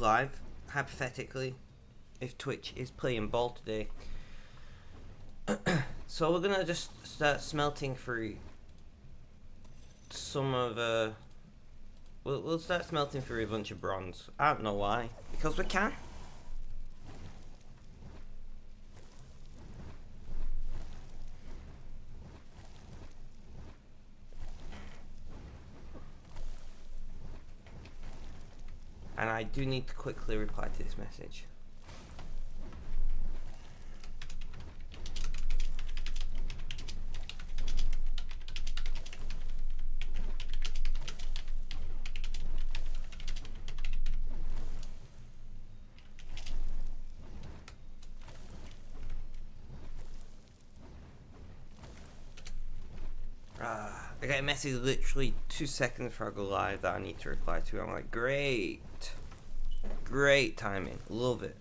live, hypothetically, if Twitch is playing ball today. So we're gonna just start smelting through some of we'll start smelting through a bunch of bronze. I don't know why, because we can. And I do need to quickly reply to this message. I got a message literally 2 seconds before I go live that I need to reply to. I'm like, great. Great timing. Love it.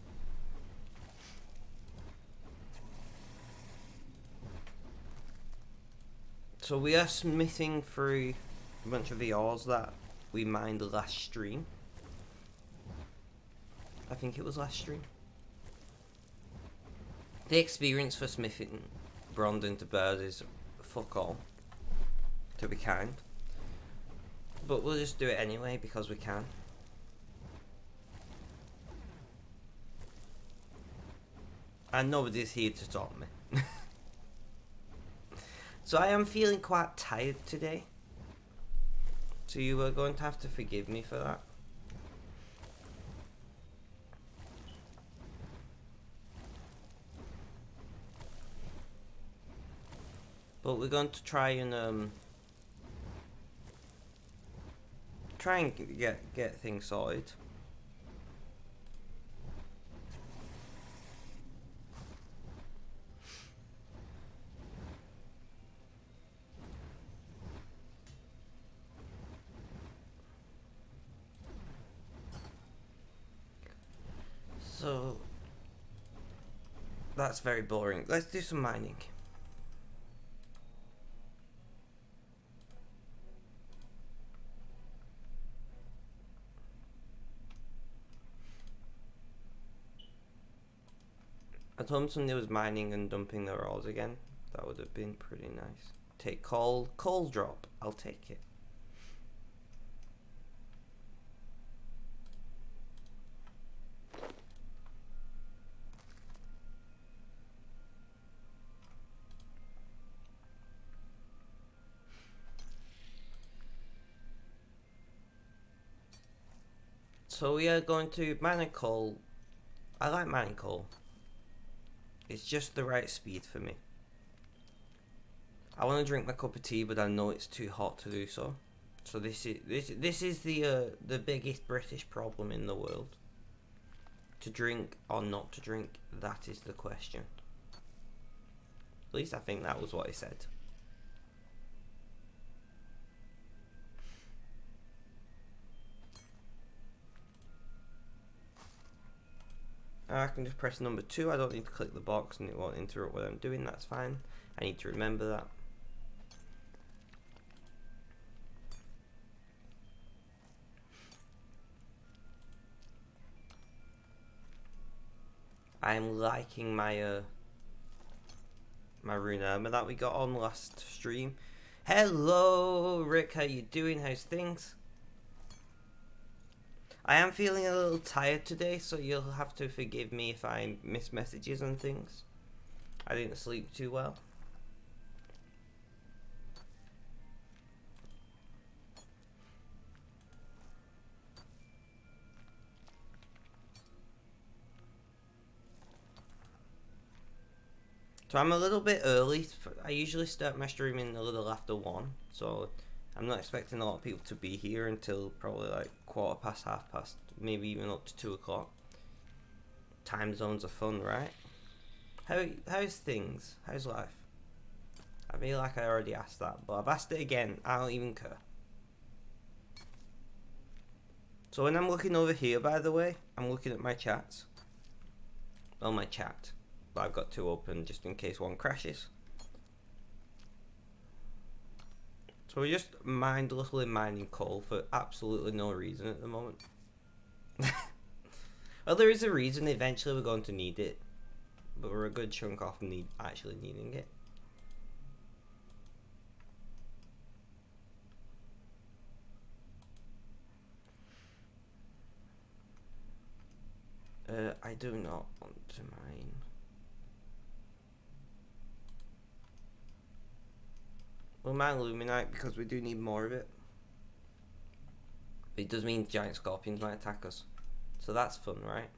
So we are smithing through a bunch of the ores that we mined last stream. I think it was last stream. The experience for smithing bronze into birds is fuck all, to be kind. But we'll just do it anyway because we can. And nobody's here to stop me. So I am feeling quite tired today. So you are going to have to forgive me for that. But we're going to try and get things sorted. So that's very boring. Let's do some mining. I told him somebody was mining and dumping their ores again. That would have been pretty nice. Take coal drop. I'll take it. So we are going to mine coal. I like mining coal. It's just the right speed for me. I want to drink my cup of tea, but I know it's too hot to do so. So this is the biggest British problem in the world. To drink or not to drink, that is the question. At least I think that was what he said. I can just press number 2. I don't need to click the box and it won't interrupt what I'm doing. That's fine. I need to remember that. I'm liking my my rune armor that we got on last stream. Hello, Rick. How you doing? How's things? I am feeling a little tired today, so you'll have to forgive me if I miss messages and things. I didn't sleep too well. So I'm a little bit early. I usually start my streaming a little after 1, so I'm not expecting a lot of people to be here until probably like 1:15, 1/2, maybe even up to 2 o'clock. Time zones are fun, right? How's things? How's life? I feel like I already asked that, but I've asked it again. I don't even care. So when I'm looking over here, by the way, I'm looking at my chats. Well, my chat. But I've got 2 open just in case one crashes. So we're just mindlessly mining coal for absolutely no reason at the moment. Well, there is a reason eventually we're going to need it, but we're a good chunk off actually needing it. I do not want to mine. We'll mine Luminite because we do need more of it. It does mean giant scorpions might attack us. So that's fun, right?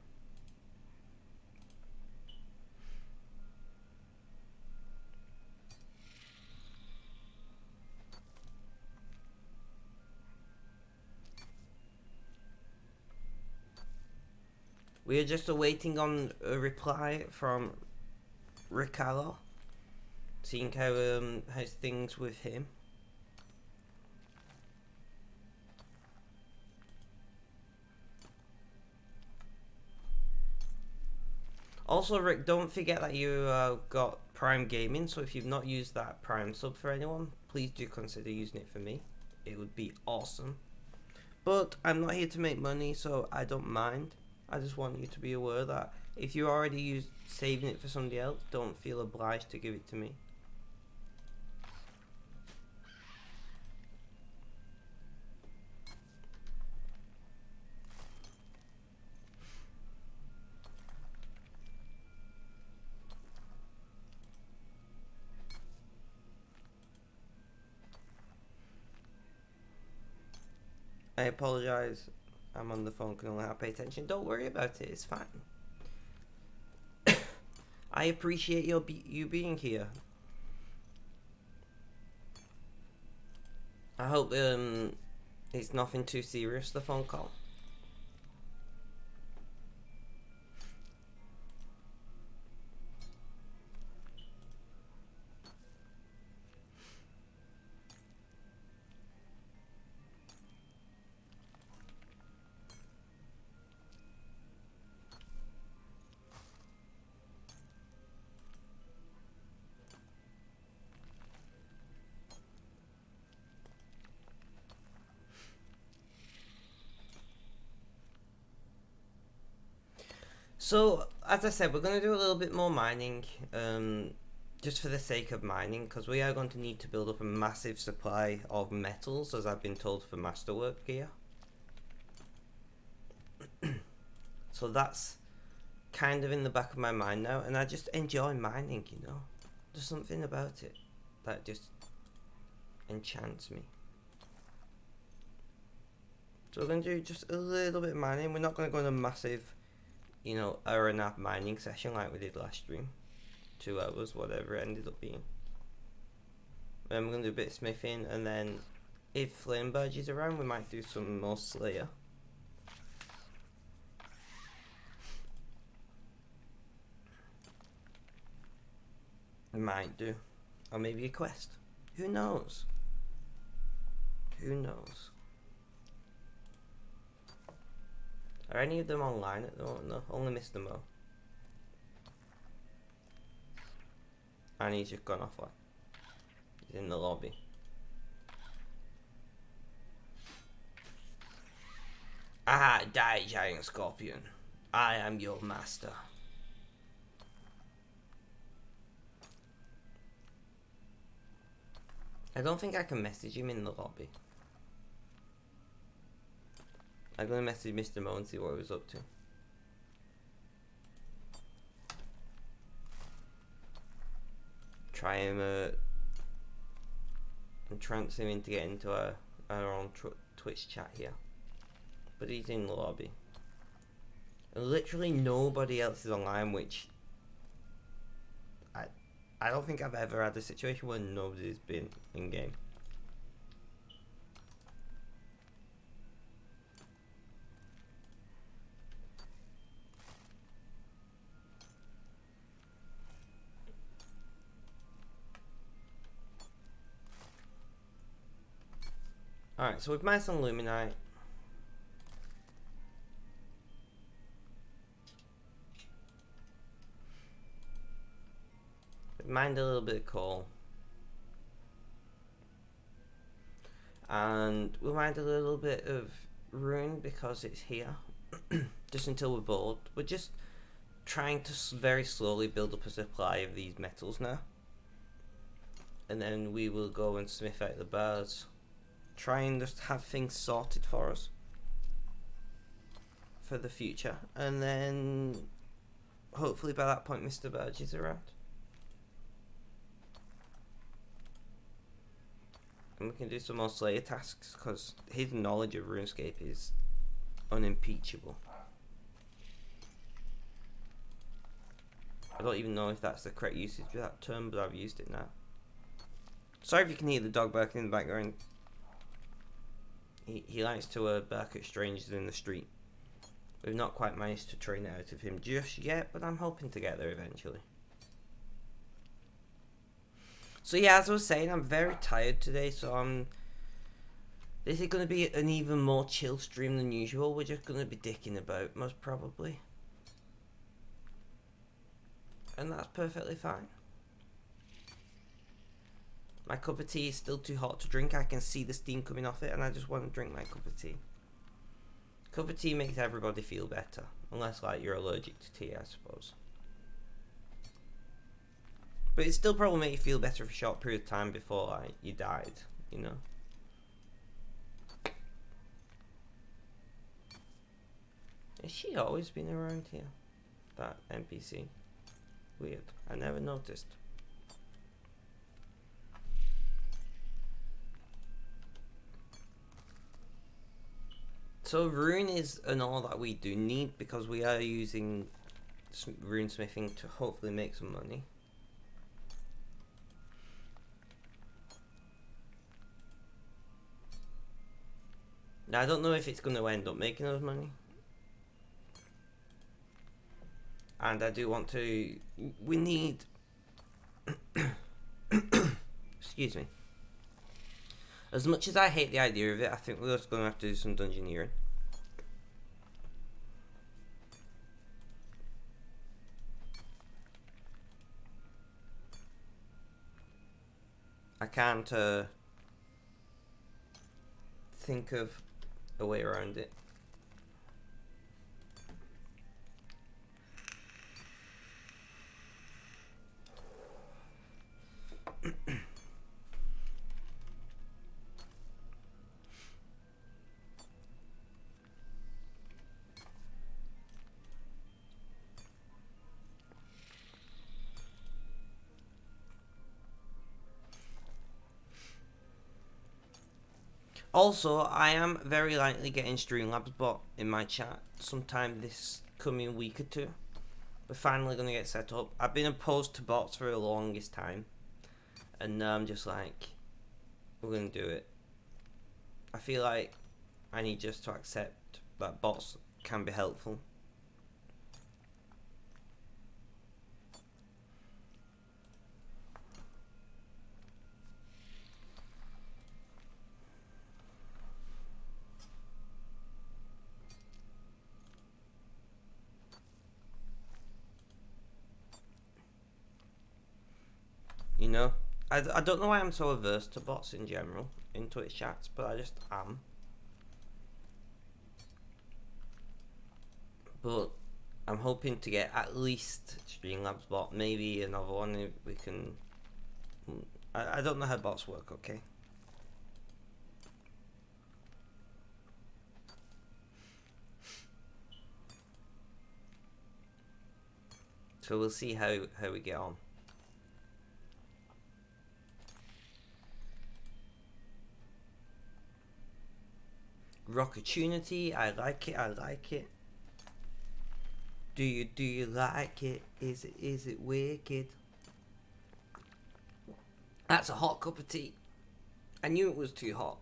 We are just awaiting on a reply from Ricardo, seeing how's things with him. Also, Rick, don't forget that you got Prime Gaming, so if you've not used that Prime sub for anyone, please do consider using it for me. It would be awesome. But I'm not here to make money, so I don't mind. I just want you to be aware that if you already saving it for somebody else, don't feel obliged to give it to me. I apologize. I'm on the phone, can only pay attention. Don't worry about it, it's fine. I appreciate you being here. I hope it's nothing too serious, the phone call. So, as I said, we're going to do a little bit more mining, just for the sake of mining, because we are going to need to build up a massive supply of metals, as I've been told, for masterwork gear. So that's kind of in the back of my mind now, and I just enjoy mining, you know. There's something about it that just enchants me. So we're going to do just a little bit of mining. We're not going to go on a massive, you know, hour and a half mining session like we did last stream. 2 hours, whatever it ended up being. Then we're going to do a bit of smithing, and then if Flame Badge is around, we might do some more Slayer. We might do. Or maybe a quest. Who knows? Who knows? Are any of them online at the moment? No, only Mr. Mo. And he's just gone offline. He's in the lobby. Ah, die, giant scorpion. I am your master. I don't think I can message him in the lobby. I'm gonna message Mr. Mo and see what he was up to. Try him and trance him into get into our own Twitch chat here. But he's in the lobby. And literally nobody else is online, which I don't think I've ever had a situation where nobody's been in game. Alright, so we've mined some Luminite. We've mined a little bit of coal. And we'll mind a little bit of rune because it's here. just until we're bored. We're just trying to very slowly build up a supply of these metals now. And then we will go and smith out the bars. Try and just have things sorted for us. For the future. And then hopefully by that point Mr. Burge is around. And we can do some more Slayer tasks, because his knowledge of RuneScape is unimpeachable. I don't even know if that's the correct usage of that term, but I've used it now. Sorry if you can hear the dog barking in the background. He likes to bark at strangers in the street. We've not quite managed to train it out of him just yet, but I'm hoping to get there eventually. So yeah, as I was saying, I'm very tired today, so this is going to be an even more chill stream than usual. We're just going to be dicking about, most probably. And that's perfectly fine. My cup of tea is still too hot to drink. I can see the steam coming off it, and I just want to drink my cup of tea. Cup of tea makes everybody feel better. Unless, like, you're allergic to tea, I suppose. But it still probably make you feel better for a short period of time before, like, you died, you know? Has she always been around here? That NPC? Weird. I never noticed. So rune is an ore that we do need, because we are using rune smithing to hopefully make some money. Now, I don't know if it's going to end up making us money. And I do want to... We need... Excuse me. As much as I hate the idea of it, I think we're just going to have to do some dungeoneering. I can't think of a way around it. Also, I am very likely getting Streamlabs bot in my chat sometime this coming week or two. We're finally going to get set up. I've been opposed to bots for the longest time. And now I'm just like, we're going to do it. I feel like I need just to accept that bots can be helpful. You know, I don't know why I'm so averse to bots in general in Twitch chats, but I just am. But I'm hoping to get at least Streamlabs bot, maybe another one if we can. I don't know how bots work, okay? So we'll see how we get on. Rockatunity, I like it, I like it. Do you like it? Is it wicked? That's a hot cup of tea. I knew it was too hot,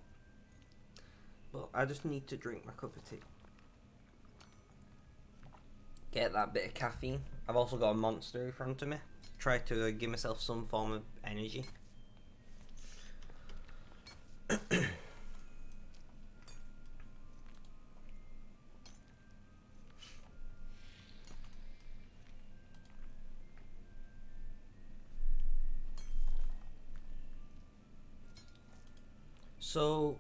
but I just need to drink my cup of tea. Get that bit of caffeine. I've also got a monster in front of me. Try to give myself some form of energy. So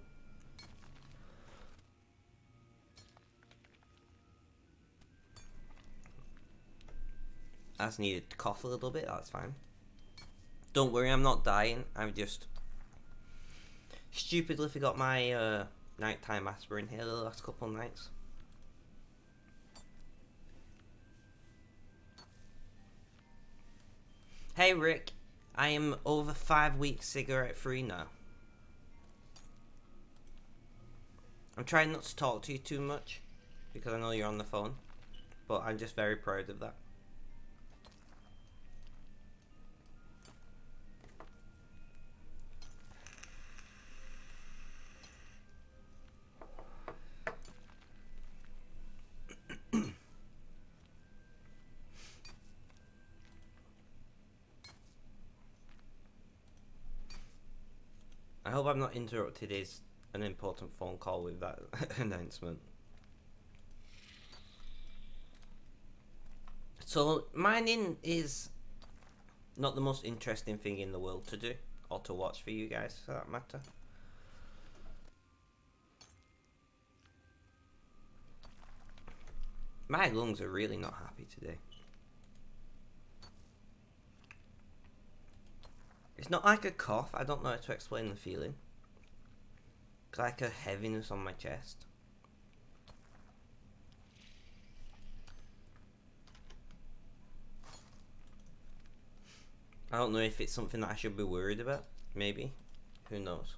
I just needed to cough a little bit, that's fine. Don't worry, I'm not dying. I've just stupidly forgot my nighttime aspirin here the last couple of nights. Hey Rick, I am over 5 weeks cigarette free now. I'm trying not to talk to you too much because I know you're on the phone, but I'm just very proud of that. I hope I'm not interrupted an important phone call with that announcement. So mining is not the most interesting thing in the world to do, or to watch for you guys for that matter. My lungs are really not happy today. It's not like a cough, I don't know how to explain the feeling. It's like a heaviness on my chest. I don't know if it's something that I should be worried about. Maybe. Who knows?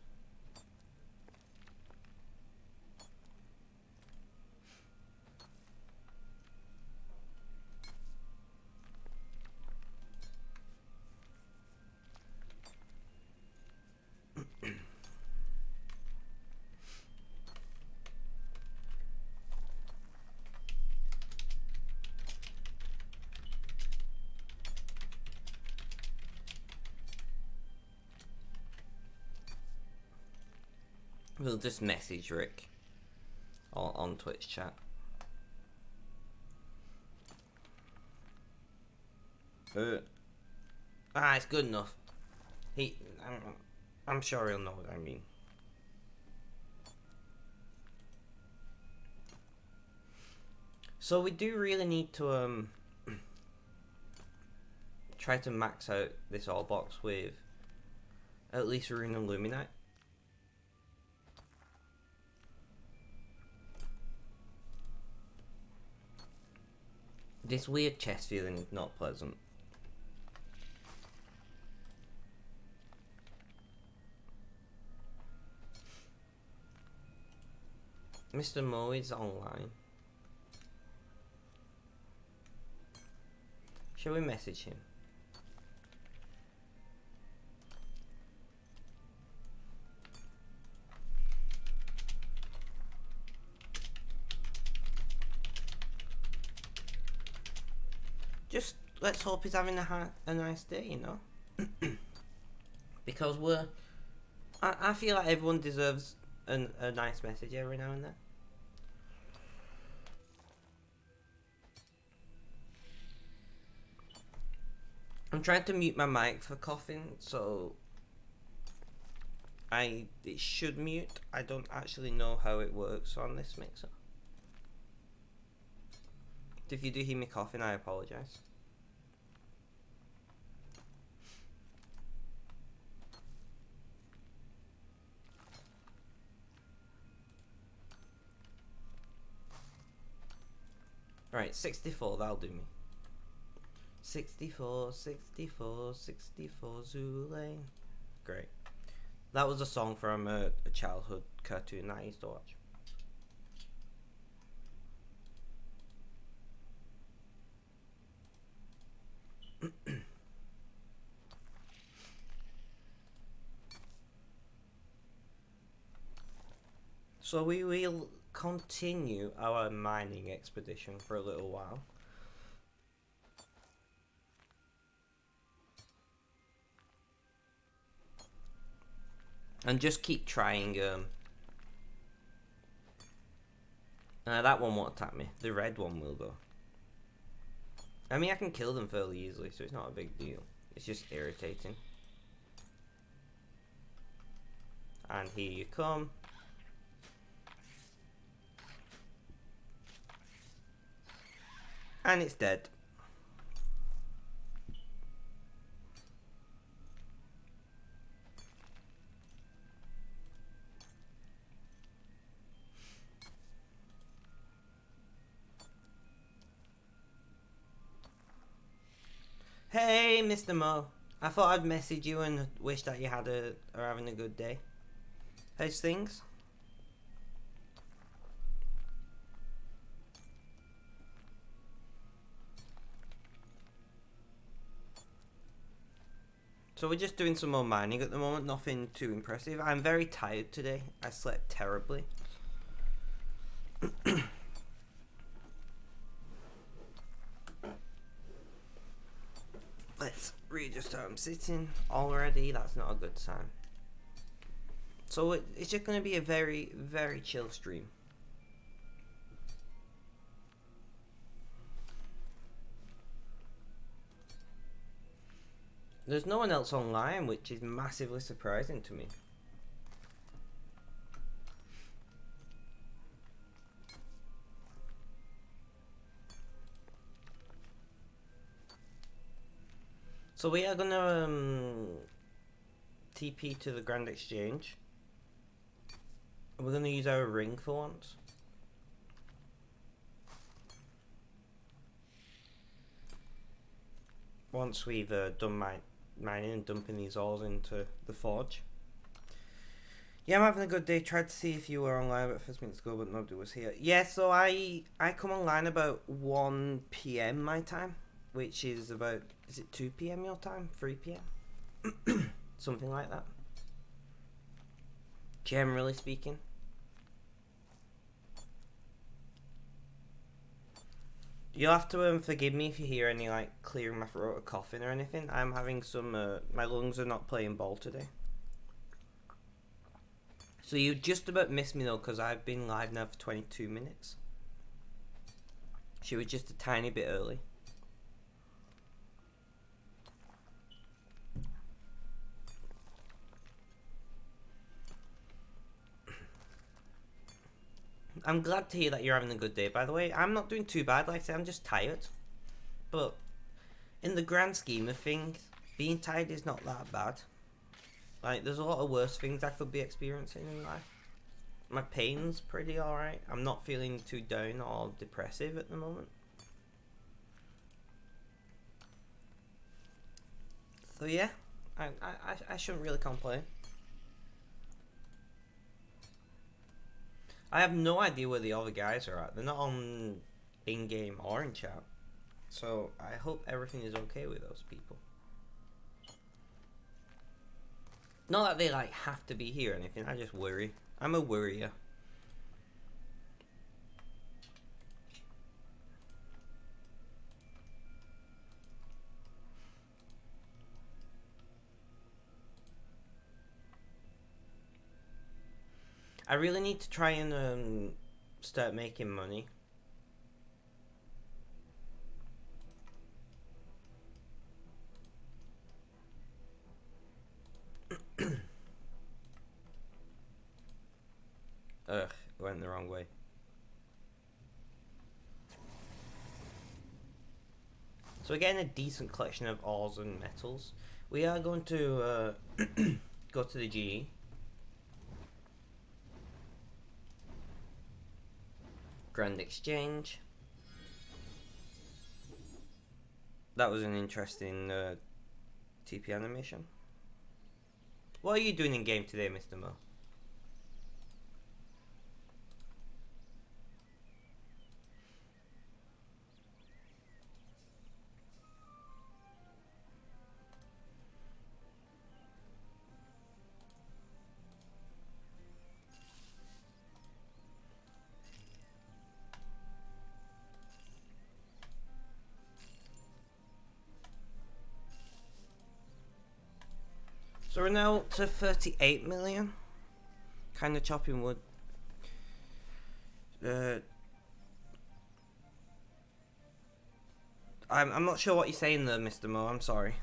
We'll just message Rick on Twitch chat. It's good enough. I'm sure he'll know what I mean. So we do really need to try to max out this ore box with at least Rune and Luminite. This weird chest feeling is not pleasant. Mr. Mo is online. Shall we message him? Just let's hope he's having a nice day, you know? Because I feel like everyone deserves a nice message every now and then. I'm trying to mute my mic for coughing, so it should mute. I don't actually know how it works on this mixer. If you do hear me coughing, I apologise. Right, 64, that'll do me. 64, 64, 64 Zule. Great. That was a song from a childhood cartoon that I used to watch. So we will continue our mining expedition for a little while. And just keep trying. That one won't attack me. The red one will though. I mean, I can kill them fairly easily, so it's not a big deal. It's just irritating. And here you come. And it's dead. Hey, Mr. Mo. I thought I'd message you and wish that you are having a good day. How's things? So we're just doing some more mining at the moment, nothing too impressive. I'm very tired today. I slept terribly. Let's readjust how I'm sitting. Already, that's not a good sign. So it's just going to be a very, very chill stream. There's no one else online, which is massively surprising to me. So we are gonna TP to the Grand Exchange. We're gonna use our ring for once. Once we've done mining and dumping these ores into the forge. Yeah, I'm having a good day. Tried to see if you were online about 5 minutes ago, but nobody was here. Yeah, so I come online about 1 PM my time, which is about, is it 2 PM your time? 3 PM? Something like that. Generally speaking. You'll have to forgive me if you hear any like clearing my throat or coughing or anything. I'm having some, my lungs are not playing ball today. So you just about missed me though, because I've been live now for 22 minutes. She was just a tiny bit early. I'm glad to hear that you're having a good day, by the way. I'm not doing too bad, like I said, I'm just tired. But in the grand scheme of things, being tired is not that bad. Like, there's a lot of worse things I could be experiencing in life. My pain's pretty alright. I'm not feeling too down or depressive at the moment. So yeah, I shouldn't really complain. I have no idea where the other guys are at. They're not on in-game or in chat. So I hope everything is okay with those people. Not that they like have to be here or anything. I just worry. I'm a worrier. I really need to try and start making money. Ugh, it went the wrong way. So we're getting a decent collection of ores and metals. We are going to go to the GE. Grand Exchange. That was an interesting TP animation. What are you doing in game today, Mr. Mo? So we're now to 38 million. Kind of chopping wood. I'm not sure what you're saying there, Mr. Mo. I'm sorry.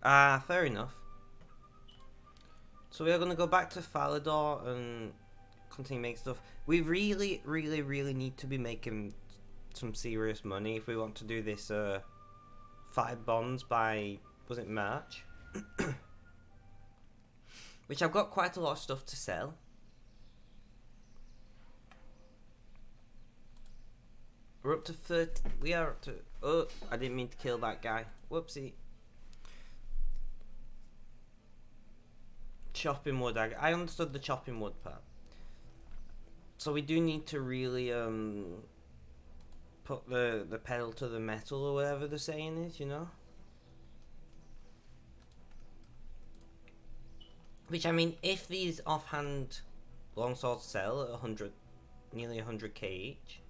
Ah, fair enough. So we are going to go back to Falador and continue making stuff. We really, really, really need to be making some serious money if we want to do this 5 bonds by, was it March? Which I've got quite a lot of stuff to sell. We're up to 30. We are up to. Oh, I didn't mean to kill that guy. Whoopsie. Chopping wood. I understood the chopping wood part. So we do need to really put the pedal to the metal or whatever the saying is, you know. Which, I mean, if these offhand longswords sell at 100, nearly 100k each.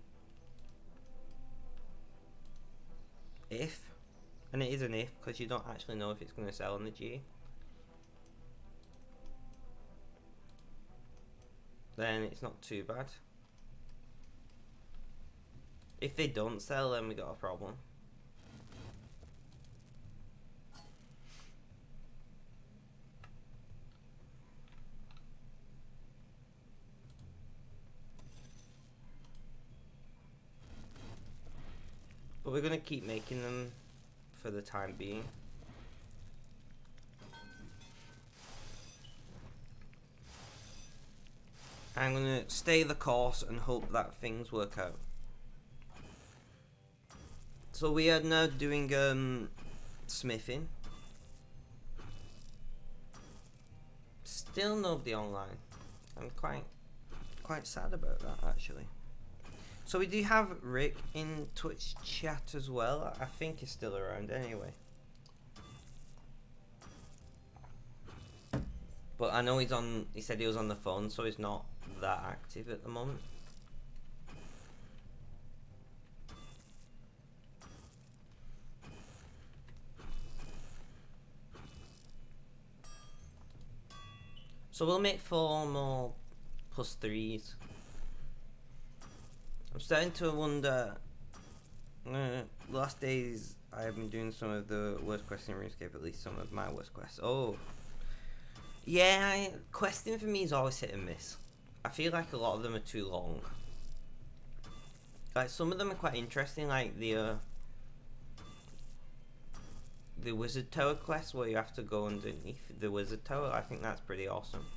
If, and it is an if, because you don't actually know if it's going to sell on the G. Then it's not too bad. If they don't sell, then we got a problem. But we're going to keep making them for the time being. I'm going to stay the course and hope that things work out. So we are now doing smithing. Still nobody online. I'm quite sad about that, actually. So we do have Rick in Twitch chat as well. I think he's still around anyway. But I know he's on. He said he was on the phone, so he's not that active at the moment. So we'll make 4 more +3s. I'm starting to wonder. Last days I have been doing some of the worst quests in RuneScape, at least some of my worst quests. Oh, yeah, questing for me is always hit and miss. I feel like a lot of them are too long. Like some of them are quite interesting, like the Wizard Tower quest where you have to go underneath the Wizard Tower. I think that's pretty awesome.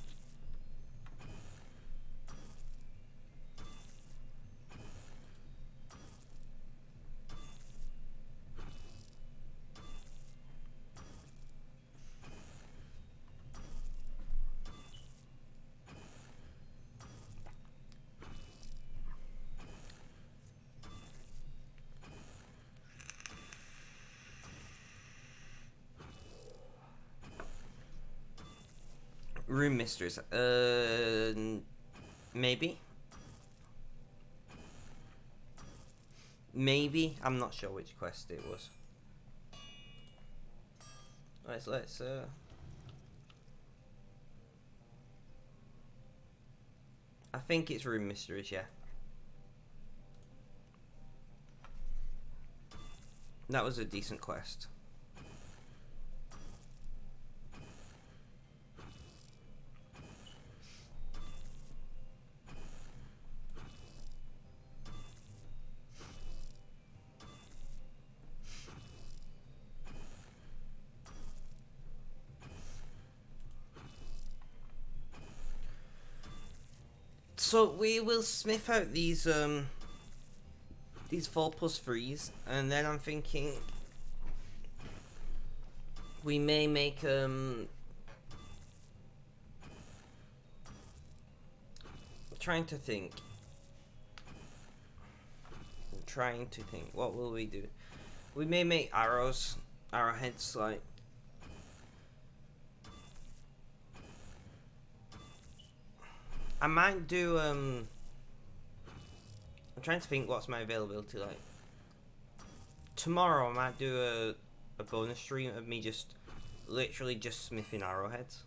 Room Mistress. Maybe. Maybe. I'm not sure which quest it was. Let's I think it's Room Mistress, yeah. That was a decent quest. So we will smith out these 4+3s, and then I'm thinking we may make I'm trying to think. What will we do? We may make arrowheads, like. I might do I'm trying to think what's my availability like. Tomorrow I might do a bonus stream of me just literally just smithing arrowheads.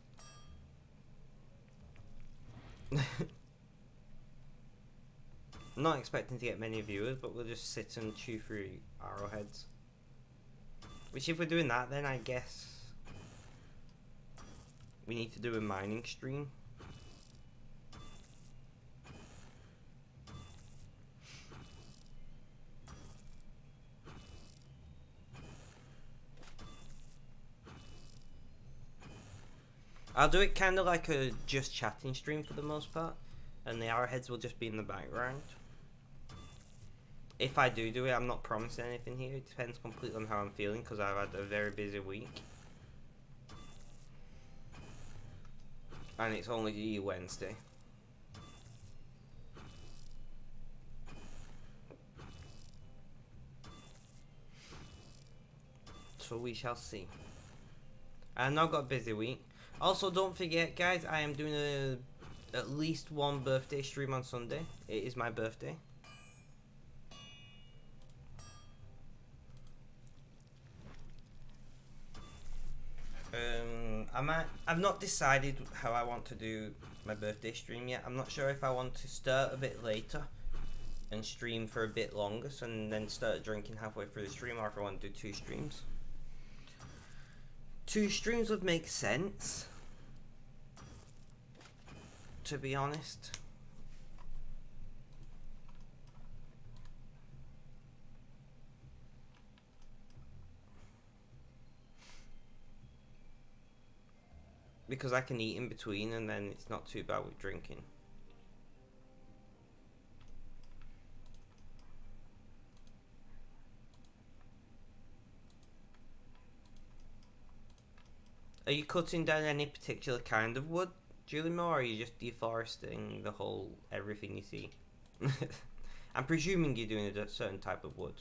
I'm not expecting to get many viewers, but we'll just sit and chew through arrowheads. Which, if we're doing that, then I guess we need to do a mining stream. I'll do it kind of like a just chatting stream for the most part, and the arrowheads will just be in the background. If I do it, I'm not promising anything here. It depends completely on how I'm feeling, because I've had a very busy week. And it's only Wednesday. So we shall see. And I've got a busy week. Also, don't forget, guys, I am doing at least one birthday stream on Sunday. It is my birthday. I've not decided how I want to do my birthday stream yet. I'm not sure if I want to start a bit later and stream for a bit longer, and then start drinking halfway through the stream, or if I want to do 2 streams. 2 streams would make sense, to be honest. Because I can eat in between, and then it's not too bad with drinking. Are you cutting down any particular kind of wood, Julie Moore, or are you just deforesting the whole everything you see? I'm presuming you're doing a certain type of wood.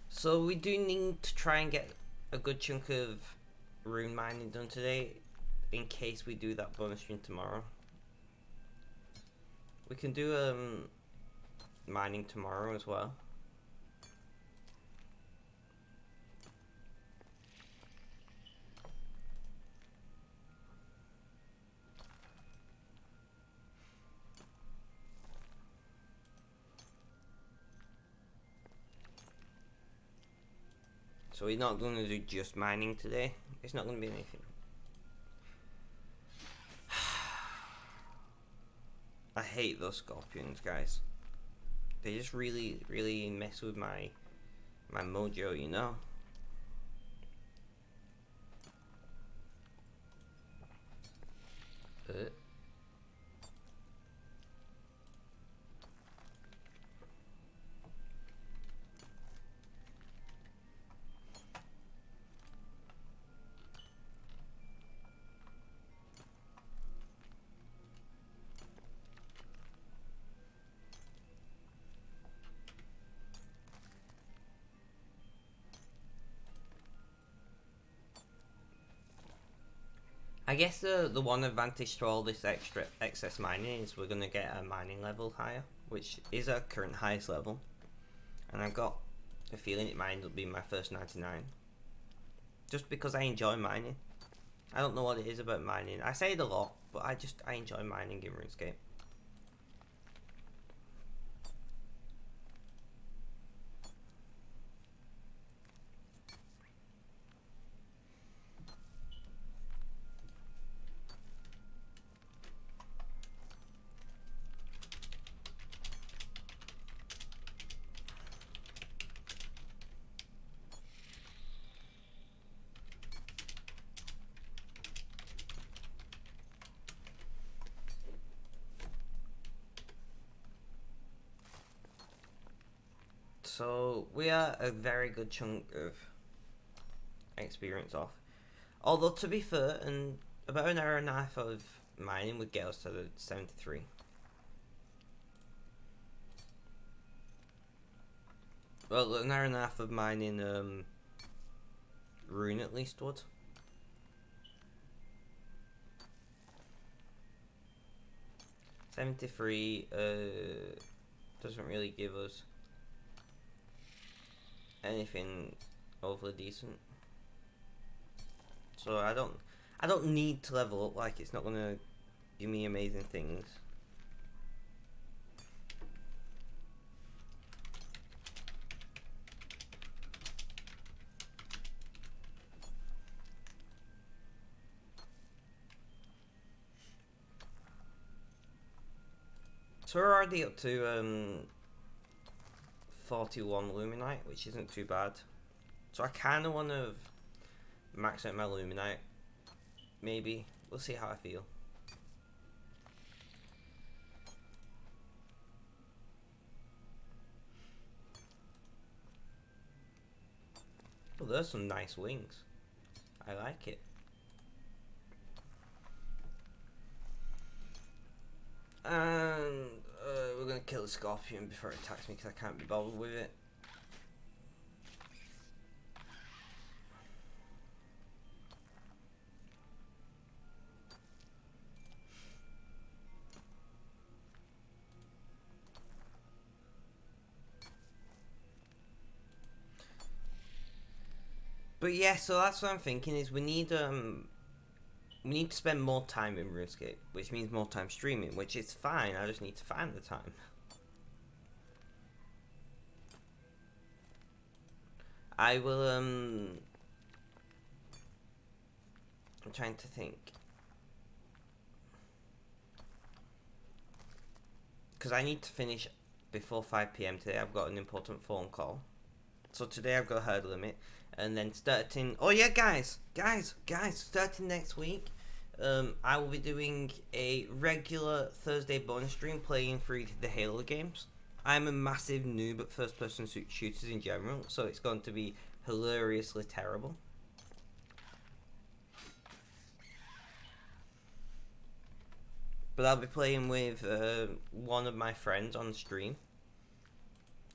So we do need to try and get a good chunk of rune mining done today, in case we do that bonus stream tomorrow. We can do mining tomorrow as well. So we're not going to do just mining today. It's not going to be anything. I hate those scorpions, guys. They just really mess with my mojo, you know. I guess the one advantage to all this extra excess mining is we're gonna get a mining level higher, which is our current highest level, and I've got a feeling it might end up being my first 99. Just because I enjoy mining. I don't know what it is about mining. I say it a lot, but I enjoy mining in RuneScape. So we are a very good chunk of experience off. Although to be fair, and about an hour and a half of mining would get us to the 73. Well, an hour and a half of mining rune at least would. $73 doesn't really give us anything overly decent. So I don't need to level up. Like, it's not gonna give me amazing things. So we're already up to 41 Luminite, which isn't too bad. So I kind of want to max out my Luminite. Maybe. We'll see how I feel. Oh, there's some nice wings. I like it. And we're going to kill the scorpion before it attacks me because I can't be bothered with it. But yeah, so that's what I'm thinking is we need to spend more time in RuneScape, which means more time streaming, which is fine. I just need to find the time. I will I'm trying to think. Because I need to finish before 5 PM today. I've got an important phone call. So today I've got a hard limit. And then starting... Oh yeah, guys, starting next week, I will be doing a regular Thursday bonus stream playing through the Halo games. I'm a massive noob at first-person shooters in general, so it's going to be hilariously terrible. But I'll be playing with one of my friends on stream,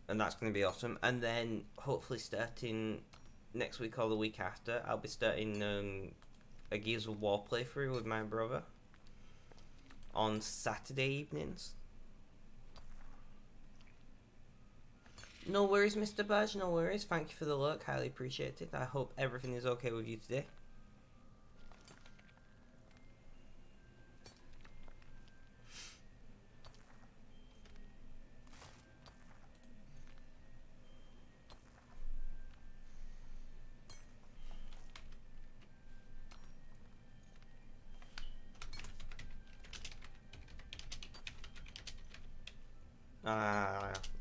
and that's going to be awesome. And then hopefully starting next week or the week after, I'll be starting a Gears of War playthrough with my brother on Saturday evenings. No worries, Mr. Badge, no worries. Thank you for the look, highly appreciated. I hope everything is okay with you today.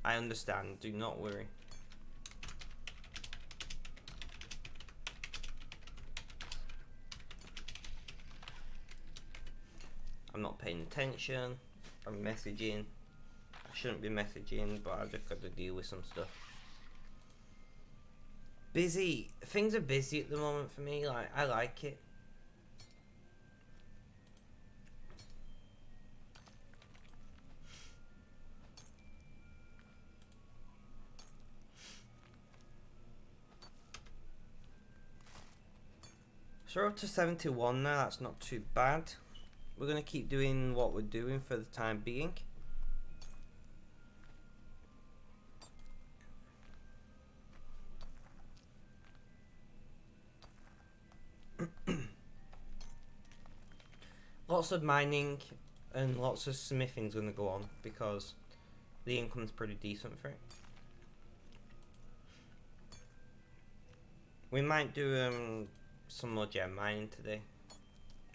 I understand, do not worry. I'm not paying attention. I'm messaging. I shouldn't be messaging, but I've just got to deal with some stuff. Busy. Things are busy at the moment for me. Like, I like it. So we're up to 71 now. That's not too bad. We're going to keep doing what we're doing for the time being. Lots of mining and lots of smithing's going to go on because the income's pretty decent for it. We might do some more gem mining today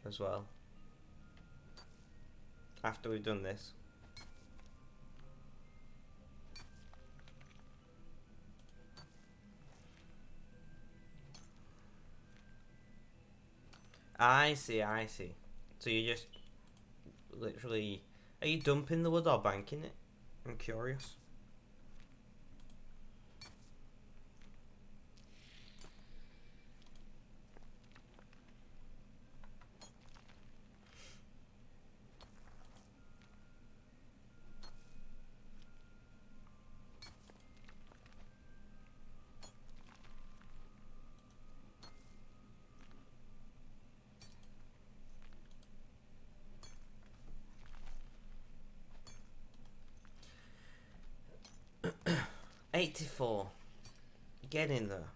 as well after we've done this. I see. So you just literally... Are you dumping the wood or banking it? I'm curious. $84. getting there.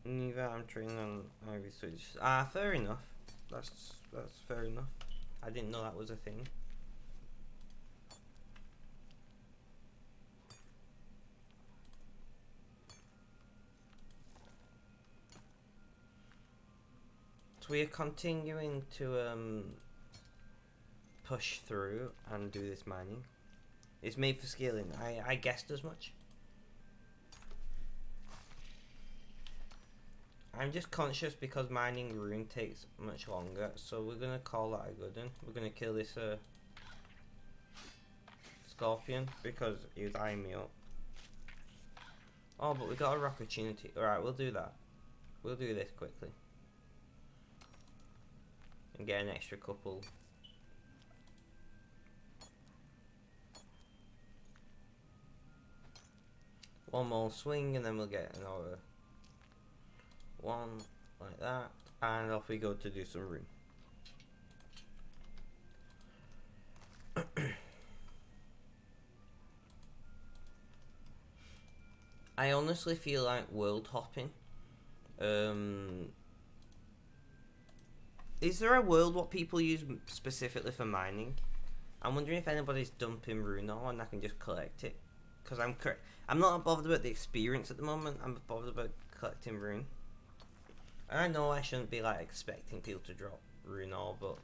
Neither I'm training on Ivy Switch. Ah, fair enough. That's fair enough. I didn't know that was a thing. So we are continuing to push through and do this mining. It's made for scaling. I guessed as much. I'm just conscious because mining rune takes much longer, so we're gonna call that a good one. We're gonna kill this scorpion because he was eyeing me up. Oh, but we got a rock opportunity. Alright, we'll do that. We'll do this quickly. And get an extra couple. One more swing and then we'll get another one like that. And off we go to do some rune. I honestly feel like world hopping. Is there a world what people use specifically for mining? I'm wondering if anybody's dumping rune ore and I can just collect it. Because I'm not bothered about the experience at the moment. I'm bothered about collecting rune. I know I shouldn't be like expecting people to drop rune ore, but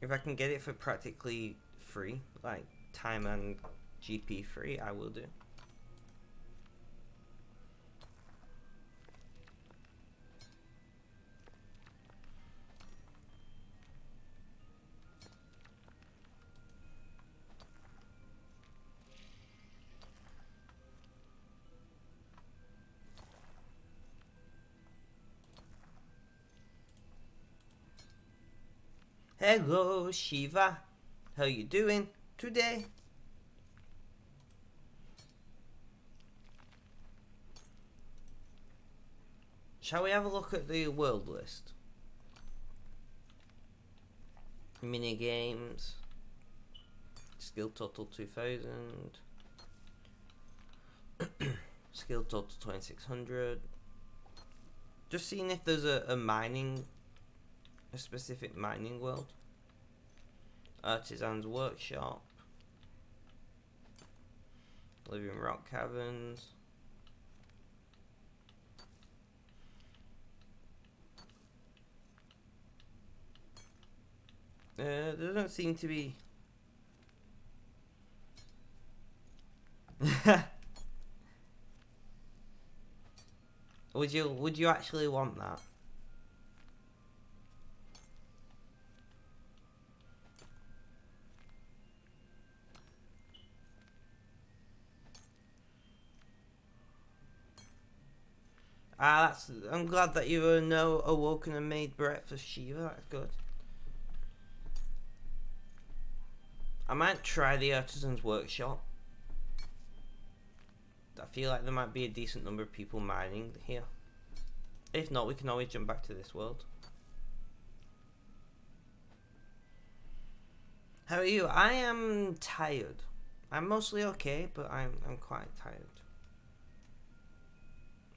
if I can get it for practically free, like time and GP free, I will do. Hello Shiva, how you doing today? Shall we have a look at the world list? Mini games. Skill total 2000. Skill total 2600. Just seeing if there's a specific mining world. Artisan's workshop. Living rock caverns. There doesn't seem to be. Would you actually want that? I'm glad that you were now awoken and made breakfast, Shiva. That's good. I might try the Artisan's Workshop. I feel like there might be a decent number of people mining here. If not, we can always jump back to this world. How are you? I am tired. I'm mostly okay, but I'm quite tired.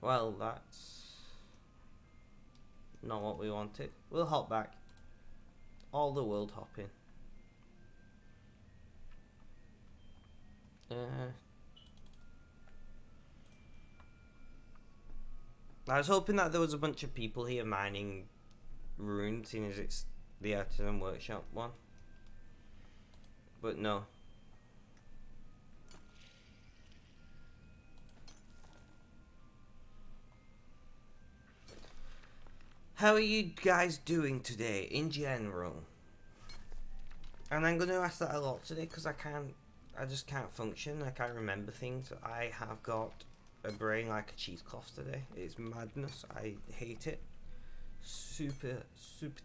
Well, that's not what we wanted. We'll hop back. All the world hopping. I was hoping that there was a bunch of people here mining runes, seeing as it's the Artisan Workshop one. But no. How are you guys doing today, in general? And I'm going to ask that a lot today, because I just can't function. I can't remember things. I have got a brain like a cheesecloth today. It's madness. I hate it. Super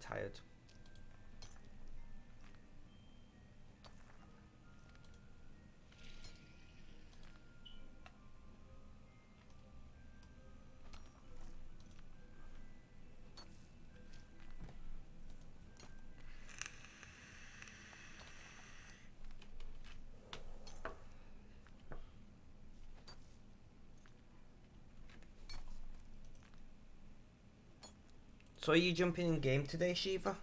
tired. So are you jumping in game today, Shiva?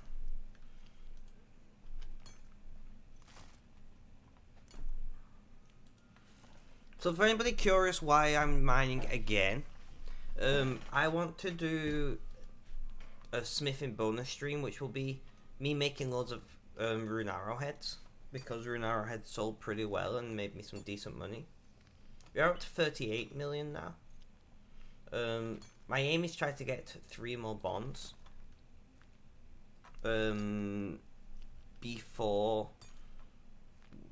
So for anybody curious why I'm mining again, I want to do a smithing bonus stream, which will be me making loads of rune arrowheads, because rune arrowheads sold pretty well and made me some decent money. We are up to 38 million now. My aim is try to get 3 more bonds before.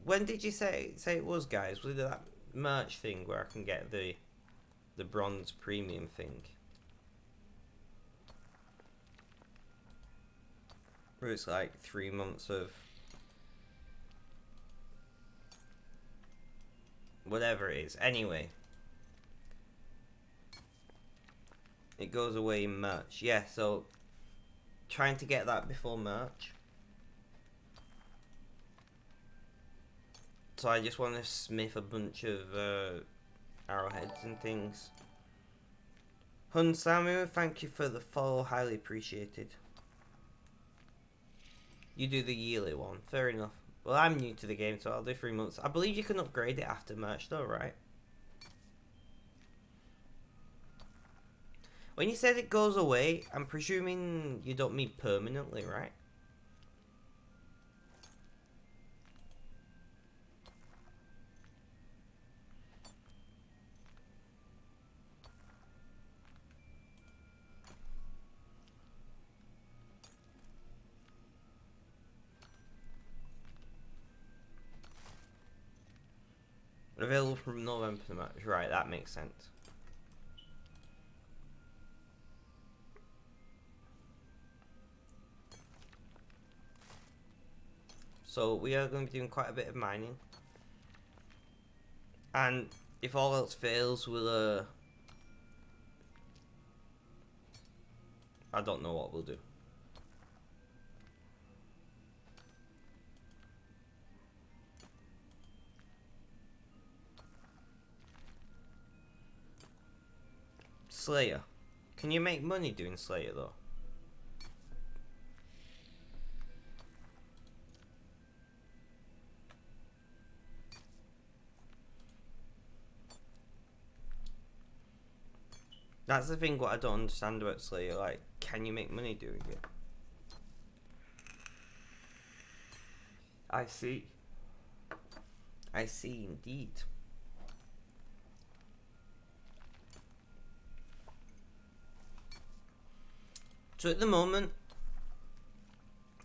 When did you say it was, guys? Was it that merch thing where I can get the bronze premium thing? Where it's like 3 months of whatever it is. Anyway, it goes away in March. Yeah, so trying to get that before March. So I just want to smith a bunch of arrowheads and things. Hun Samu, thank you for the follow, highly appreciated. You do the yearly one, fair enough. Well, I'm new to the game, so I'll do 3 months. I believe you can upgrade it after March though, right? When you said it goes away, I'm presuming you don't mean permanently, right? Available from November to March. Right, that makes sense. So we are going to be doing quite a bit of mining. And if all else fails, we'll I don't know what we'll do. Slayer. Can you make money doing Slayer though? That's the thing what I don't understand about Slayer, like, can you make money doing it? I see. I see indeed. So at the moment,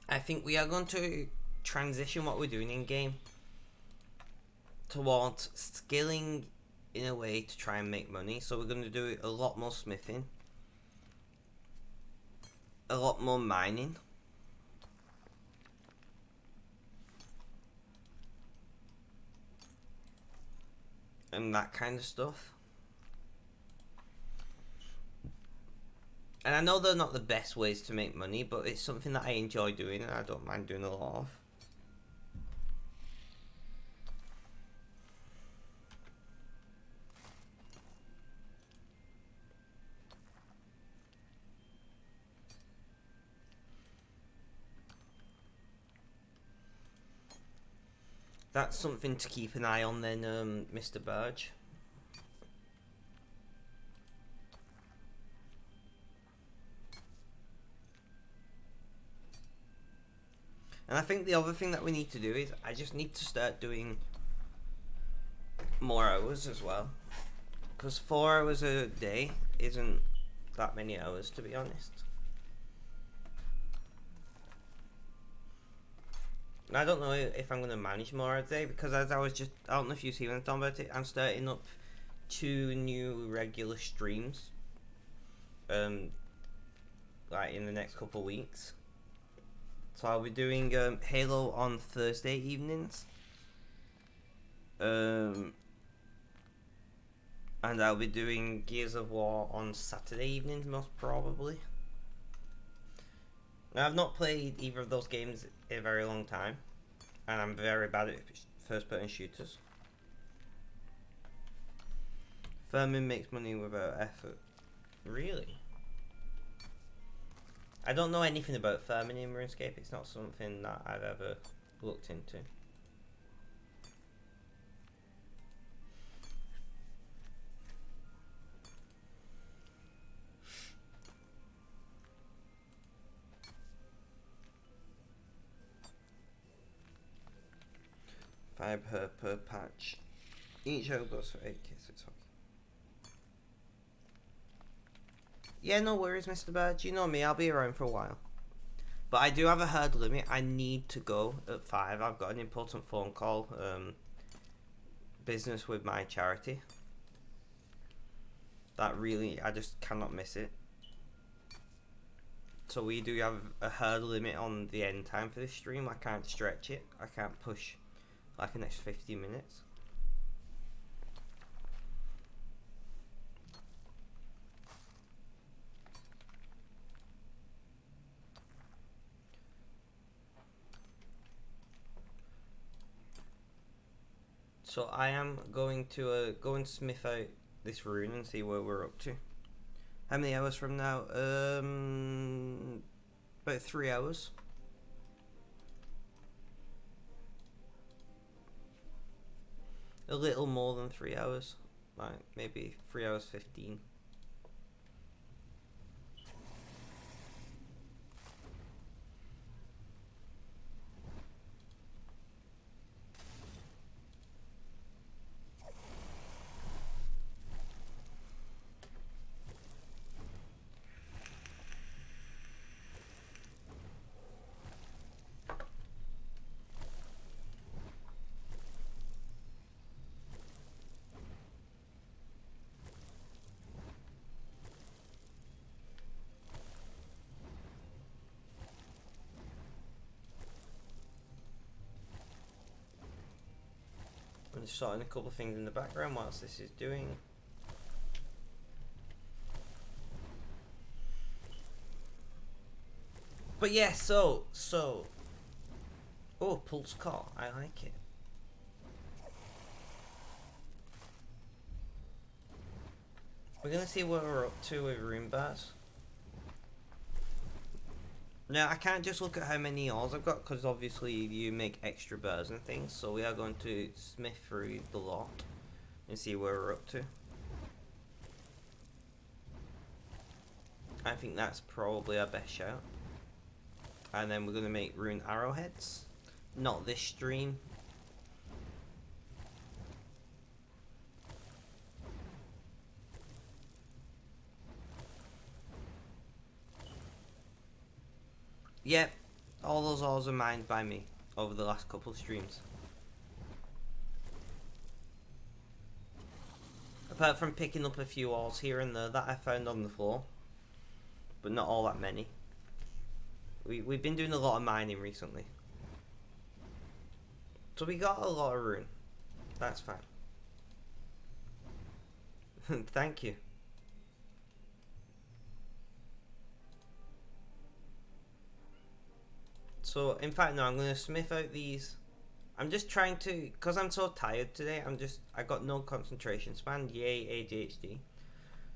I think we are going to transition what we're doing in game towards skilling in a way to try and make money. So we're going to do a lot more smithing, a lot more mining, and that kind of stuff. And I know they're not the best ways to make money, but it's something that I enjoy doing and I don't mind doing a lot of. That's something to keep an eye on then, Mr. Burge. And I think the other thing that we need to do is I just need to start doing more hours as well. Because 4 hours a day isn't that many hours, to be honest. And I don't know if I'm going to manage more a day, because as I don't know if you see when I'm talking about it, I'm starting up 2 new regular streams. Like in the next couple of weeks. So I'll be doing Halo on Thursday evenings. And I'll be doing Gears of War on Saturday evenings, most probably. Now, I've not played either of those games in a very long time. And I'm very bad at first-person shooters. Furman makes money without effort. Really? I don't know anything about farming in RuneScape. It's not something that I've ever looked into. Per patch. Each herb goes for 8k, so it's okay. Yeah, no worries, Mr. Bird. You know me, I'll be around for a while. But I do have a herd limit. I need to go at 5. I've got an important phone call. Business with my charity. That really, I just cannot miss it. So we do have a herd limit on the end time for this stream. I can't stretch it. I can't push like the next 50 minutes. So I am going to go and smith out this rune and see where we're up to. How many hours from now? About 3 hours. A little more than 3 hours. Like maybe 3 hours 15. I'm just sorting a couple of things in the background whilst this is doing. But yeah, so oh, pulse core, I like it. We're gonna see what we're up to with rune bars. Now I can't just look at how many ores I've got because obviously you make extra bars and things. So we are going to smith through the lot and see where we're up to. I think that's probably our best shout. And then we're gonna make rune arrowheads. Not this stream. Yep, all those ores are mined by me over the last couple of streams. Apart from picking up a few ores here and there that I found on the floor. But not all that many. We've been doing a lot of mining recently. So we got a lot of rune. That's fine. Thank you. So, in fact, no, I'm going to smith out these. I'm just trying to, because I'm so tired today, I got no concentration span, yay ADHD.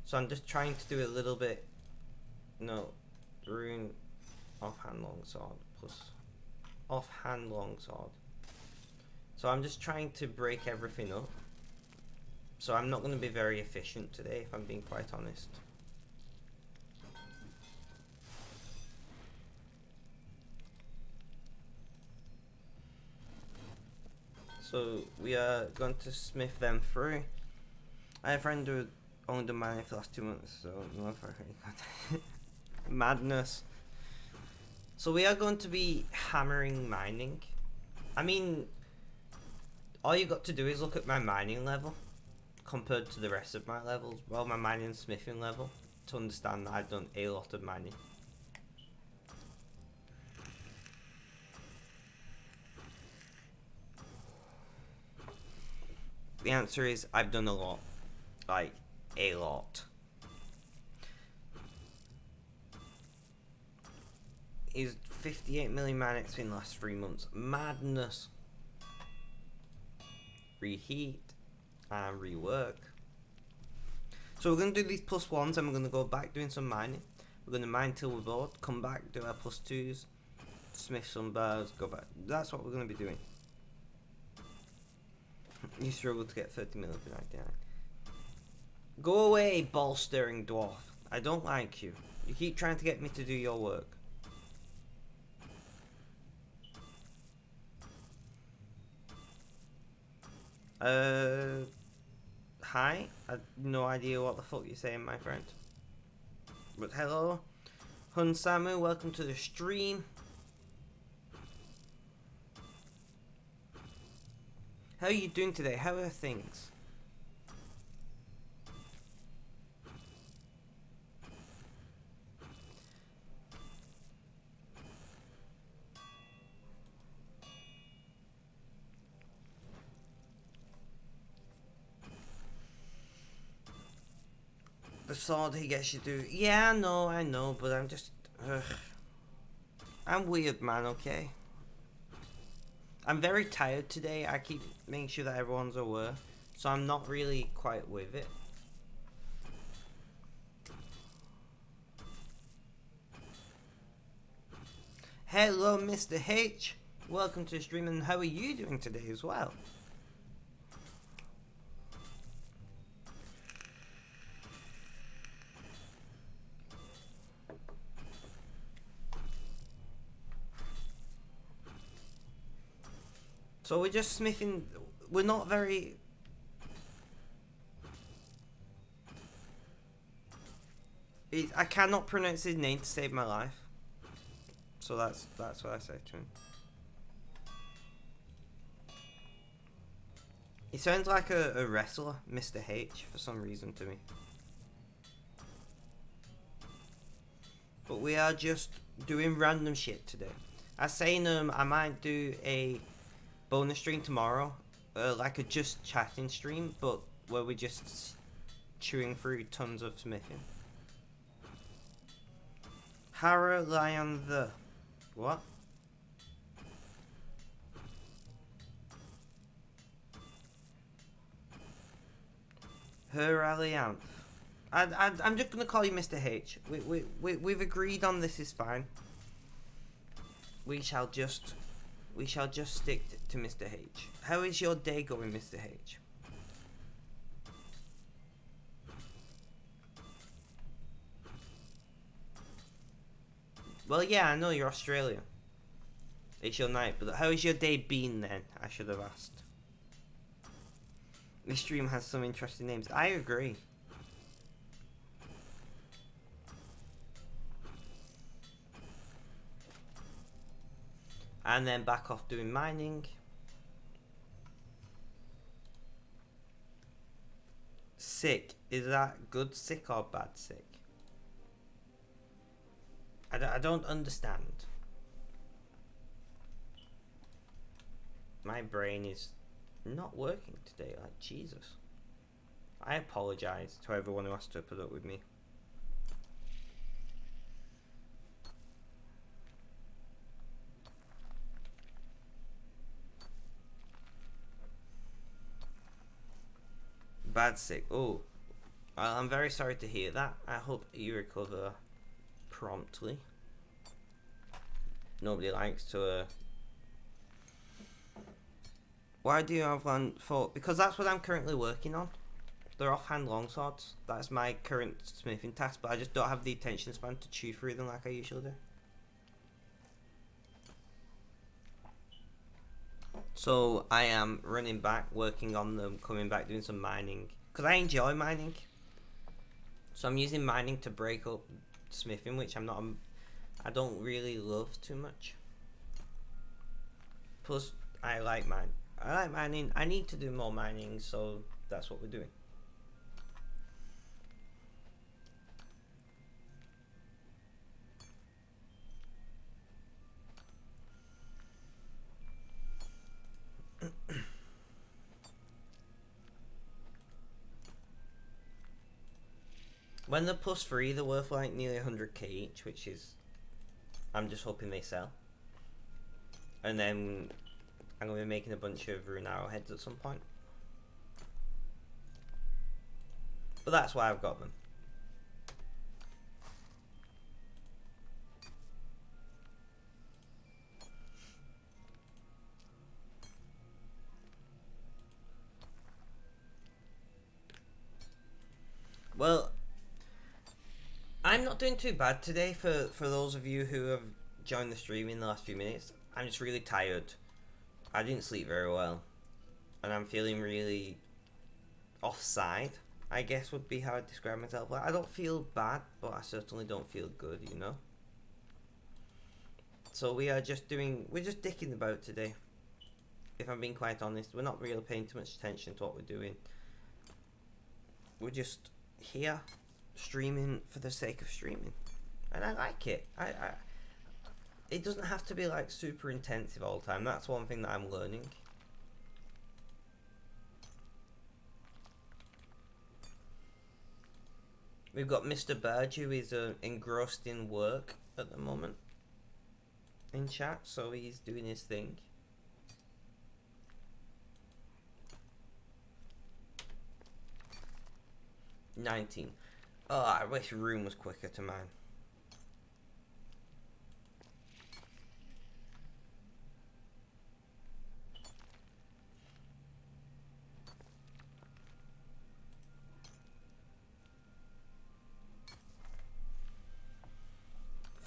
So I'm just trying to do a little bit, no, rune offhand longsword plus offhand longsword. So I'm just trying to break everything up. So I'm not going to be very efficient today, if I'm being quite honest. So we are going to smith them through. I have a friend who only done mining for the last 2 months, so no fucking madness. So we are going to be hammering mining. I mean, all you got to do is look at my mining level compared to the rest of my levels. Well, my mining and smithing level to understand that I've done a lot of mining. The answer is I've done a lot. Like, a lot. Is 58 million man XP in the last 3 months. Madness. Reheat and rework. So we're going to do these +1s and we're going to go back doing some mining. We're going to mine till we're bored, come back, do our +2s, smith some bars, go back. That's what we're going to be doing. You struggle to get 30 million for 99. Go away, ball-stirring dwarf. I don't like you. You keep trying to get me to do your work. Hi? I have no idea what the fuck you're saying, my friend. But hello. Hun Samu, welcome to the stream. How are you doing today? How are things? The sword he gets you to... Yeah, I know, but I'm just... I'm weird, man, okay? I'm very tired today. I keep making sure that everyone's aware. So I'm not really quite with it. Hello, Mr. H. Welcome to the stream, and how are you doing today as well? So we're just smithing. We're not very... I cannot pronounce his name to save my life. So that's what I say to him. He sounds like a wrestler, Mr. H, for some reason to me. But we are just doing random shit today. I was saying I might do a bonus stream tomorrow, like a just chatting stream, but where we're just chewing through tons of smithing. Hara Lion the... What? Her Allianth. I'm just gonna call you Mr. H. We've agreed on this is fine. We shall just stick to Mr. H. How is your day going, Mr. H? Well, yeah, I know you're Australian. It's your night, but how has your day been then? I should have asked. This stream has some interesting names. I agree. And then back off doing mining. Sick. Is that good sick or bad sick? I don't understand. My brain is not working today, like Jesus. I apologise to everyone who has to put up with me. Bad sick. Oh, I'm very sorry to hear that. I hope you recover promptly. Nobody likes to why do you have one for? Because that's what I'm currently working on. They're offhand longswords. That's my current smithing task, but I just don't have the attention span to chew through them like I usually do. So I am running back, working on them, coming back, doing some mining. Because I enjoy mining. So I'm using mining to break up smithing, which I don't really love too much. Plus, I like mining. I need to do more mining, so that's what we're doing. When they're +3, they're worth like nearly 100k each, which is... I'm just hoping they sell. And then I'm going to be making a bunch of rune arrowheads at some point. But that's why I've got them. Well, I'm not doing too bad today for those of you who have joined the stream in the last few minutes. I'm just really tired. I didn't sleep very well. And I'm feeling really offside, I guess would be how I describe myself. Like, I don't feel bad, but I certainly don't feel good, you know? So we're just dicking about today. If I'm being quite honest, we're not really paying too much attention to what we're doing. We're just here, streaming for the sake of streaming. And I like it. It doesn't have to be like super intensive all the time. That's one thing that I'm learning. We've got Mr. Burge, who is engrossed in work at the moment in chat, so he's doing his thing. $19. Oh, I wish Rune was quicker to mine.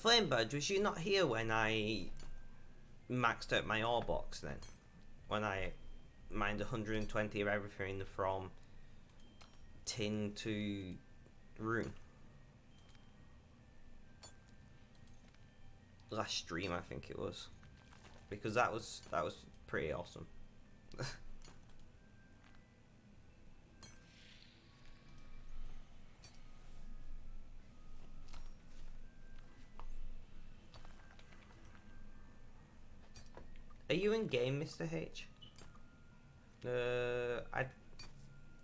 Flamebird, was you not here when I maxed out my ore box then? When I mined 120 of everything from tin to rune? Last stream, I think it was. Because that was pretty awesome. Are you in game, Mr. H? I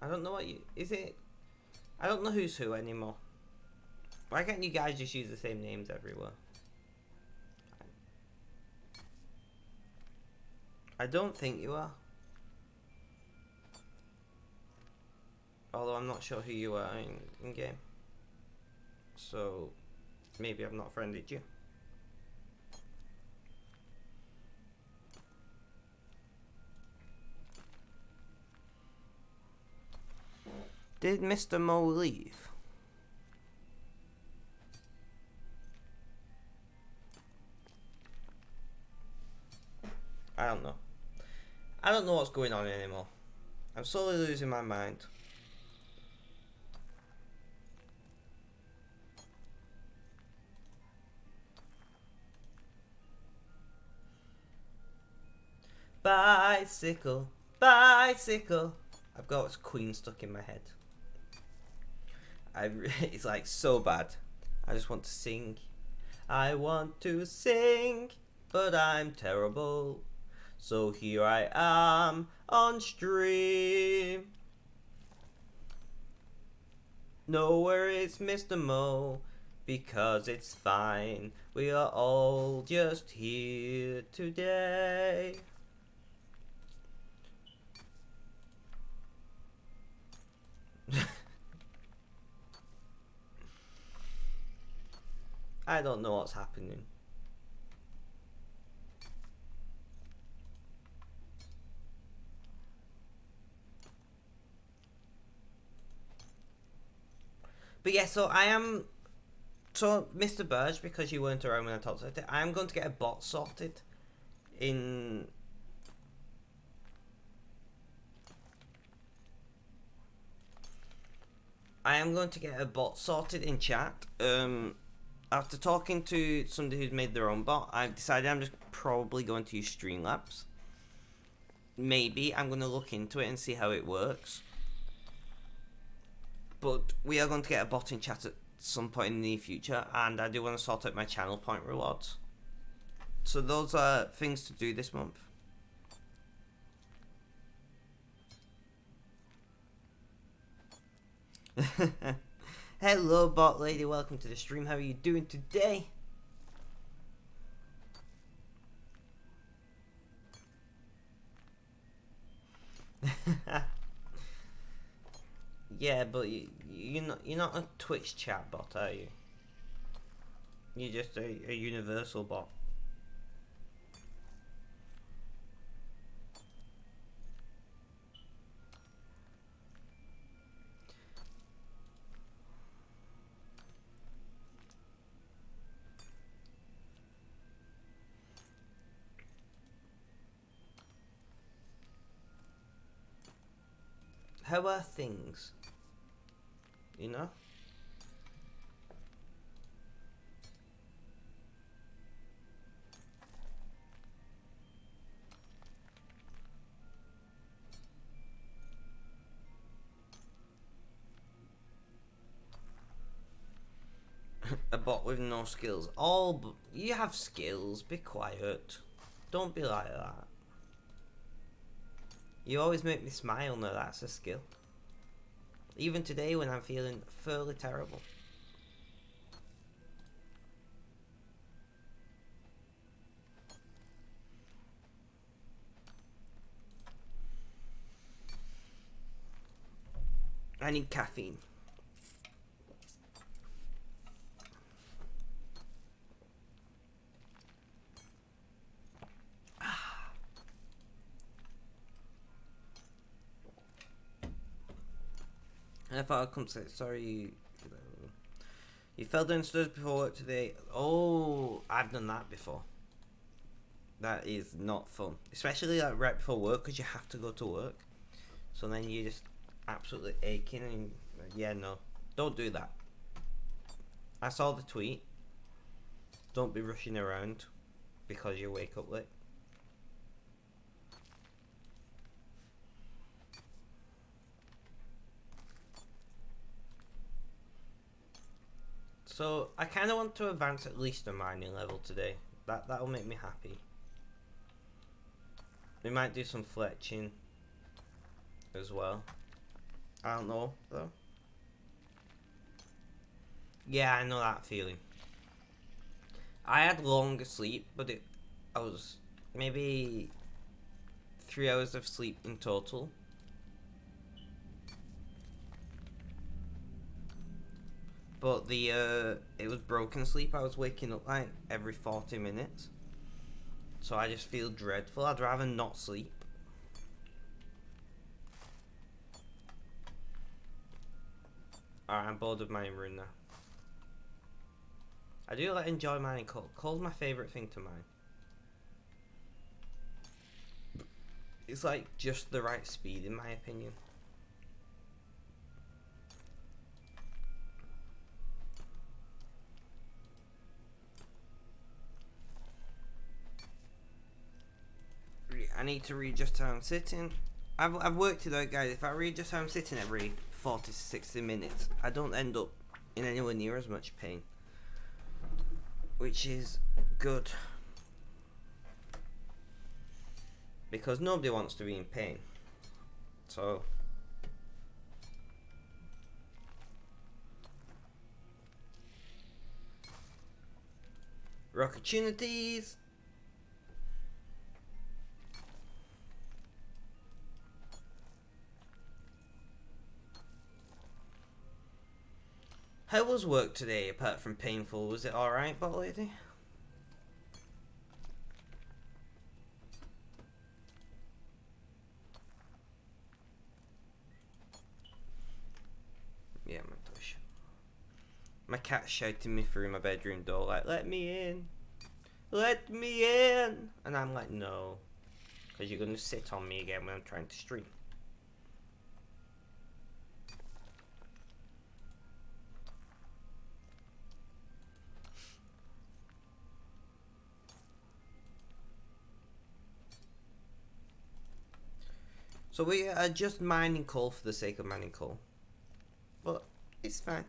don't know what you... Is it... I don't know who's who anymore. Why can't you guys just use the same names everywhere? I don't think you are. Although I'm not sure who you are in game. So, maybe I've not friended you. Did Mr. Mo leave? I don't know. I don't know what's going on anymore. I'm slowly losing my mind. Bicycle, bicycle. I've got Queen stuck in my head. It's like so bad. I just want to sing. I want to sing, but I'm terrible. So here I am on stream. Nowhere is Mr. Mo, because it's fine. We are all just here today. I don't know what's happening. But yeah, so I am... So, Mr. Burge, because you weren't around when I talked about it, I am going to get a bot sorted in... I am going to get a bot sorted in chat. After talking to somebody who's made their own bot, I've decided I'm just probably going to use Streamlabs. Maybe I'm going to look into it and see how it works. But we are going to get a bot in chat at some point in the near future, and I do want to sort out my channel point rewards. So those are things to do this month. Hello bot lady, welcome to the stream. How are you doing today? Yeah, but you're not a Twitch chat bot, are you? You're just a universal bot. How are things? You know? A bot with no skills. You have skills. Be quiet. Don't be like that. You always make me smile. Now that's a skill. Even today when I'm feeling fairly terrible. I need caffeine. And I thought I'd come say sorry. You fell downstairs before work today. Oh, I've done that before. That is not fun, especially like right before work because you have to go to work. So then you just absolutely aching and yeah, no, don't do that. I saw the tweet. Don't be rushing around because you wake up late. So I kind of want to advance at least a mining level today. That'll make me happy. We might do some fletching as well. I don't know though. Yeah, I know that feeling. I had longer sleep, but I was maybe 3 hours of sleep in total. But it was broken sleep. I was waking up like every 40 minutes. So I just feel dreadful. I'd rather not sleep. Alright, I'm bored of mining rune now. I do enjoy mining coal. Coal's my favourite thing to mine. It's like just the right speed in my opinion. I need to read just how I'm sitting. I've worked it out, guys. If I read just how I'm sitting every 40 to 60 minutes, I don't end up in anywhere near as much pain. Which is good. Because nobody wants to be in pain. So opportunities. How was work today apart from painful? Was it alright, bot lady? Yeah, my tush. My cat's shouting me through my bedroom door like, let me in. Let me in. And I'm like, no. Because you're going to sit on me again when I'm trying to stream. So we are just mining coal for the sake of mining coal. But it's fine.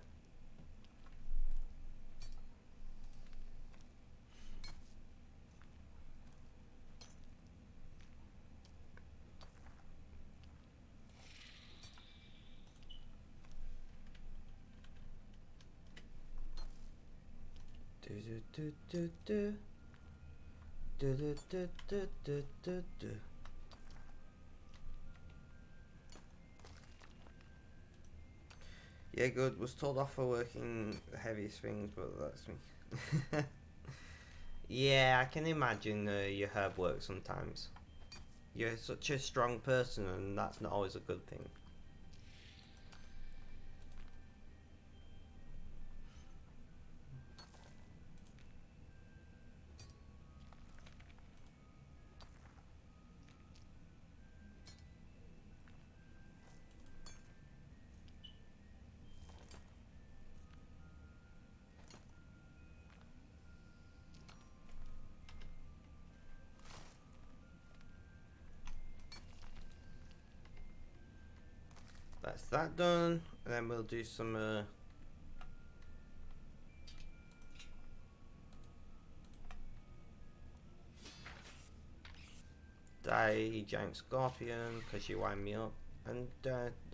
Yeah, good. Was told off for working the heaviest things, but that's me. Yeah, I can imagine your herb work sometimes. You're such a strong person, and that's not always a good thing. that's that done, and then we'll do some die giant scorpion because you wind me up, and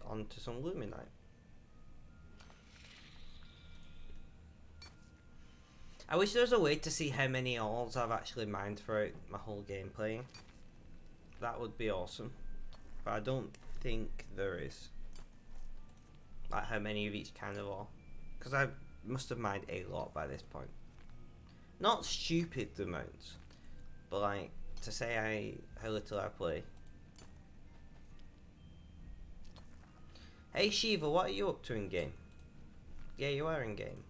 onto some luminite. I wish there was a way to see how many ores I've actually mined throughout my whole gameplay. That would be awesome, but I don't think there is. Like how many of each kind of ore, because I must have mined a lot by this point. Not stupid amounts, but like to say how little I play. Hey Shiva, what are you up to in game? Yeah, you are in game.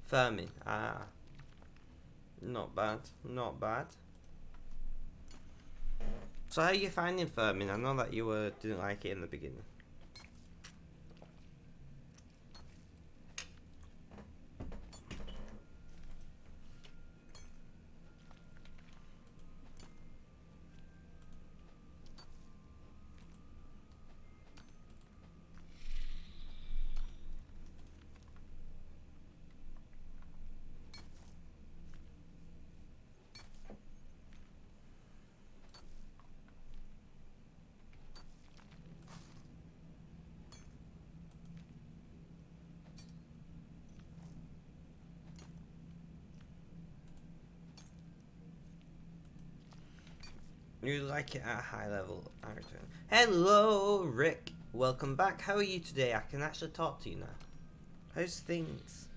Farming, not bad, not bad. So how are you finding farming? I know that you didn't like it in the beginning. You like it at a high level, I return. Hello, Rick. Welcome back. How are you today? I can actually talk to you now. How's things?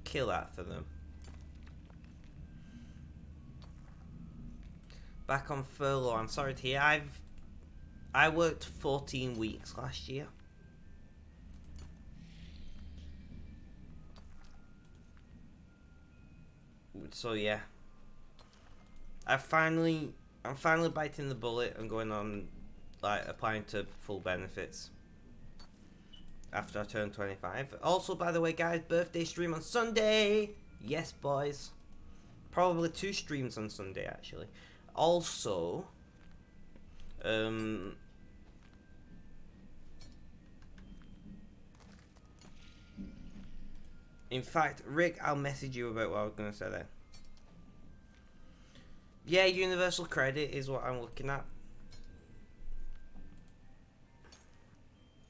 Kill that for them. Back on furlough. I'm sorry to hear. I worked 14 weeks last year. So yeah. I'm finally biting the bullet and going on, like, applying to full benefits after I turn 25. Also, by the way, guys, birthday stream on Sunday. Yes, boys. Probably 2 streams on Sunday, actually. Also, in fact, Rick, I'll message you about what I was going to say there. Yeah, universal credit is what I'm looking at.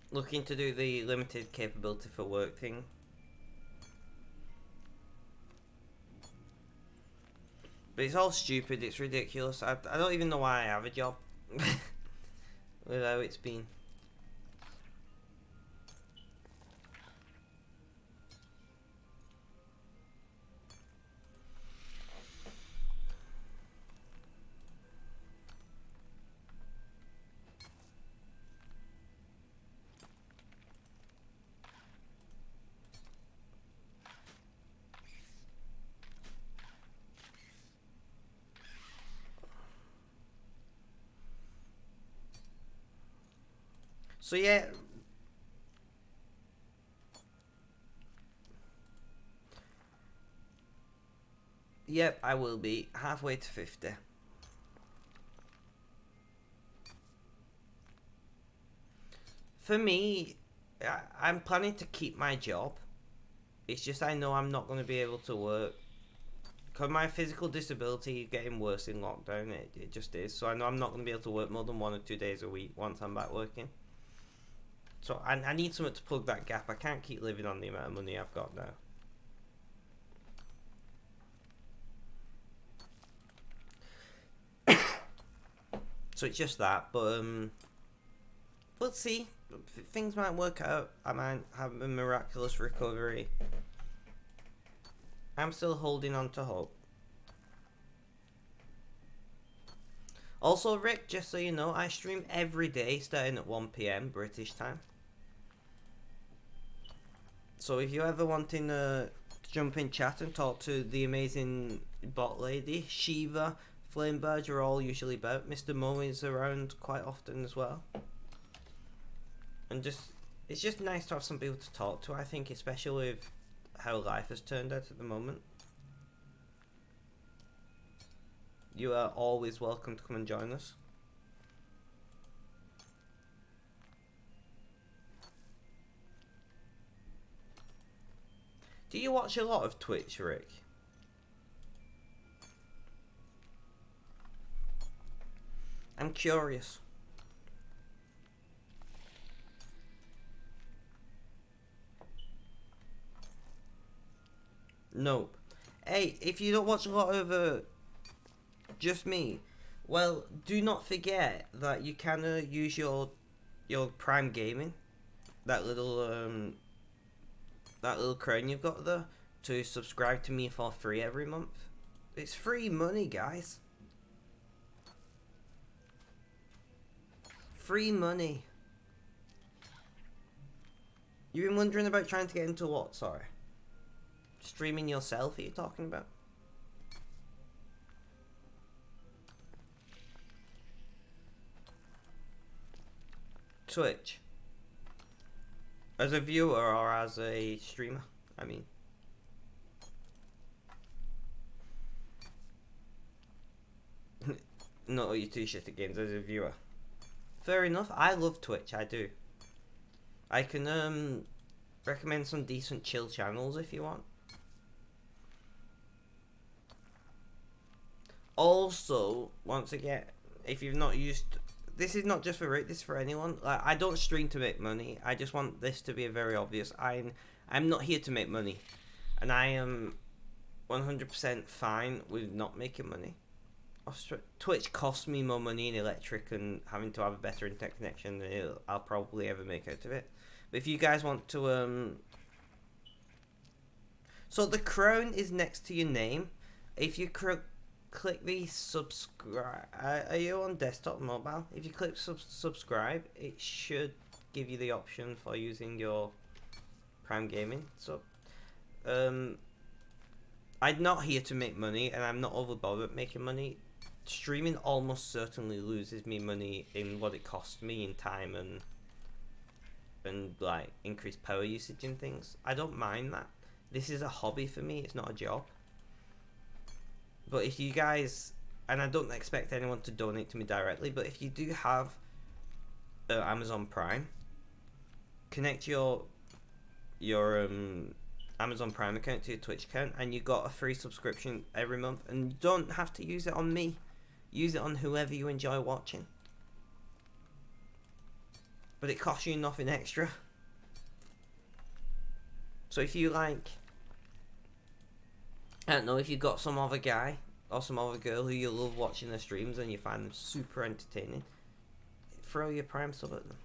Looking to do the limited capability for work thing. But it's all stupid, it's ridiculous. I don't even know why I have a job. With how it's been. So yeah, yep, I will be halfway to 50. For me, I'm planning to keep my job. It's just I know I'm not going to be able to work. Because my physical disability is getting worse in lockdown, it just is. So I know I'm not going to be able to work more than 1 or 2 days a week once I'm back working. So I need something to plug that gap. I can't keep living on the amount of money I've got now. So it's just that, but we'll see. Things might work out. I might have a miraculous recovery. I'm still holding on to hope. Also, Rick, just so you know, I stream every day starting at 1 PM British time. So if you ever wanting to jump in chat and talk to the amazing bot lady, Shiva, Flamebird, you're all usually about. Mr. Mo is around quite often as well. And it's just nice to have some people to talk to, I think, especially with how life has turned out at the moment. You are always welcome to come and join us. Do you watch a lot of Twitch, Rick? I'm curious. Nope. Hey, if you don't watch a lot of just me, well, do not forget that you can use your Prime Gaming, that little crown you've got there, to subscribe to me for free every month. It's free money, guys. Free money. You've been wondering about trying to get into what? Sorry. Streaming yourself, are you talking about? Twitch. As a viewer or as a streamer, I mean. No, you're too shit at games as a viewer. Fair enough, I love Twitch, I do. I can recommend some decent chill channels if you want. Also, once again, if you've not used, this is not just for Rick, this is for anyone. Like, I don't stream to make money. I just want this to be very obvious. I'm not here to make money, and I am 100% fine with not making money. Twitch costs me more money in electric and having to have a better internet connection than I'll probably ever make out of it. But if you guys want to, so the crown is next to your name. If you click the subscribe, are you on desktop mobile? If you click subscribe, it should give you the option for using your Prime Gaming. So I'm not here to make money, and I'm not over bothered making money. Streaming almost certainly loses me money in what it costs me in time and like increased power usage and things. I don't mind that. This is a hobby for me, it's not a job. But if you guys, and I don't expect anyone to donate to me directly, but if you do have Amazon Prime, connect your Amazon Prime account to your Twitch account, and you got a free subscription every month, and you don't have to use it on me. Use it on whoever you enjoy watching. But it costs you nothing extra. So if you like, I don't know, if you got some other guy or some other girl who you love watching their streams and you find them super entertaining, throw your Prime sub at them.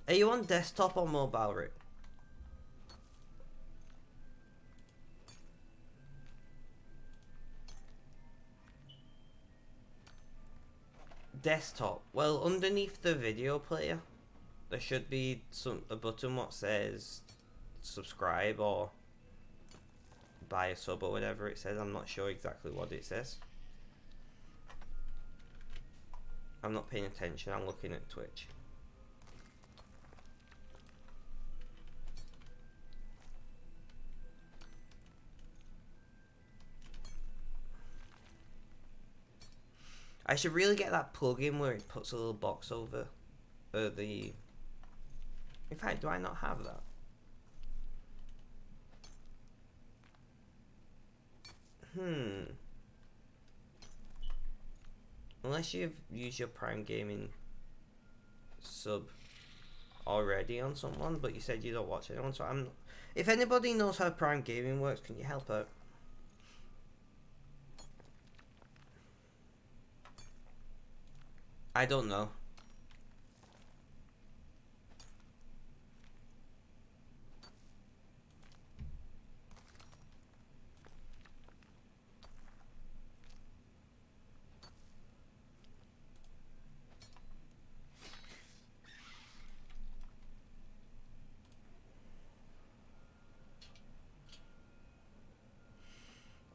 Are you on desktop or mobile, Rick? Desktop. Well, underneath the video player, there should be a button what says subscribe or buy a sub or whatever it says. I'm not sure exactly what it says. I'm not paying attention. I'm looking at Twitch. I should really get that plugin where it puts a little box over the... In fact, do I not have that? Unless you've used your Prime Gaming sub already on someone, but you said you don't watch anyone, so I'm... If anybody knows how Prime Gaming works, can you help out? I don't know.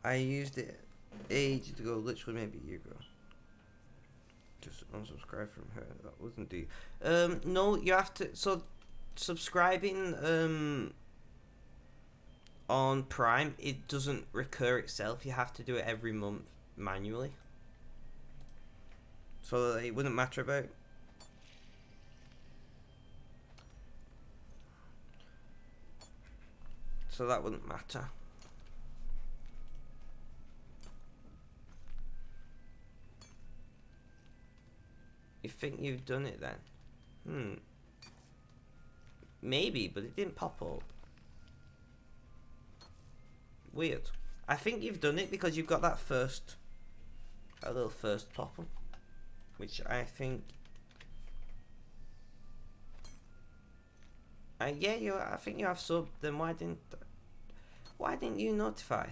I used it ages ago, literally maybe a year ago. Just unsubscribe from her. That wasn't do. No, you have to. So, subscribing on Prime, it doesn't recur itself. You have to do it every month manually. So it wouldn't matter about. So that wouldn't matter. You think you've done it then? Maybe, but it didn't pop up. Weird. I think you've done it because you've got that little first pop-up, which I think. Yeah, I think you have subbed. Then why didn't you notify?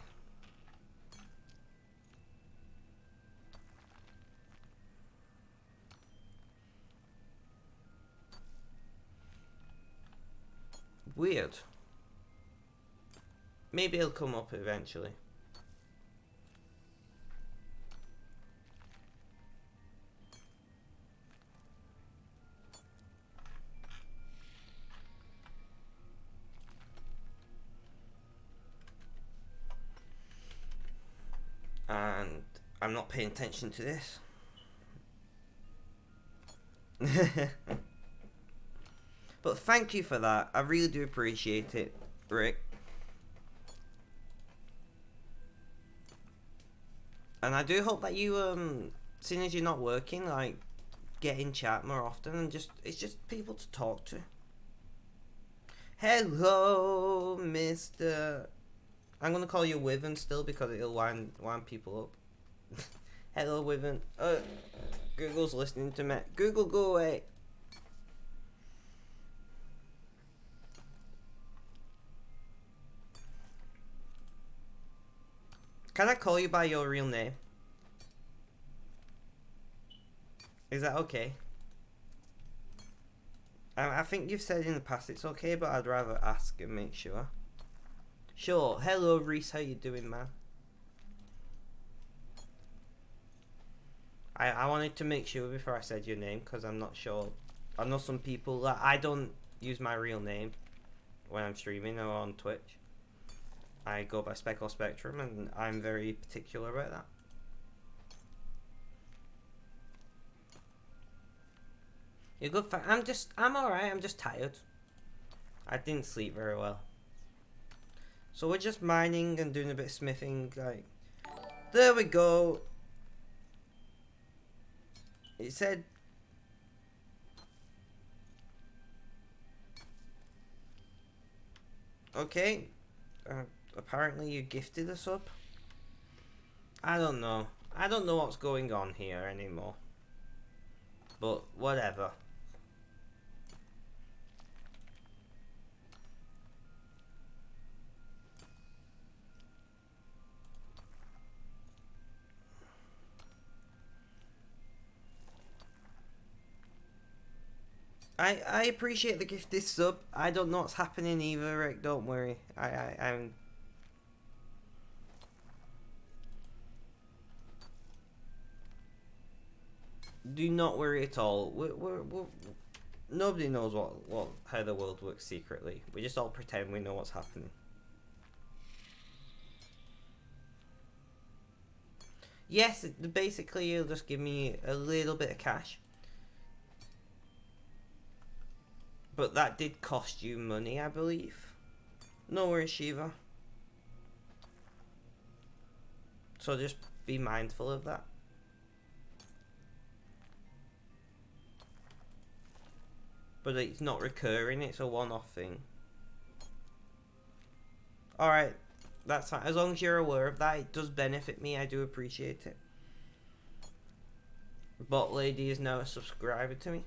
Weird. Maybe it'll come up eventually. And I'm not paying attention to this. But thank you for that. I really do appreciate it, Rick. And I do hope that you, seeing as you're not working, like, get in chat more often and it's just people to talk to. Hello, Mr. I'm gonna call you Wyvern still because it'll wind people up. Hello, Wyvern. Google's listening to me. Google, go away. Can I call you by your real name? Is that okay? I think you've said in the past it's okay, but I'd rather ask and make sure. Sure. Hello, Reese. How you doing, man? I wanted to make sure before I said your name because I'm not sure. I know some people that I don't use my real name when I'm streaming or on Twitch. I go by Spec or Spectrum, and I'm very particular about that. You're good. I'm alright. I'm just tired. I didn't sleep very well. So we're just mining and doing a bit of smithing. Like, there we go. It said. Okay. Apparently you gifted us up. I don't know. I don't know what's going on here anymore. But whatever. I appreciate the gifted sub. I don't know what's happening either, Rick. Don't worry. I'm. Do not worry at all. Nobody knows how the world works secretly. We just all pretend we know what's happening. Yes, basically you'll just give me a little bit of cash. But that did cost you money, I believe. No worries, Shiva. So just be mindful of that. But it's not recurring, it's a one-off thing. Alright, that's fine. As long as you're aware of that, it does benefit me. I do appreciate it. Bot Lady is now a subscriber to me.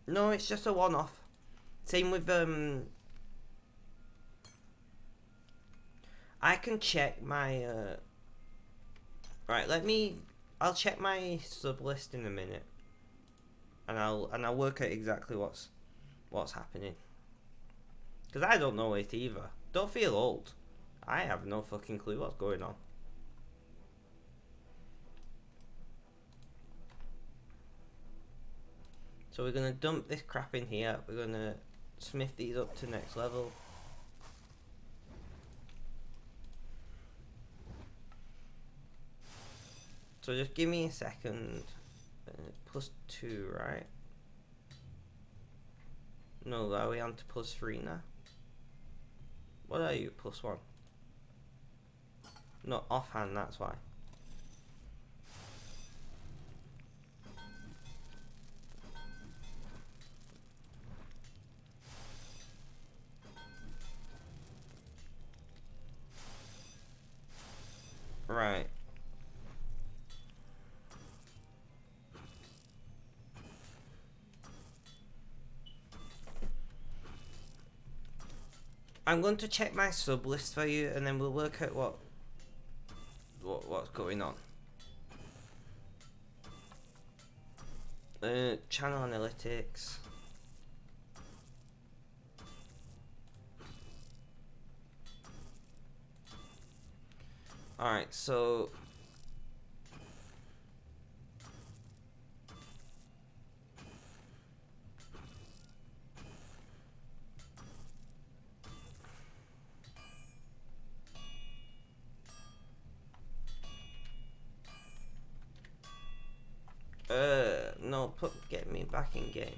No, it's just a one-off. Same with I can check my Right, I'll check my sub list in a minute, and I'll work out exactly what's happening. Because I don't know it either. Don't feel old. I have no fucking clue what's going on. So we're gonna dump this crap in here. We're gonna smith these up to next level. So just give me a second. +2, right? No, are we on to +3 now? What are you? +1? Not offhand, that's why. Right. I'm going to check my sub list for you, and then we'll work out what's going on. Channel analytics. Alright, so no, get me back in game.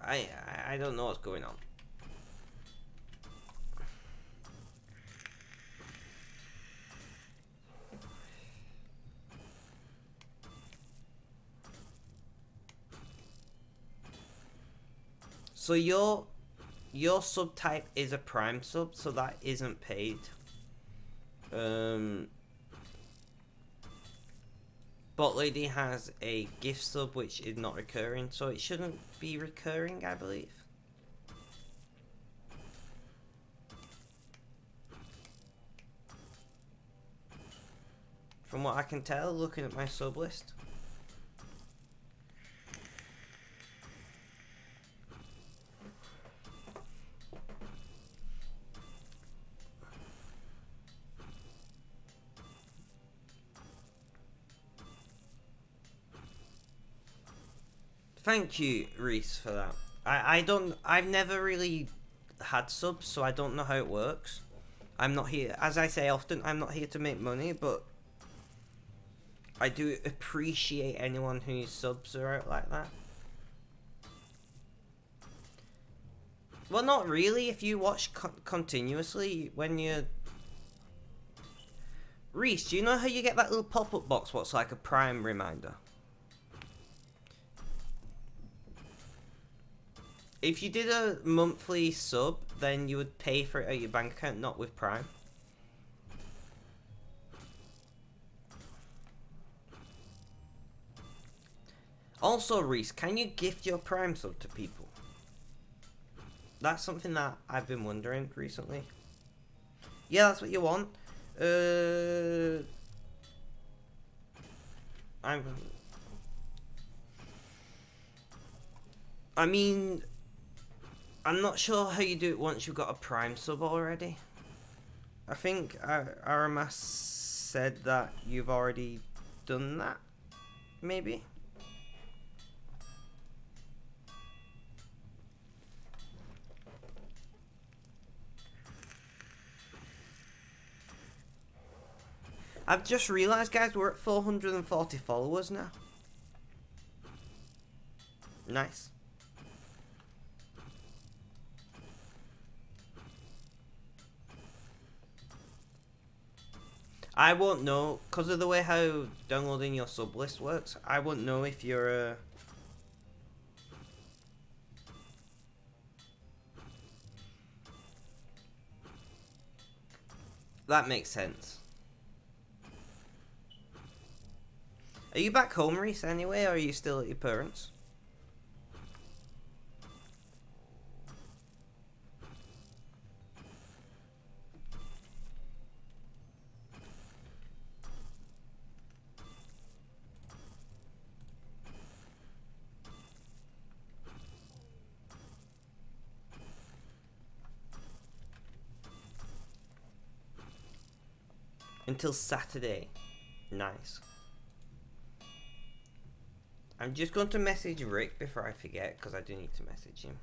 I don't know what's going on. So your subtype is a prime sub, so that isn't paid. Bot Lady has a gift sub which is not recurring, so it shouldn't be recurring, I believe. From what I can tell, looking at my sub list. Thank you, Reese, for that. I've never really had subs, so I don't know how it works. I'm not here, as I say often, I'm not here to make money, but I do appreciate anyone whose subs are out like that. Well, not really. If you watch continuously, when you're... Reese, do you know how you get that little pop-up box, what's like a Prime reminder? If you did a monthly sub, then you would pay for it at your bank account, not with Prime. Also, Reese, can you gift your Prime sub to people? That's something that I've been wondering recently. Yeah, that's what you want. I mean, I'm not sure how you do it once you've got a Prime sub already. I think Aramas said that you've already done that, maybe? I've just realised, guys, we're at 440 followers now. Nice. I won't know, because of the way how downloading your sub list works, I won't know if you're That makes sense. Are you back home, Reese, anyway, or are you still at your parents'? Until Saturday. Nice. I'm just going to message Rick before I forget, because I do need to message him.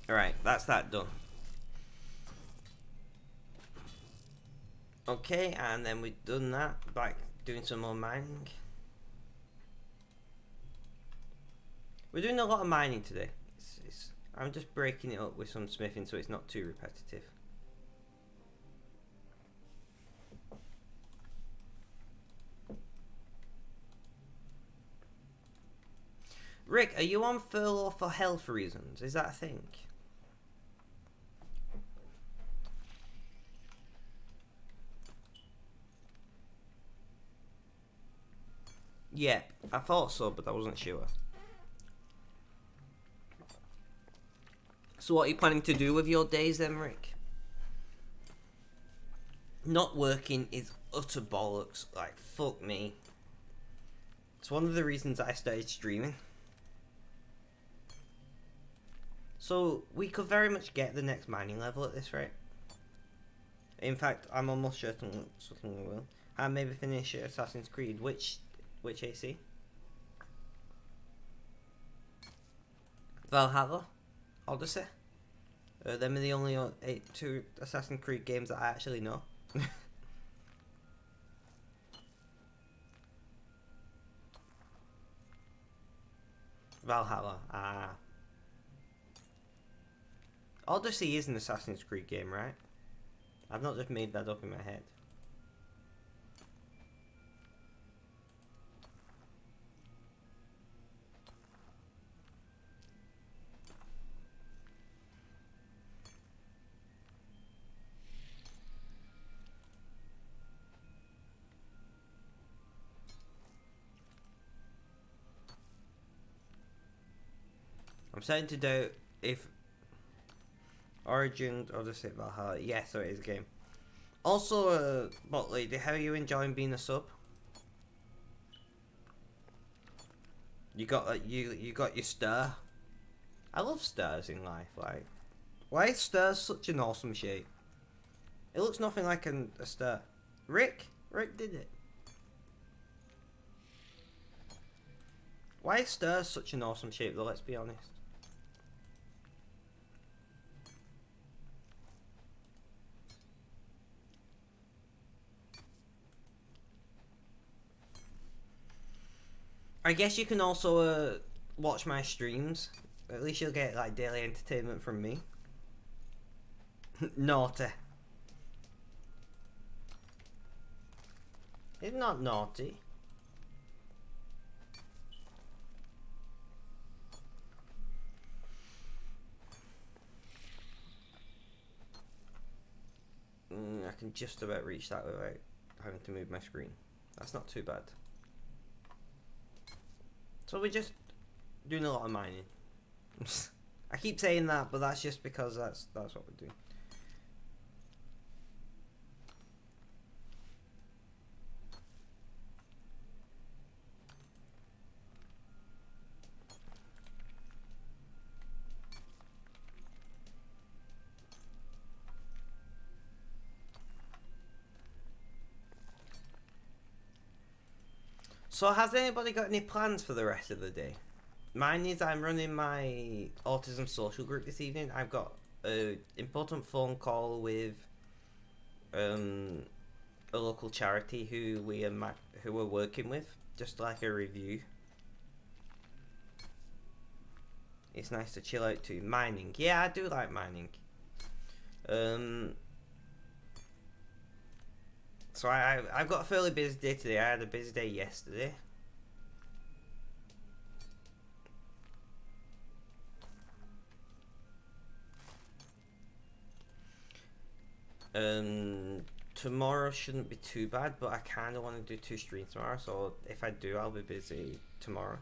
Alright, that's that done. Okay, and then we've done that, back doing some more mining. We're doing a lot of mining today. I'm just breaking it up with some smithing so it's not too repetitive. Rick, are you on furlough for health reasons? Is that a thing? Yep, I thought so, but I wasn't sure. So what are you planning to do with your days then, Rick? Not working is utter bollocks, like fuck me. It's one of the reasons I started streaming. So we could very much get the next mining level at this rate. In fact, I'm almost certain we will. And maybe finish Assassin's Creed. Which AC? Valhalla? Odyssey? Them are the only two Assassin's Creed games that I actually know. Valhalla, Odyssey is an Assassin's Creed game, right? I've not just made that up in my head. I'm starting to doubt if Origins, Odyssey, Valhalla. Yes, so it is a game. Also, Bot Lady, how are you enjoying being a sub? You got you got your star. I love stars in life. Like, why is stars such an awesome shape? It looks nothing like a star. Rick did it. Why is stars such an awesome shape though? Let's be honest. I guess you can also watch my streams. At least you'll get like daily entertainment from me. Naughty. It's not naughty. I can just about reach that without having to move my screen. That's not too bad. So we're just doing a lot of mining. I keep saying that, but that's just because that's what we're doing. So has anybody got any plans for the rest of the day? Mine is I'm running my autism social group this evening. I've got an important phone call with a local charity who we're working with, just like a review. It's nice to chill out too. Mining, yeah, I do like mining. So I've got a fairly busy day today. I had a busy day yesterday. Tomorrow shouldn't be too bad, but I kind of want to do 2 streams tomorrow. So if I do, I'll be busy tomorrow.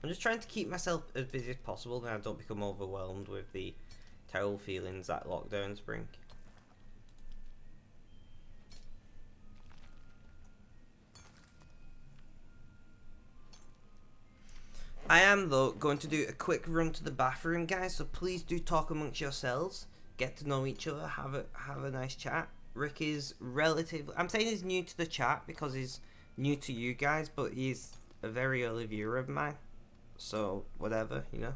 I'm just trying to keep myself as busy as possible, and I don't become overwhelmed with the terrible feelings that lockdowns bring. I am, though, going to do a quick run to the bathroom, guys, so please do talk amongst yourselves. Get to know each other, have a nice chat. Rick is relatively... I'm saying he's new to the chat because he's new to you guys, but he's a very early viewer of mine. So, whatever, you know.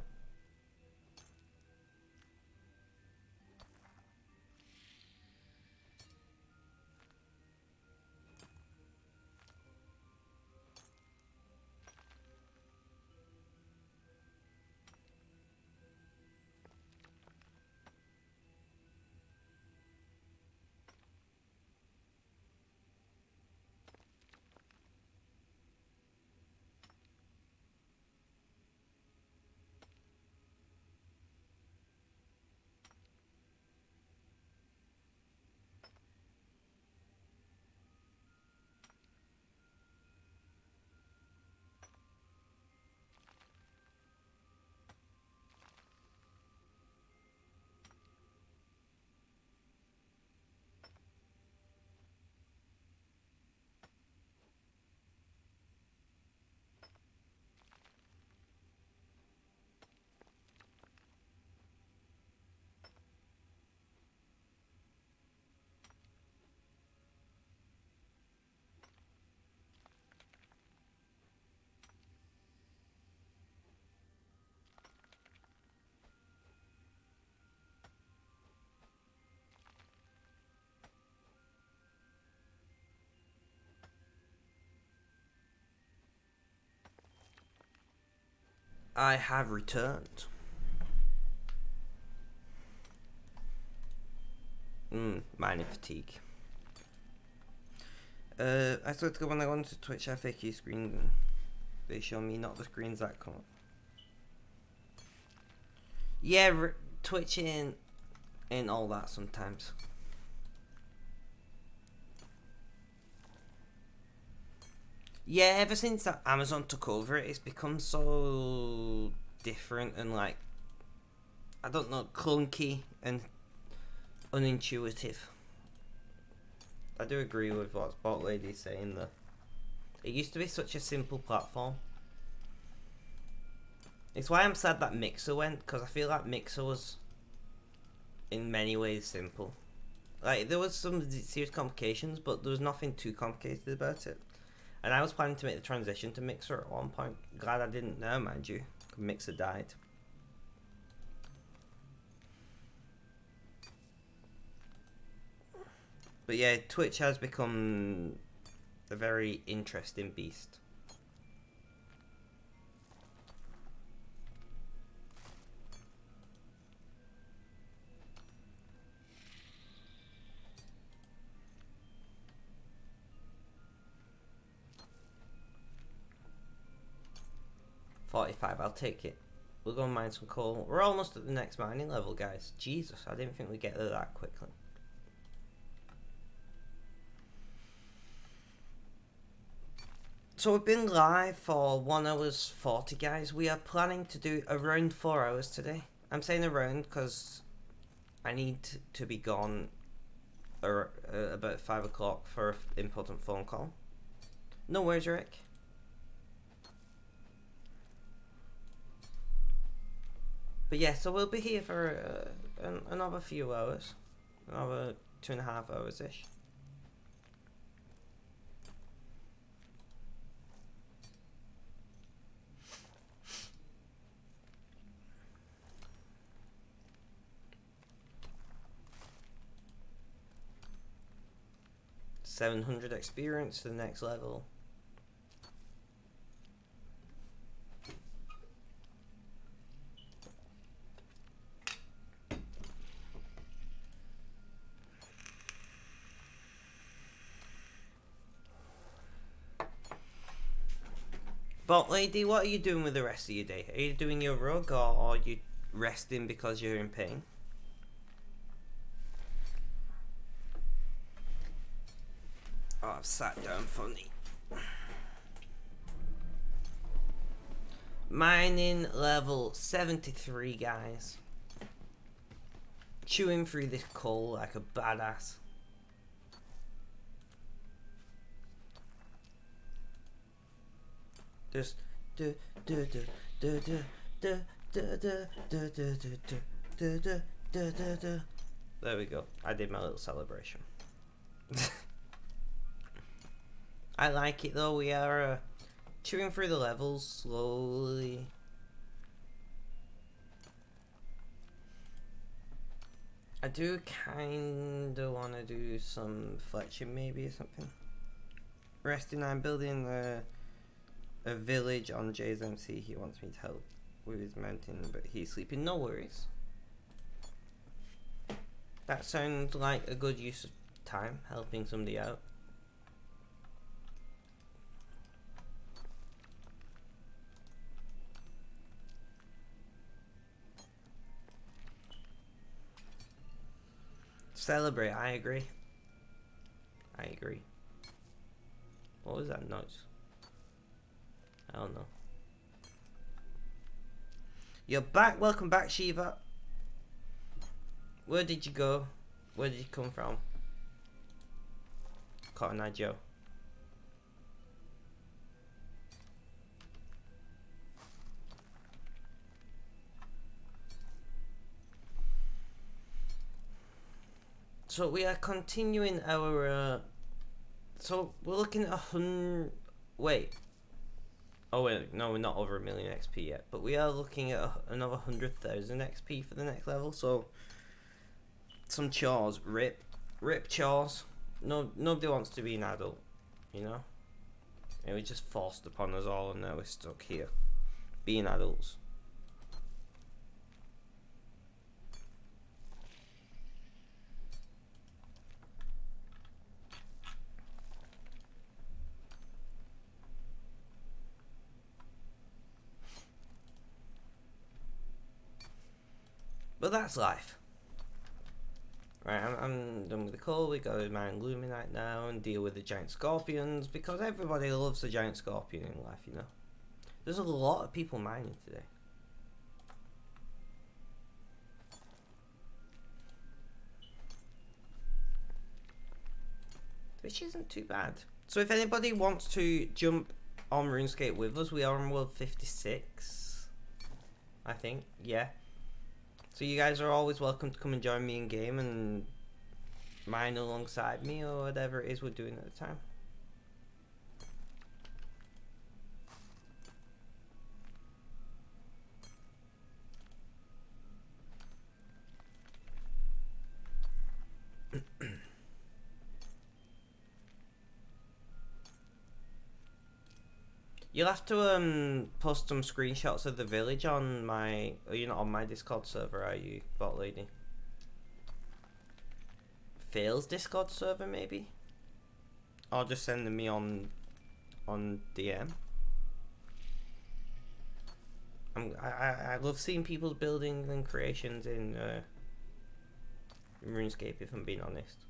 I have returned. Mining fatigue. I swear to God, when I go into Twitch FAQ screen, they show me not the screens that come up. Yeah, Twitch ain't all that sometimes. Yeah, ever since that Amazon took over it, it's become so different and, like, I don't know, clunky and unintuitive. I do agree with what Spot Lady's saying though. It used to be such a simple platform. It's why I'm sad that Mixer went, because I feel like Mixer was in many ways simple. Like, there was some serious complications, but there was nothing too complicated about it. And I was planning to make the transition to Mixer at one point. Glad I didn't now, mind you. Mixer died. But yeah, Twitch has become a very interesting beast. $45, I'll take it. We'll go and mine some coal. We're almost at the next mining level, guys. Jesus, I didn't think we'd get there that quickly. So we've been live for 1 hour 40, guys. We are planning to do around 4 hours today. I'm saying around because I need to be gone about 5 o'clock for an important phone call. No worries, Rick. But yeah, so we'll be here for another few hours. Another 2.5 hours-ish. $700 experience to the next level. But lady, what are you doing with the rest of your day? Are you doing your rug, or are you resting because you're in pain? Oh, I've sat down funny. Mining level 73, guys. chewing through this coal like a badass. Just do do do do do do do do do do do do do do. There we go. I did my little celebration. I like it though. We are chewing through the levels slowly. I do kinda wanna do some fletching maybe or something. Resting, I'm building a village on Jay's MC. He wants me to help with his mountain, but he's sleeping. No worries. That sounds like a good use of time, helping somebody out. Celebrate, I agree. I agree. What was that noise? I don't know. You're back. Welcome back, Shiva. Where did you go? Where did you come from? Cotton Eye Joe. So we are continuing our so we're looking at 100. Wait. Oh wait, no, we're not over 1 million XP yet, but we are looking at another 100,000 XP for the next level. So some chores, rip chores. No, nobody wants to be an adult, you know. It was just forced upon us all, and now we're stuck here, being adults. But that's life. Right, I'm done with the coal. We gotta mine Luminite now and deal with the giant scorpions, because everybody loves the giant scorpion in life, you know. There's a lot of people mining today. Which isn't too bad. So if anybody wants to jump on RuneScape with us, we are on world 56. I think, yeah. So you guys are always welcome to come and join me in game and mine alongside me or whatever it is we're doing at the time. You'll have to post some screenshots of the village on my. You're not on my Discord server, are you, bot lady? Fail's Discord server, maybe? Or just send them me on DM. I love seeing people's buildings and creations in RuneScape, if I'm being honest.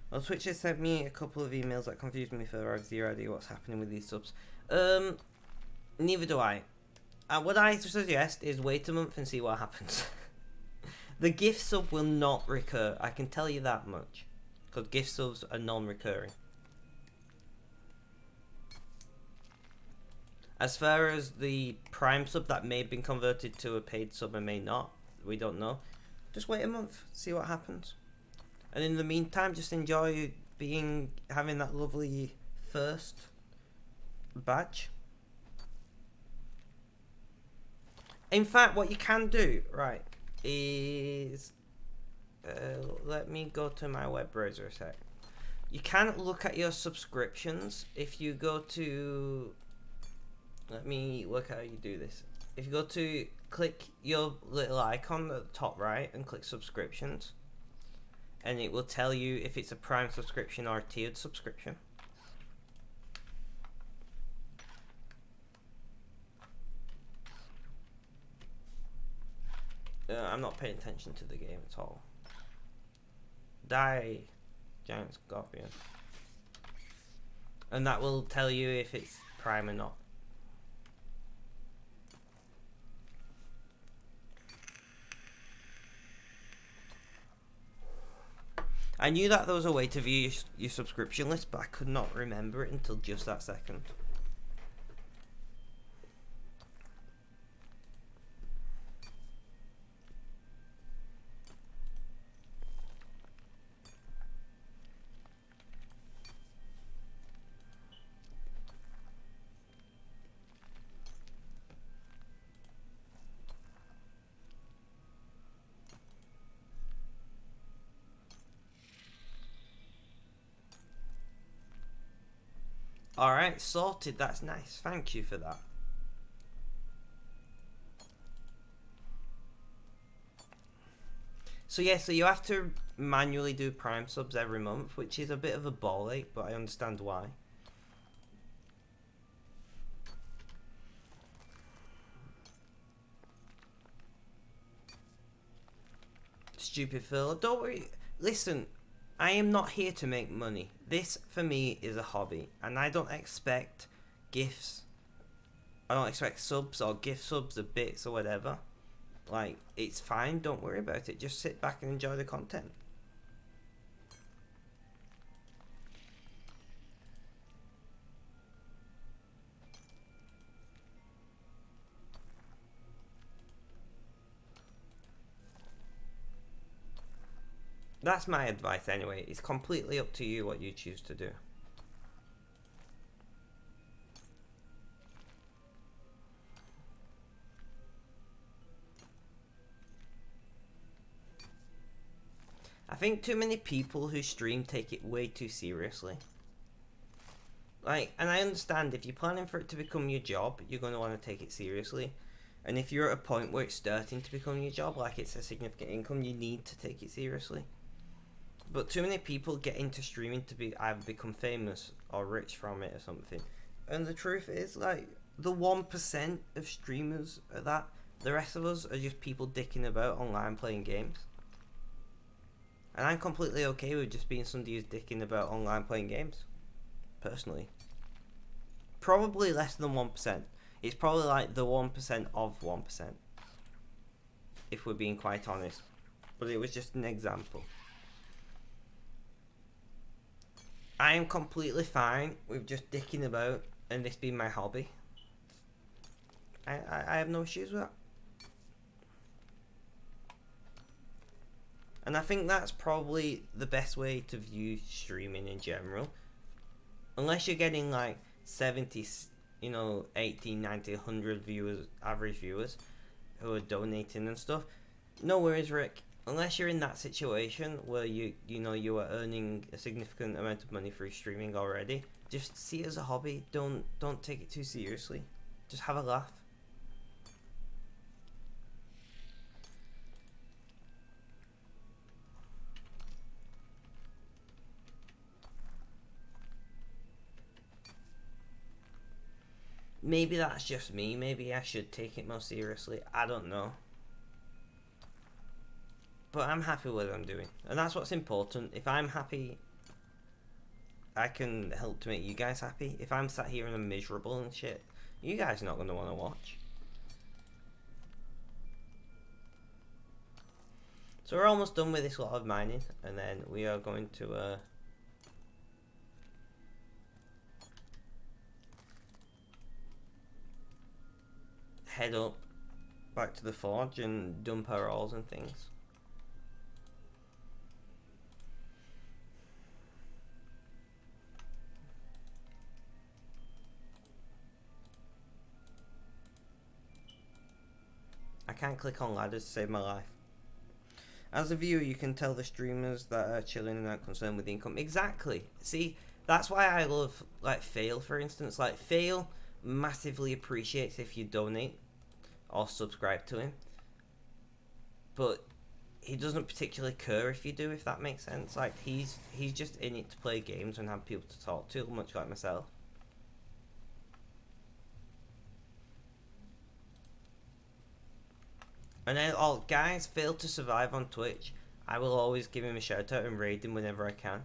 Well, Twitch has sent me a couple of emails that confused me further. I have zero idea what's happening with these subs. Neither do I. What I suggest is wait a month and see what happens. The gift sub will not recur, I can tell you that much. Because gift subs are non-recurring. As far as the Prime sub that may have been converted to a paid sub and may not, we don't know. Just wait a month, see what happens. And in the meantime, just enjoy having that lovely first badge. In fact, what you can do, right, is let me go to my web browser a sec. You can look at your subscriptions if you go to. Let me work out how you do this. If you go to click your little icon at the top right and click subscriptions. And it will tell you if it's a Prime subscription or a tiered subscription. I'm not paying attention to the game at all. Die, giant scorpion. And that will tell you if it's prime or not. I knew that there was a way to view your subscription list, but I could not remember it until just that second. Alright, sorted. That's nice. Thank you for that. So yeah, so you have to manually do Prime subs every month, which is a bit of a ball ache, but I understand why. Stupid Phil. Don't worry. Listen, I am not here to make money. This, for me, is a hobby. And I don't expect gifts. I don't expect subs or gift subs or bits or whatever. Like, it's fine. Don't worry about it. Just sit back and enjoy the content. That's my advice anyway. It's completely up to you what you choose to do. I think too many people who stream take it way too seriously. Like, and I understand if you're planning for it to become your job, you're going to want to take it seriously. And if you're at a point where it's starting to become your job, like it's a significant income, you need to take it seriously. But too many people get into streaming to be either become famous or rich from it or something. And the truth is, like, the 1% of streamers are that. The rest of us are just people dicking about online playing games. And I'm completely okay with just being somebody who's dicking about online playing games. Personally. Probably less than 1%. It's probably like the 1% of 1%. If we're being quite honest. But it was just an example. I am completely fine with just dicking about and this being my hobby. I have no issues with that. And I think that's probably the best way to view streaming in general. Unless you're getting like 70, 80, 90, 100 viewers, average viewers, who are donating and stuff. No worries, Rick. Unless you're in that situation where you are earning a significant amount of money through streaming already, just see it as a hobby. Don't take it too seriously. Just have a laugh. Maybe that's just me. Maybe I should take it more seriously. I don't know. But I'm happy with what I'm doing. And that's what's important. If I'm happy, I can help to make you guys happy. If I'm sat here and I'm miserable and shit, you guys are not going to want to watch. So we're almost done with this lot of mining. And then we are going to... head up back to the forge and dump our ores and things. I can't click on ladders to save my life. As a viewer, you can tell the streamers that are chilling and aren't concerned with income. Exactly. See, that's why I love, like, Fail, for instance. Like, Fail massively appreciates if you donate or subscribe to him. But he doesn't particularly care if you do, if that makes sense. Like, he's just in it to play games and have people to talk to, much like myself. And then, guys, Fail to Survive on Twitch. I will always give him a shout out and raid him whenever I can.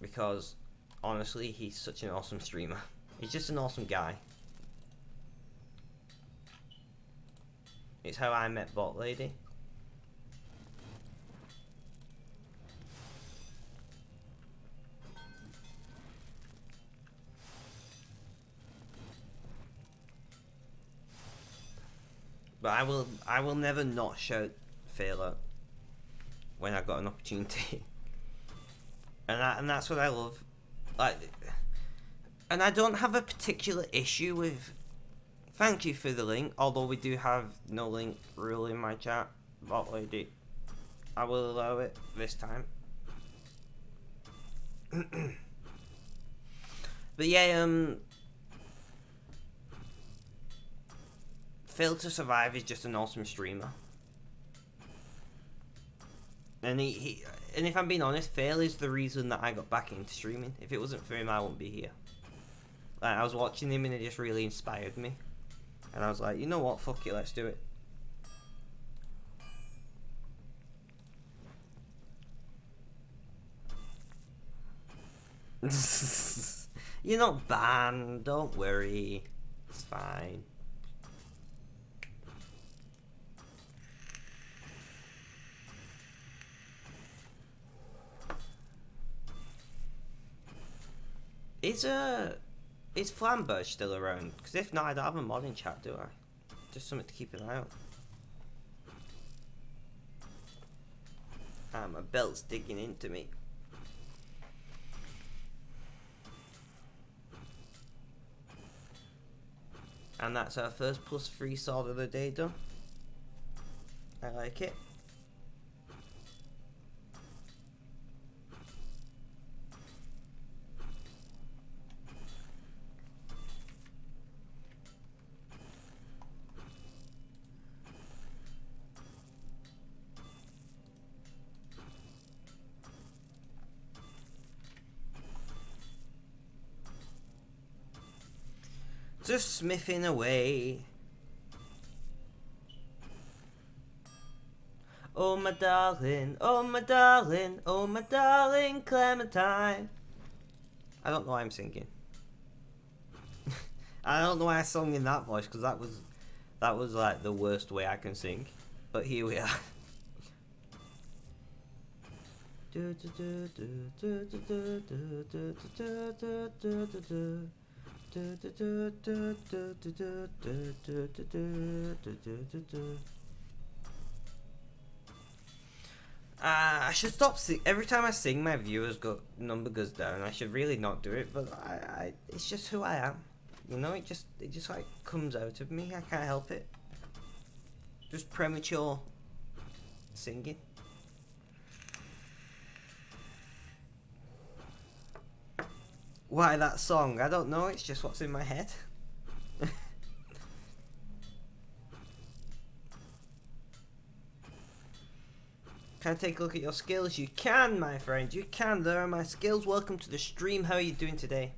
Because, honestly, he's such an awesome streamer. He's just an awesome guy. It's how I met Bot Lady. But I will never not shout fail out when I got an opportunity. and that's what I love. Like, and I don't have a particular issue with thank you for the link, although we do have no link rule in my chat. Bot Lady, I will allow it this time. But yeah, Fail to Survive is just an awesome streamer. And and if I'm being honest, Fail is the reason that I got back into streaming. If it wasn't for him, I wouldn't be here. Like, I was watching him and it just really inspired me. And I was like, you know what, fuck it, let's do it. You're not banned, don't worry. It's fine. Is Flamberge still around? Because if not, I don't have a mod in chat, do I? Just something to keep an eye on. My belt's digging into me. And that's our first +3 sword of the day done. I like it. Just smithing away. Oh my darling, oh my darling, oh my darling Clementine. I don't know why I'm singing. I don't know why I sung in that voice, because that was like the worst way I can sing. But here we are. I should stop sing. Every time I sing, my number goes down. I should really not do it, but it's just who I am. You know, it just like comes out of me. I can't help it. Just premature singing. Why that song? I don't know, it's just what's in my head. Can I take a look at your skills? You can, my friend, you can. There are my skills. Welcome to the stream. How are you doing today?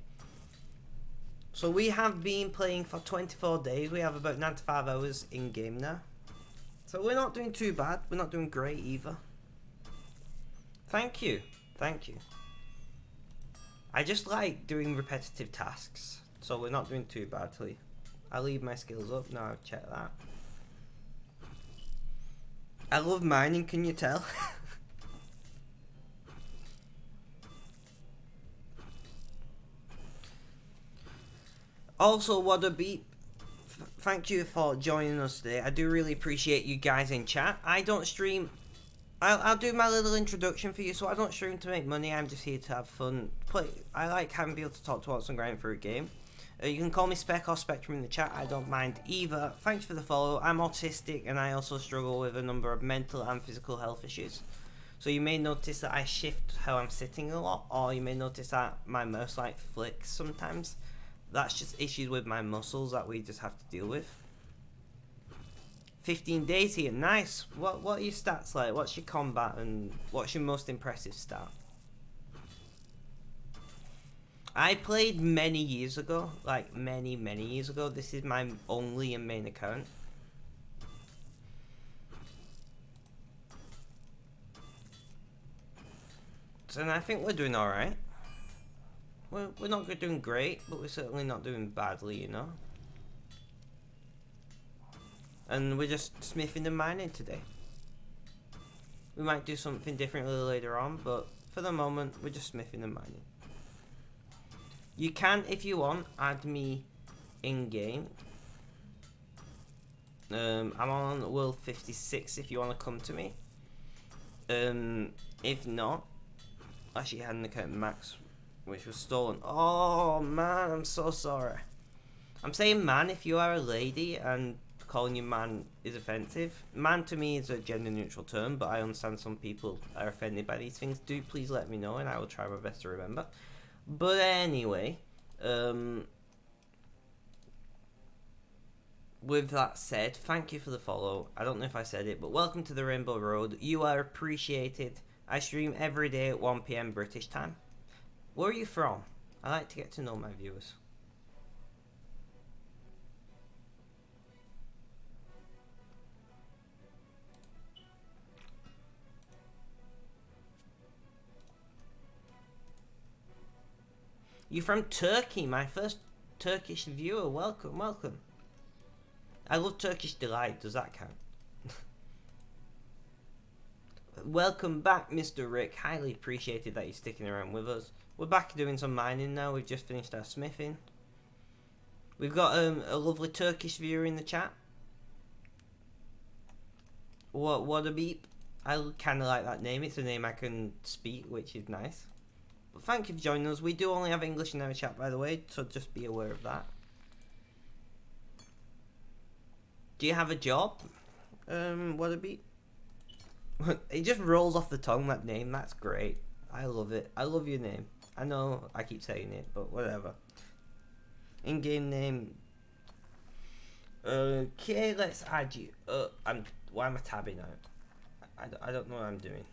So we have been playing for 24 days. We have about 95 hours in game now. So we're not doing too bad. We're not doing great either. Thank you. Thank you. I just like doing repetitive tasks, so we're not doing too badly. I leave my skills up now. Check that. I love mining. Can you tell? Also, what a beep. Thank you for joining us today. I do really appreciate you guys in chat. I don't stream. I'll do my little introduction for you. So I don't stream to make money. I'm just here to have fun. I like having people to talk to whilst I'm grinding through a game. You can call me Spec or Spectrum in the chat. I don't mind either. Thanks for the follow. I'm autistic and I also struggle with a number of mental and physical health issues. So you may notice that I shift how I'm sitting a lot, or you may notice that my mouse like flicks sometimes. That's just issues with my muscles that we just have to deal with. 15 days here, nice. What are your stats like? What's your combat and what's your most impressive stat? I played many years ago, like many years ago. This is my only and main account. And I think we're doing alright. We're not doing great, but we're certainly not doing badly, you know? And we're just smithing and mining today. We might do something differently later on, but for the moment, we're just smithing and mining. You can, if you want, add me in-game. I'm on world 56 if you want to come to me. If not, actually I had an account max which was stolen. Oh man, I'm so sorry. I'm saying man if you are a lady and calling you man is offensive. Man to me is a gender neutral term, but I understand some people are offended by these things. Do please let me know and I will try my best to remember. But anyway, with that said, thank you for the follow. I don't know if I said it, but welcome to the Rainbow Road. You are appreciated. I stream every day at 1 PM British time. Where are you from? I like to get to know my viewers. You're from Turkey, my first Turkish viewer. Welcome, welcome. I love Turkish Delight. Does that count? Welcome back, Mr. Rick. Highly appreciated that you're sticking around with us. We're back doing some mining now. We've just finished our smithing. We've got a lovely Turkish viewer in the chat. What a beep. I kind of like that name. It's a name I can speak, which is nice. But thank you for joining us. We do only have English in our chat, by the way, so just be aware of that. Do you have a job? What a beep. It just rolls off the tongue, that name. That's great. I love it. I love your name. I know I keep saying it, but whatever. In-game name. Okay, let's add you. Why am I tabbing out? I don't know what I'm doing.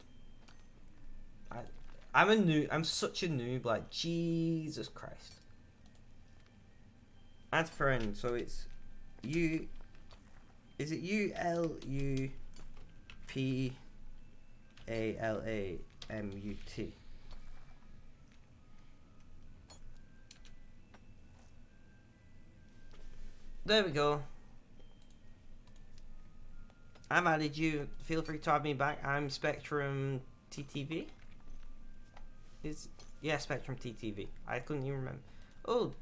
I'm a noob. I'm such a noob. Like, Jesus Christ. Add friend. So it's you. Is it ULUPALAMUT? There we go. I've added you. Feel free to add me back. I'm Spectrum TTV. Yeah, Spectrum TTV. I couldn't even remember. Oh,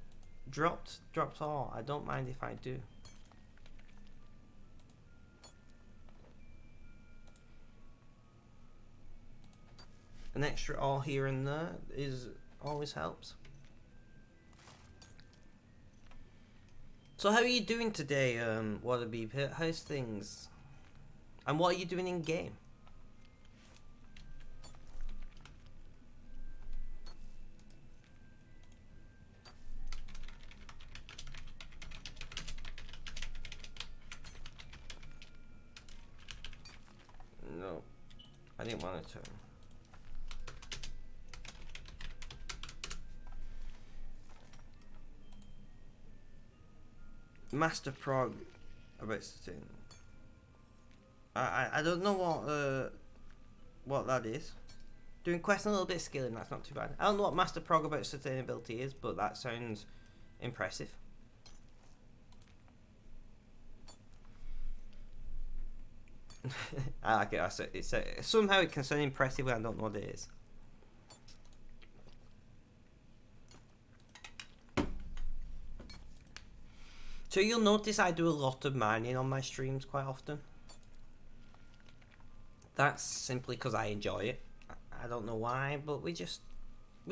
dropped all. I don't mind if I do. An extra all here and there always helps. So how are you doing today, Wallaby? How's things? And what are you doing in game? No, I didn't want to. Master prog about sustain. I don't know what that is. Doing quests and a little bit of skilling, that's not too bad. I don't know what master prog about sustainability is, but that sounds impressive. I like it. Somehow it can sound impressive when I don't know what it is. So you'll notice I do a lot of mining on my streams quite often. That's simply because I enjoy it. I don't know why, but we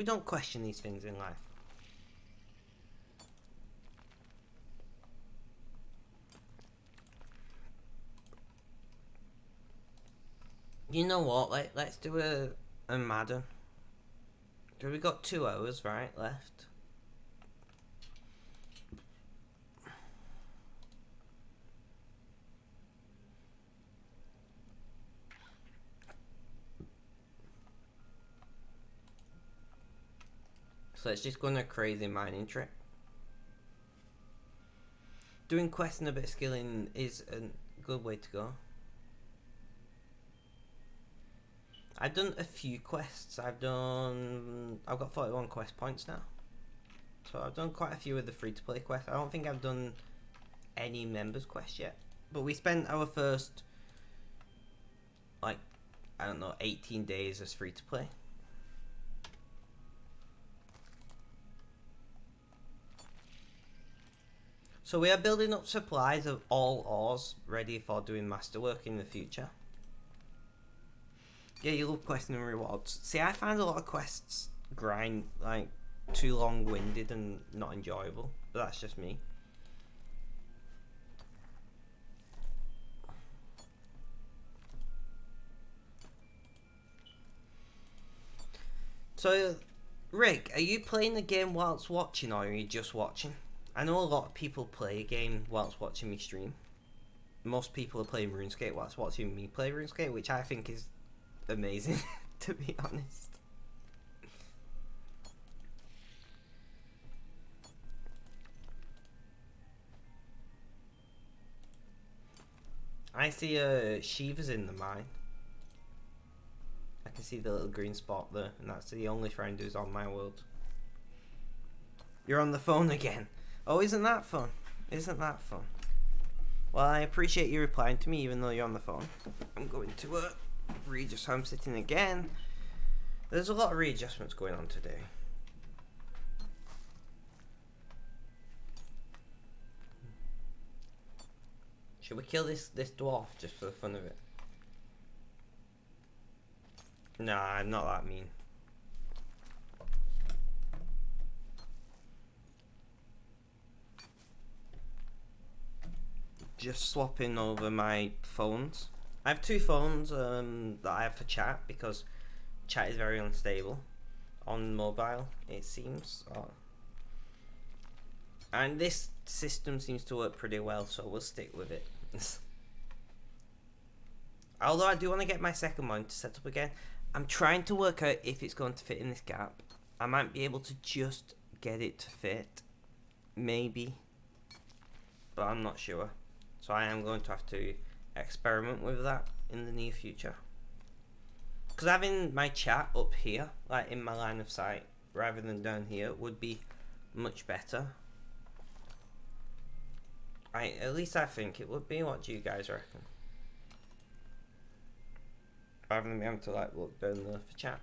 don't question these things in life. You know what? Let's do a Madden. So we got 2 hours right left. So let's just go on a crazy mining trip. Doing quests and a bit of skilling is a good way to go. I've done a few quests. I've got 41 quest points now. So I've done quite a few of the free-to-play quests. I don't think I've done any members quest yet. But we spent our first, like, I don't know, 18 days as free-to-play. So we are building up supplies of all ores ready for doing masterwork in the future. Yeah, you love questing and rewards. See, I find a lot of quests grind, like, too long-winded and not enjoyable. But that's just me. So, Rick, are you playing the game whilst watching, or are you just watching? I know a lot of people play a game whilst watching me stream. Most people are playing RuneScape whilst watching me play RuneScape, which I think is amazing, to be honest. I see Shiva's in the mine. I can see the little green spot there, and that's the only friend who's on my world. You're on the phone again. Oh, isn't that fun? Isn't that fun? Well, I appreciate you replying to me even though you're on the phone. I'm going to readjust home sitting again. There's a lot of readjustments going on today. Should we kill this dwarf just for the fun of it? Nah, I'm not that mean. Just swapping over my phones. I have two phones that I have for chat because chat is very unstable on mobile, it seems. And this system seems to work pretty well, so we'll stick with it. Although I do want to get my second monitor set up again. I'm trying to work out if it's going to fit in this gap. I might be able to just get it to fit. Maybe. But I'm not sure. So I am going to have to experiment with that in the near future. Because having my chat up here, like in my line of sight, rather than down here, would be much better. At least I think it would be. What do you guys reckon? Rather than me having to like look down there for chat.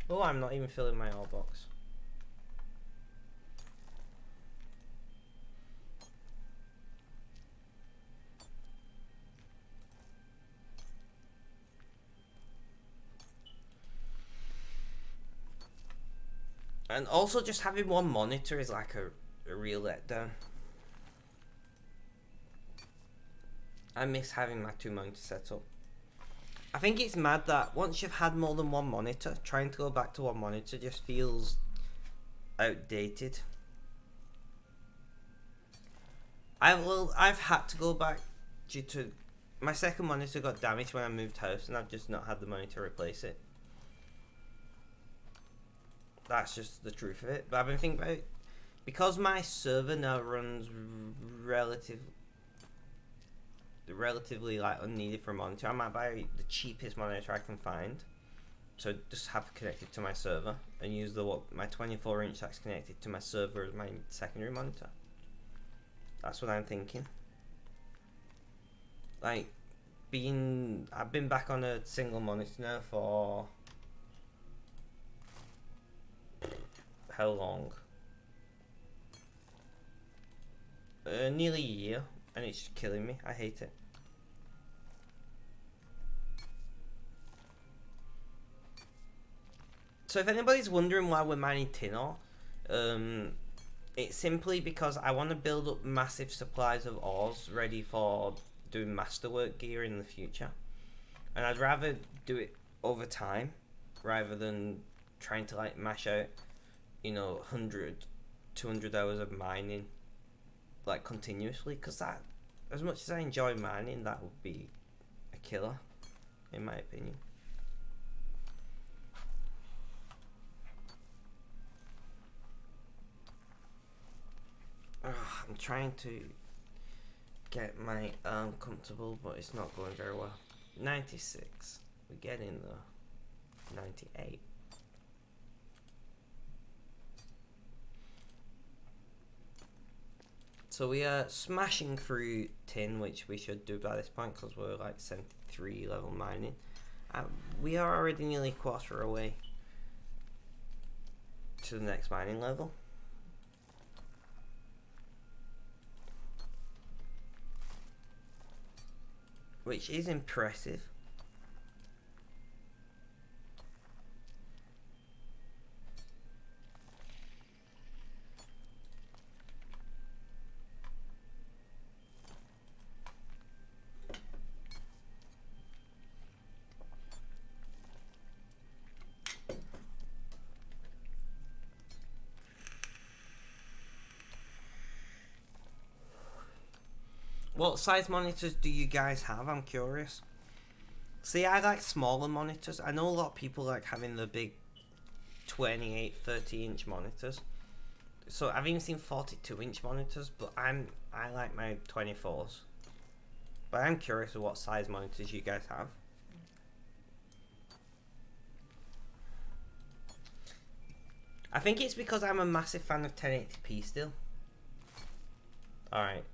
Oh, I'm not even filling my ore box. And also just having one monitor is like a real letdown. I miss having my two monitors set up. I think it's mad that once you've had more than one monitor, trying to go back to one monitor just feels outdated. I've had to go back due to my second monitor got damaged when I moved house, and I've just not had the money to replace it. That's just the truth of it. But I've been thinking about it, because my server now runs relatively like unneeded for a monitor. I might buy the cheapest monitor I can find, so just have it connected to my server and use my 24-inch that's connected to my server as my secondary monitor. That's what I'm thinking. Like, I've been back on a single monitor now for how long? Nearly a year, and it's just killing me. I hate it. So if anybody's wondering why we're mining tin ore, it's simply because I want to build up massive supplies of ores ready for doing masterwork gear in the future. And I'd rather do it over time rather than trying to like mash out, 100, 200 hours of mining like continuously, because that, as much as I enjoy mining, that would be a killer in my opinion. I'm trying to get my arm comfortable, but it's not going very well. 96. we're getting though. 98. So we are smashing through tin, which we should do by this point because we're like 73 level mining. We are already nearly a quarter away to the next mining level. Which is impressive. What size monitors do you guys have? I'm curious. See, I like smaller monitors. I know a lot of people like having the big 28, 30-inch monitors. So I've even seen 42-inch monitors, but I like my 24s. But I'm curious of what size monitors you guys have. I think it's because I'm a massive fan of 1080p still. Alright.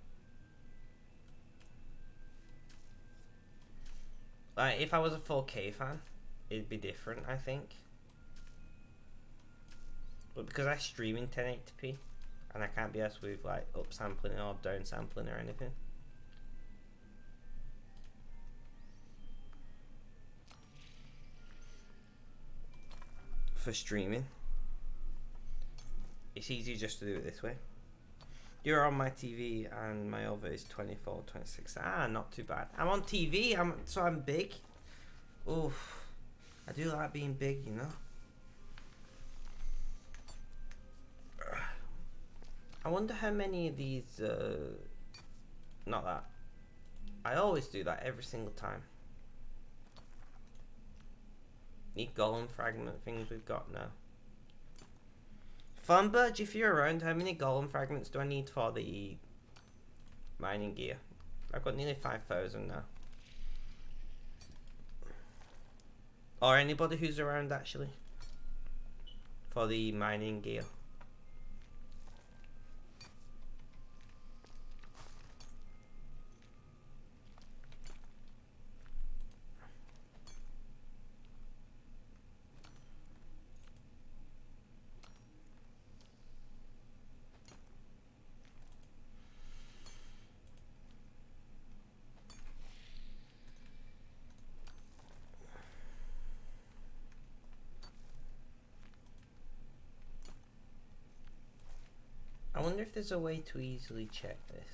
Like, if I was a 4K fan, it'd be different, I think. But because I stream in 1080p, and I can't be asked with, like, upsampling or downsampling or anything. For streaming, it's easy just to do it this way. You're on my TV and my other is 24, 26. Ah, not too bad. I'm on TV, so I'm big. Oof. I do like being big, you know. I wonder how many of these, not that. I always do that every single time. Need golem fragment things we've got now. Funbudge, if you're around, how many golem fragments do I need for the mining gear? I've got nearly 5,000 now. Or anybody who's around actually for the mining gear. I wonder if there's a way to easily check this.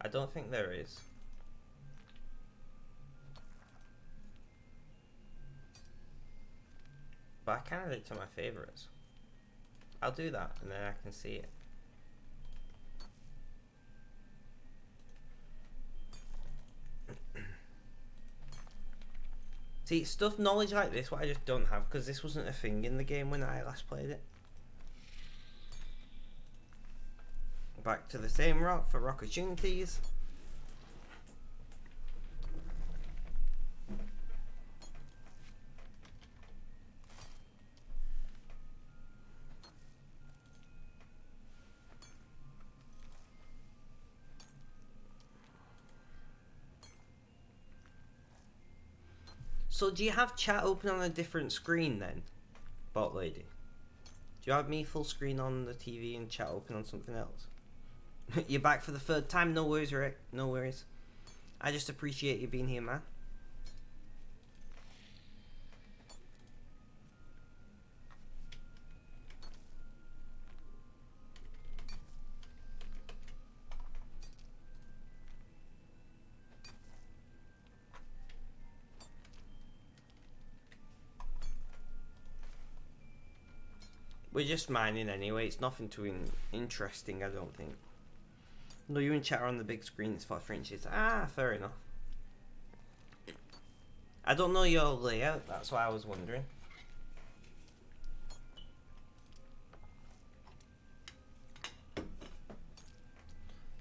I don't think there is. But I can add it to my favorites. I'll do that and then I can see it. See, stuff, knowledge like this, what I just don't have, because this wasn't a thing in the game when I last played it. Back to the same rock for opportunities. So do you have chat open on a different screen then, bot lady? Do you have me full screen on the TV and chat open on something else? You're back for the third time. No worries, Rick. No worries. I just appreciate you being here, man. We're just mining anyway. It's nothing too interesting, I don't think. No, you and chat are on the big screen. It's 4 inches. Ah, fair enough. I don't know your layout. That's why I was wondering.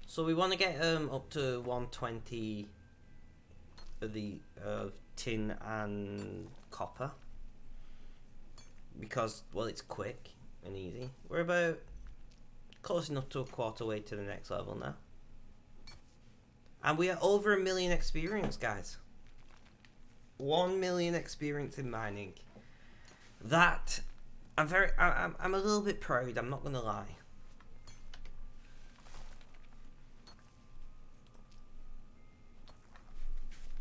So we want to get up to 120 of the tin and copper. Because, well, it's quick and easy. We're about close enough to a quarter way to the next level now. And we are over 1 million experience, guys. 1 million experience in mining. That, I'm a little bit proud, I'm not gonna lie.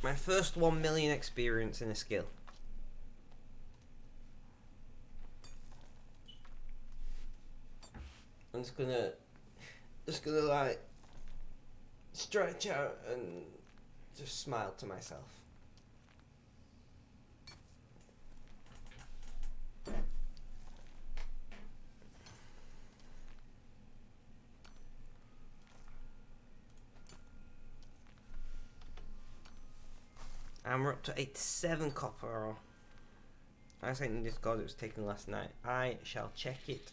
My first 1 million experience in a skill. I'm just gonna like stretch out and just smile to myself. And we're up to 87 copper. I think this god it was taken last night. I shall check it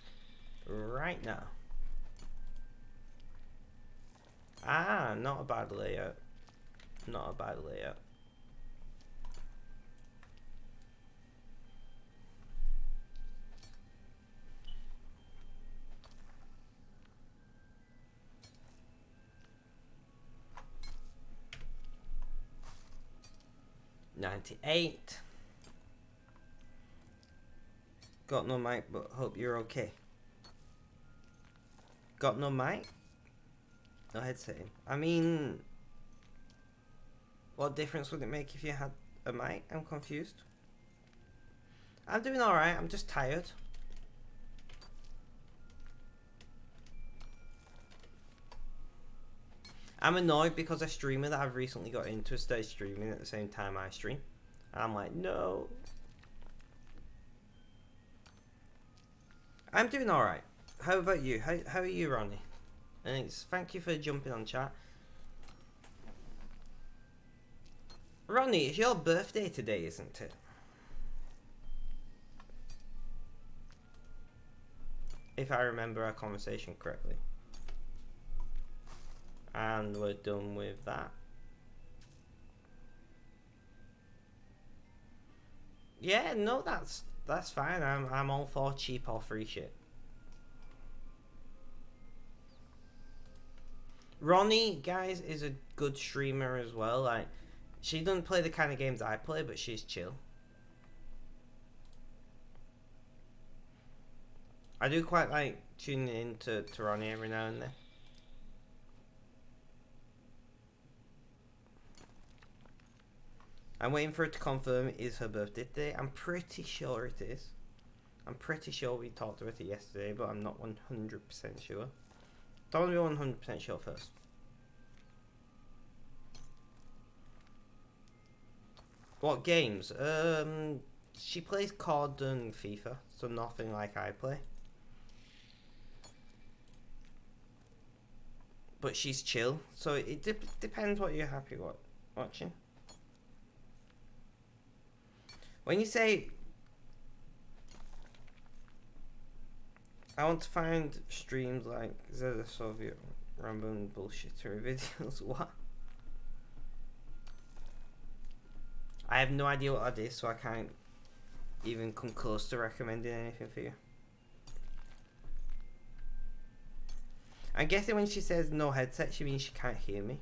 right now. Ah, not a bad layout. Not a bad layout. $98. Got no mic, but hope you're okay. Got no mic? No headset in. I mean, what difference would it make if you had a mic? I'm confused. I'm doing alright, I'm just tired. I'm annoyed because a streamer that I've recently got into started streaming at the same time I stream. And I'm like, no. I'm doing alright. How about you? How are you, Ronnie? And thank you for jumping on chat. Ronnie, it's your birthday today, isn't it? If I remember our conversation correctly. And we're done with that. Yeah, no, that's fine. I'm all for cheap or free shit. Ronnie, guys, is a good streamer as well. Like, she doesn't play the kind of games I play, but she's chill. I do quite like tuning in to Ronnie every now and then. I'm waiting for her to confirm it is her birthday today. I'm pretty sure it is. I'm pretty sure we talked about it yesterday, but I'm not 100% sure. Don't want to be 100% sure first. What games? She plays COD and FIFA, so nothing like I play. But she's chill, so it depends what you're happy watching. When you say I want to find streams like Zeta Soviet random bullshittery videos, what? I have no idea what that is, so I can't even come close to recommending anything for you. I'm guessing when she says no headset, she means she can't hear me.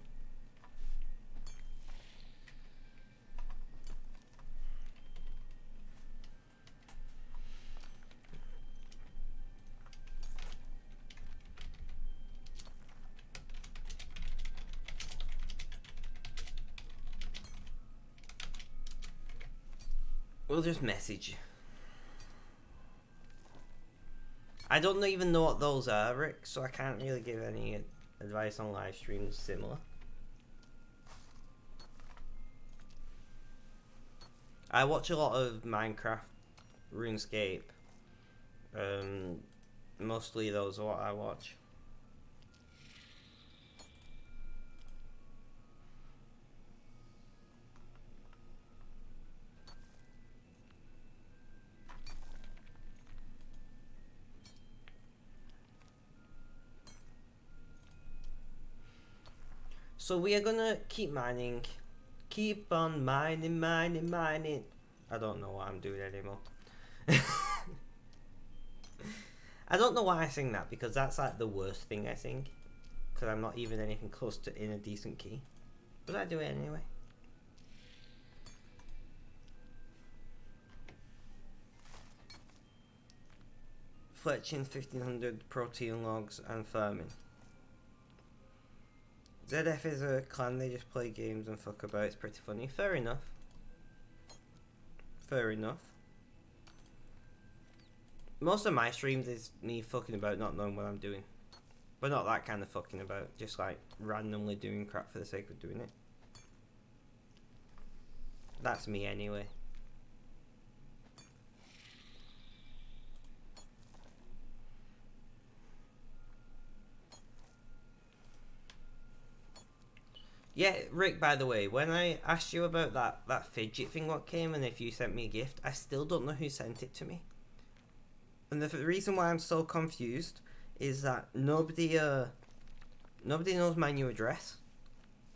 We'll just message. I don't even know what those are, Rick, so I can't really give any advice on live streams similar. I watch a lot of Minecraft, RuneScape. Mostly those are what I watch. So we are gonna keep mining Keep on mining, mining, mining. I don't know what I'm doing anymore. I don't know why I sing that, because that's like the worst thing I sing. Because I'm not even anything close to in a decent key. But I do it anyway. Fletching 1500 protein logs and farming. ZF is a clan, they just play games and fuck about, it's pretty funny. Fair enough. Fair enough. Most of my streams is me fucking about, not knowing what I'm doing. But not that kind of fucking about, just like randomly doing crap for the sake of doing it. That's me anyway. Yeah, Rick, by the way, when I asked you about that fidget thing what came and if you sent me a gift, I still don't know who sent it to me. And the reason why I'm so confused is that nobody knows my new address.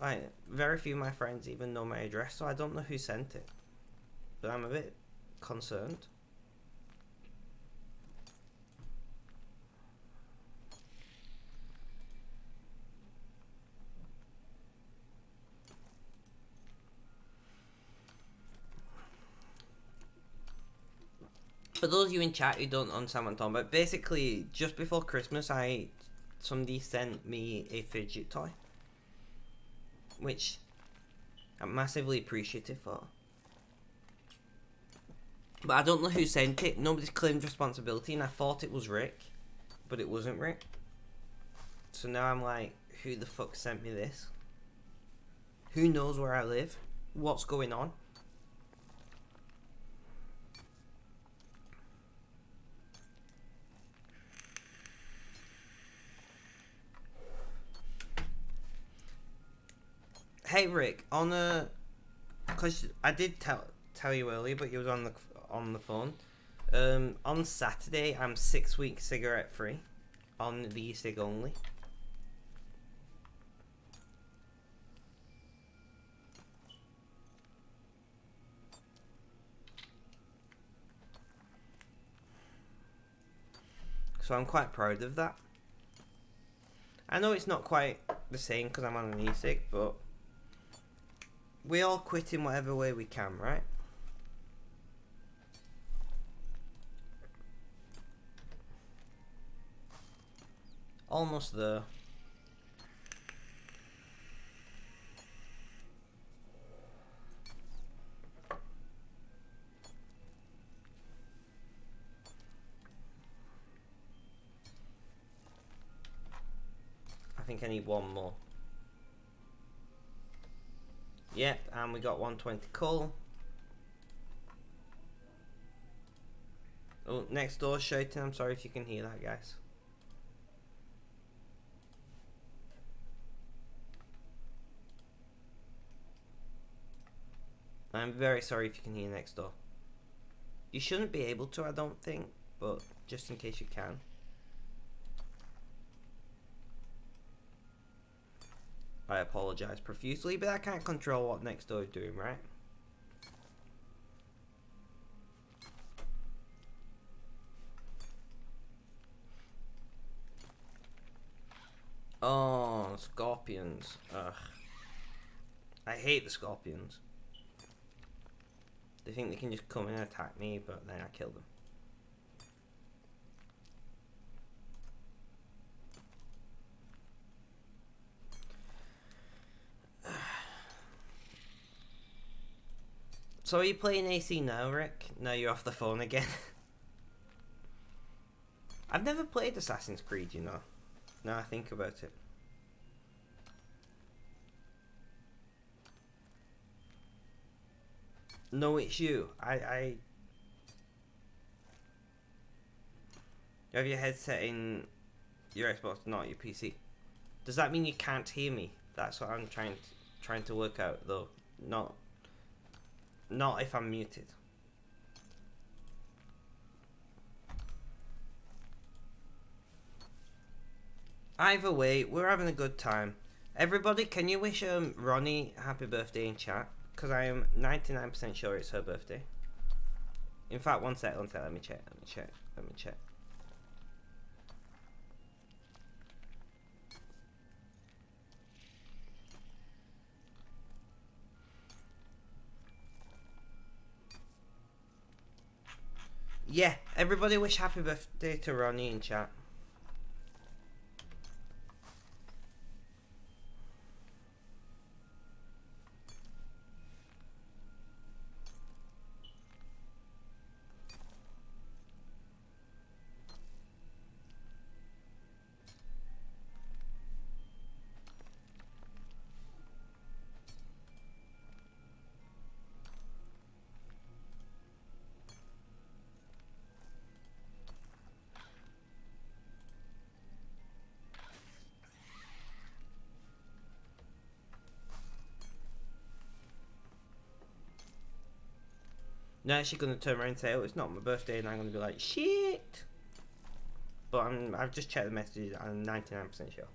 Like, very few of my friends even know my address, so I don't know who sent it. But I'm a bit concerned. For those of you in chat who don't understand what I'm talking about, basically, just before Christmas, somebody sent me a fidget toy. Which I'm massively appreciative for. But I don't know who sent it. Nobody's claimed responsibility, and I thought it was Rick. But it wasn't Rick. So now I'm like, who the fuck sent me this? Who knows where I live? What's going on? Hey Rick, cause I did tell you earlier, but you was on the phone. On Saturday, I'm 6 weeks cigarette free, on the e-cig only. So I'm quite proud of that. I know it's not quite the same because I'm on an e-cig, but we all quit in whatever way we can, right? Almost there. I think I need one more. Yep, and we got 120 coal. Oh, next door shouting. I'm sorry if you can hear that, guys. I'm very sorry if you can hear next door. You shouldn't be able to, I don't think, but just in case you can. I apologise profusely, but I can't control what next door is doing, right? Oh, scorpions. Ugh. I hate the scorpions. They think they can just come and attack me, but then I kill them. So are you playing AC now, Rick? Now you're off the phone again. I've never played Assassin's Creed, you know. Now I think about it. No, it's you. You have your headset in your Xbox, not your PC. Does that mean you can't hear me? That's what I'm trying to work out, though. Not if I'm muted. Either way, we're having a good time. Everybody, can you wish Ronnie happy birthday in chat? because I am 99% sure it's her birthday. In fact, one sec, let me check. Yeah, everybody wish happy birthday to Ronnie in chat. Now she's gonna turn around and say, "Oh, it's not my birthday," and I'm gonna be like, "Shit!" But I've just checked the messages. I'm 99% sure.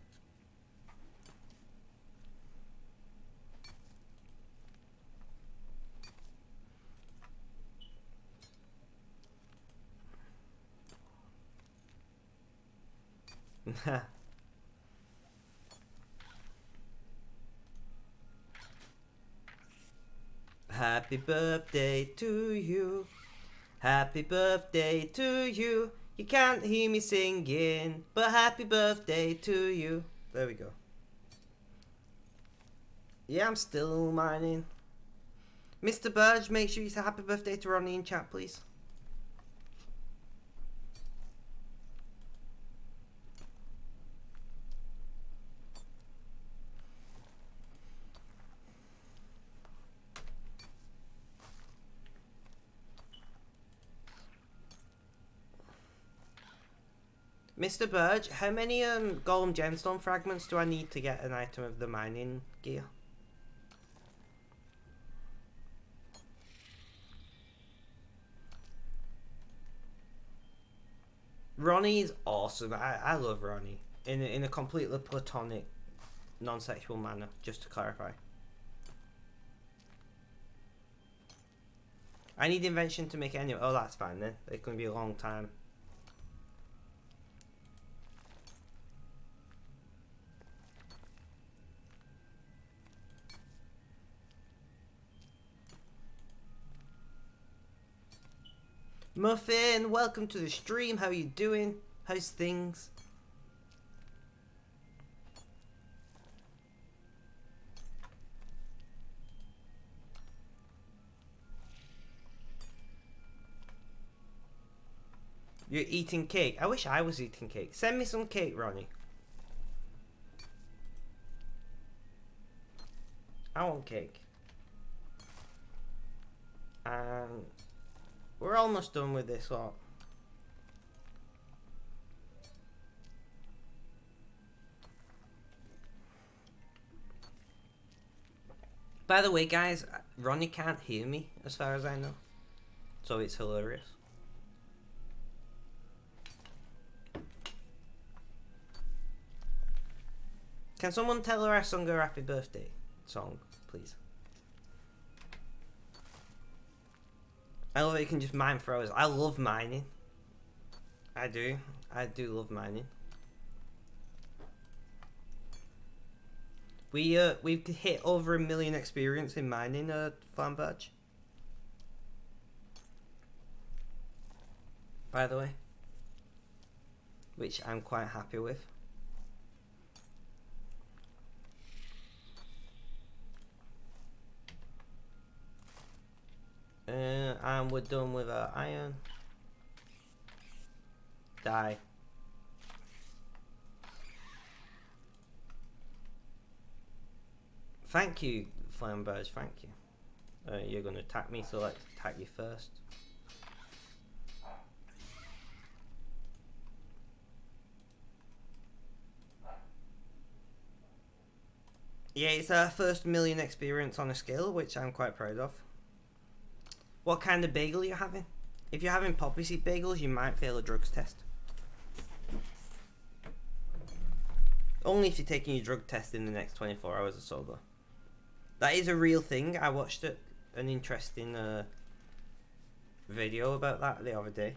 Happy birthday to you. Happy birthday to you. You can't hear me singing, but happy birthday to you. There we go. Yeah, I'm still mining. Mr. Burge, make sure you say happy birthday to Ronnie in chat, please. Mr. Burge, how many golem gemstone fragments do I need to get an item of the mining gear? Ronnie is awesome. I love Ronnie. In a completely platonic, non-sexual manner, just to clarify. I need invention to make it anyway. Oh, that's fine then. It's going to be a long time. Muffin, welcome to the stream. How you doing? How's things? You're eating cake. I wish I was eating cake. Send me some cake, Ronnie. I want cake. And we're almost done with this lot. By the way, guys, Ronnie can't hear me as far as I know. So it's hilarious. Can someone tell her I sung her happy birthday song, please? I love it, you can just mine for hours. I love mining. I do love mining. We've hit over 1 million experience in mining, Flamberge. By the way. Which I'm quite happy with. And we're done with our iron. Die. Thank you, Flamberge, thank you. You're gonna attack me, so let's attack you first. Yeah, it's our first 1 million experience on a skill, which I'm quite proud of. What kind of bagel are you having? If you're having poppy seed bagels, you might fail a drugs test. Only if you're taking your drug test in the next 24 hours or so, though. That is a real thing. I watched an interesting video about that the other day.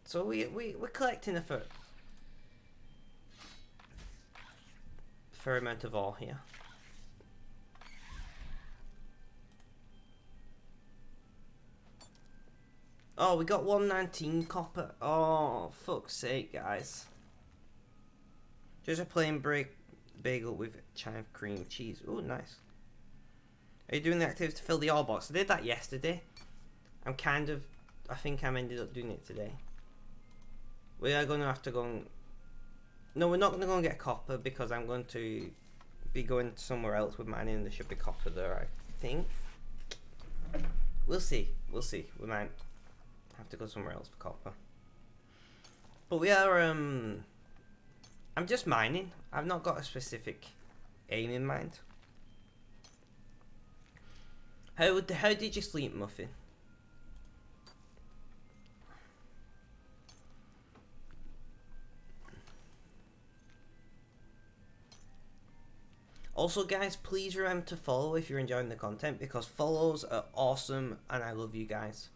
So we're collecting a fair amount of ore here. Oh, we got 119 copper. Oh, fuck's sake, guys. Just a plain bagel with chive cream cheese. Oh, nice. Are you doing the activity to fill the ore box? I did that yesterday. I think I'm ended up doing it today. We are going to have to go and... No, we're not going to go and get copper because I'm going to be going somewhere else with mining and there should be copper there, I think. We'll see. We'll see. We might have to go somewhere else for copper. But we are, I'm just mining. I've not got a specific aim in mind. How did you sleep, Muffin? Also, guys, please remember to follow if you're enjoying the content, because follows are awesome and I love you guys.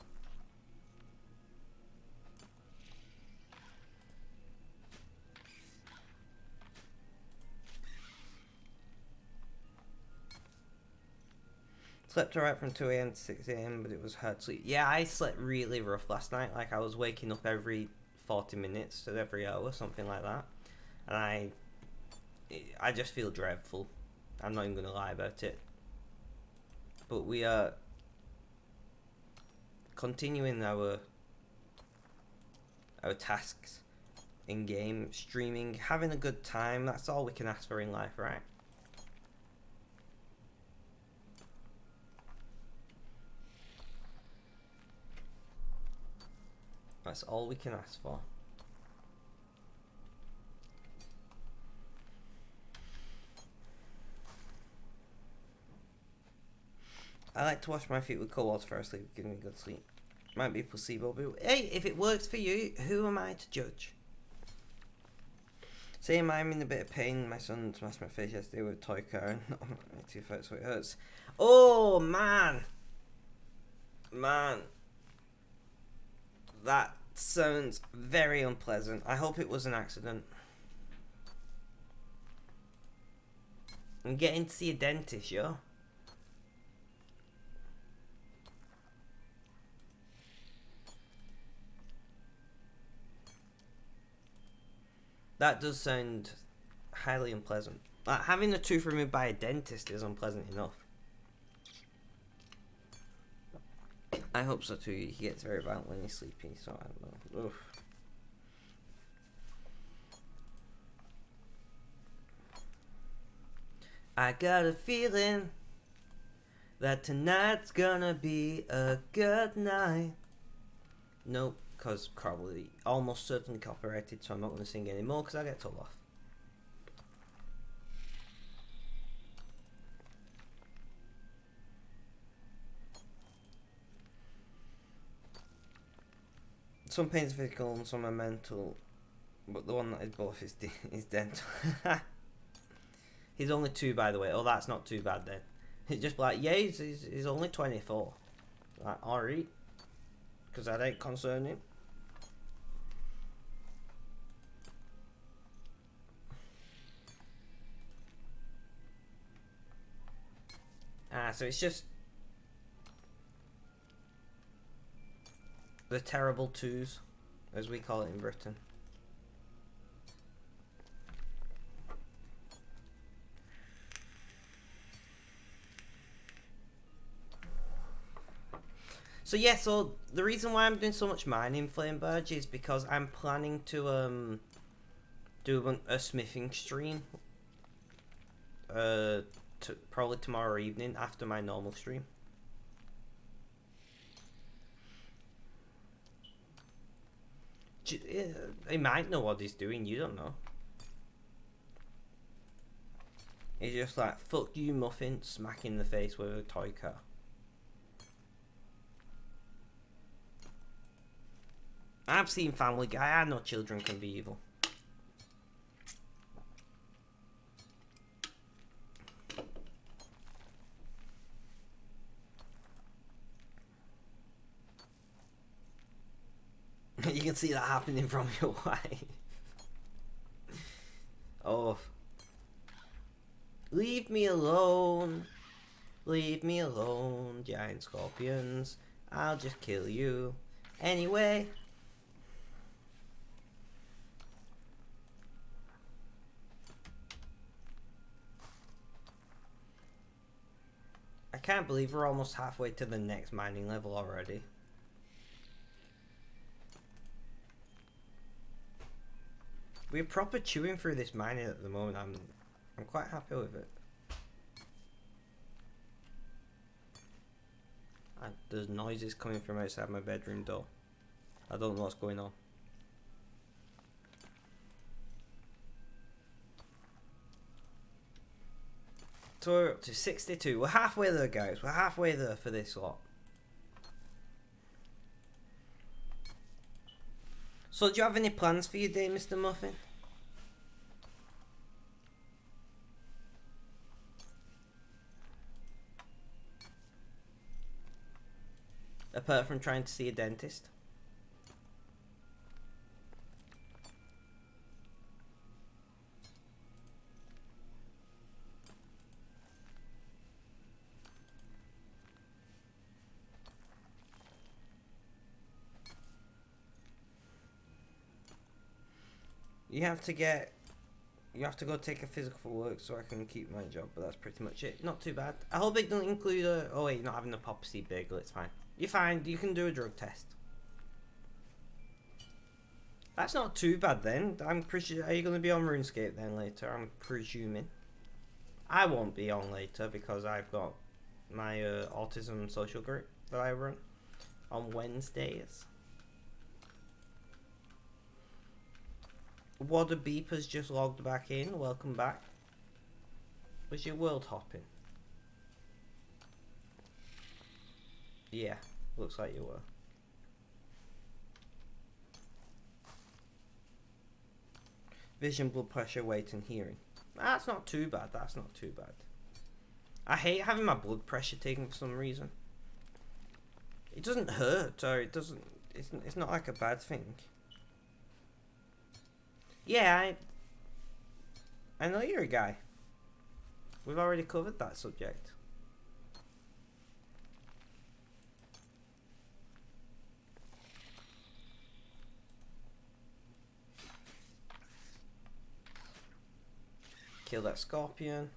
Slept alright from 2 AM to 6 AM, but it was hard to sleep. Yeah, I slept really rough last night. Like, I was waking up every 40 minutes to every hour, something like that. And I just feel dreadful. I'm not even going to lie about it. But we are continuing our tasks in game, streaming, having a good time. That's all we can ask for in life, right? That's all we can ask for. I like to wash my feet with cold water before I sleep, giving me good sleep. Might be placebo, but hey, if it works for you, who am I to judge? Same, I'm in a bit of pain. My son smashed my face yesterday with a toy car and not my tooth out, so it hurts. Oh man, that sounds very unpleasant. I hope it was an accident. I'm getting to see a dentist, yo. That does sound highly unpleasant. Having a tooth removed by a dentist is unpleasant enough. I hope so too. He gets very violent when he's sleepy, so I don't know. Oof. I got a feeling that tonight's gonna be a good night. Nope, because probably almost certainly copyrighted, so I'm not going to sing anymore because I get told off. Some pain's physical and some are mental, but the one that is both is dental. He's only 2, by the way. Oh, that's not too bad then. It's just like, yeah, he's only 24. Like, alright. Because that ain't concerning. So it's just the terrible 2s, as we call it in Britain. So yeah, so the reason why I'm doing so much mining, Flame Badge, is because I'm planning to do a smithing stream probably tomorrow evening after my normal stream. He might know what he's doing, you don't know. He's just like, fuck you, Muffin, smack in the face with a toy car. I've seen Family Guy, I know children can be evil. see that happening from your wife. Oh. Leave me alone. Leave me alone, giant scorpions. I'll just kill you. Anyway. I can't believe we're almost halfway to the next mining level already. We're proper chewing through this mining at the moment. I'm quite happy with it. There's noises coming from outside my bedroom door. I don't know what's going on. So we're up to 62. We're halfway there, guys. We're halfway there for this lot. So do you have any plans for your day, Mr. Muffin? Apart from trying to see a dentist? You have to go take a physical for work so I can keep my job, but that's pretty much it. Not too bad. I hope it doesn't include a... Oh wait, you're not having a pop seed bagel, it's fine. You're fine, you can do a drug test. That's not too bad then. I'm pretty... Are you going to be on RuneScape then later? I'm presuming. I won't be on later because I've got my autism social group that I run on Wednesdays. Wada Beep has just logged back in. Welcome back. Was your world hopping? Yeah, looks like you were. Vision, blood pressure, weight and hearing. That's not too bad. That's not too bad. I hate having my blood pressure taken for some reason. It doesn't hurt, or it doesn't... It's not like a bad thing. Yeah, I know you're a guy. We've already covered that subject. Kill that scorpion.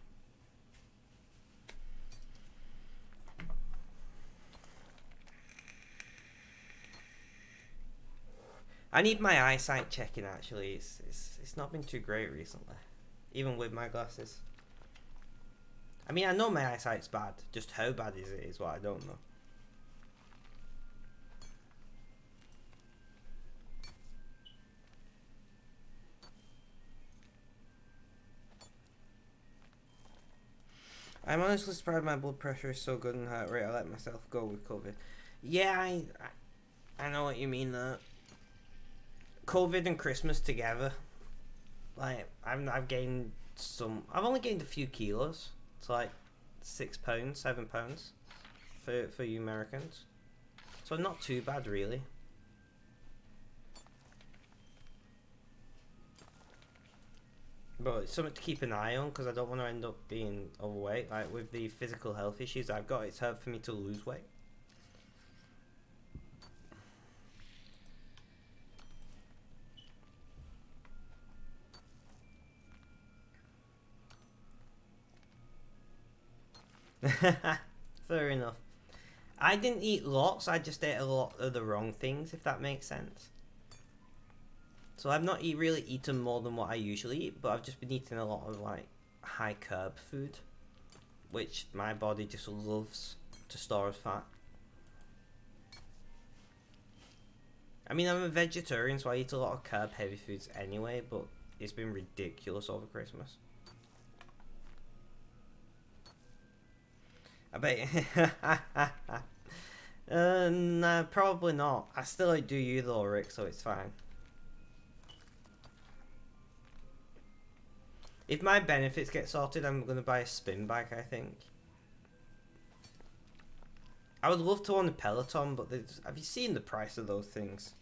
I need my eyesight checking actually. It's not been too great recently. Even with my glasses. I mean, I know my eyesight's bad. Just how bad is it is what I don't know. I'm honestly surprised my blood pressure is so good and heart rate. I let myself go with COVID. Yeah, I know what you mean there. COVID and Christmas together. Like, I've gained some... I've only gained a few kilos. It's like 6 pounds, 7 pounds for you Americans. So not too bad, really. But it's something to keep an eye on because I don't want to end up being overweight. Like, with the physical health issues I've got, it's hard for me to lose weight. Fair enough. I didn't eat lots, I just ate a lot of the wrong things, if that makes sense. So I've not really eaten more than what I usually eat, but I've just been eating a lot of like high carb food, which my body just loves to store as fat. I mean, I'm a vegetarian, so I eat a lot of carb heavy foods anyway, but it's been ridiculous over Christmas. I bet. Nah, probably not. I still do you though, Rick, so it's fine. If my benefits get sorted, I'm gonna buy a spin bike, I think. I would love to own a Peloton, but have you seen the price of those things?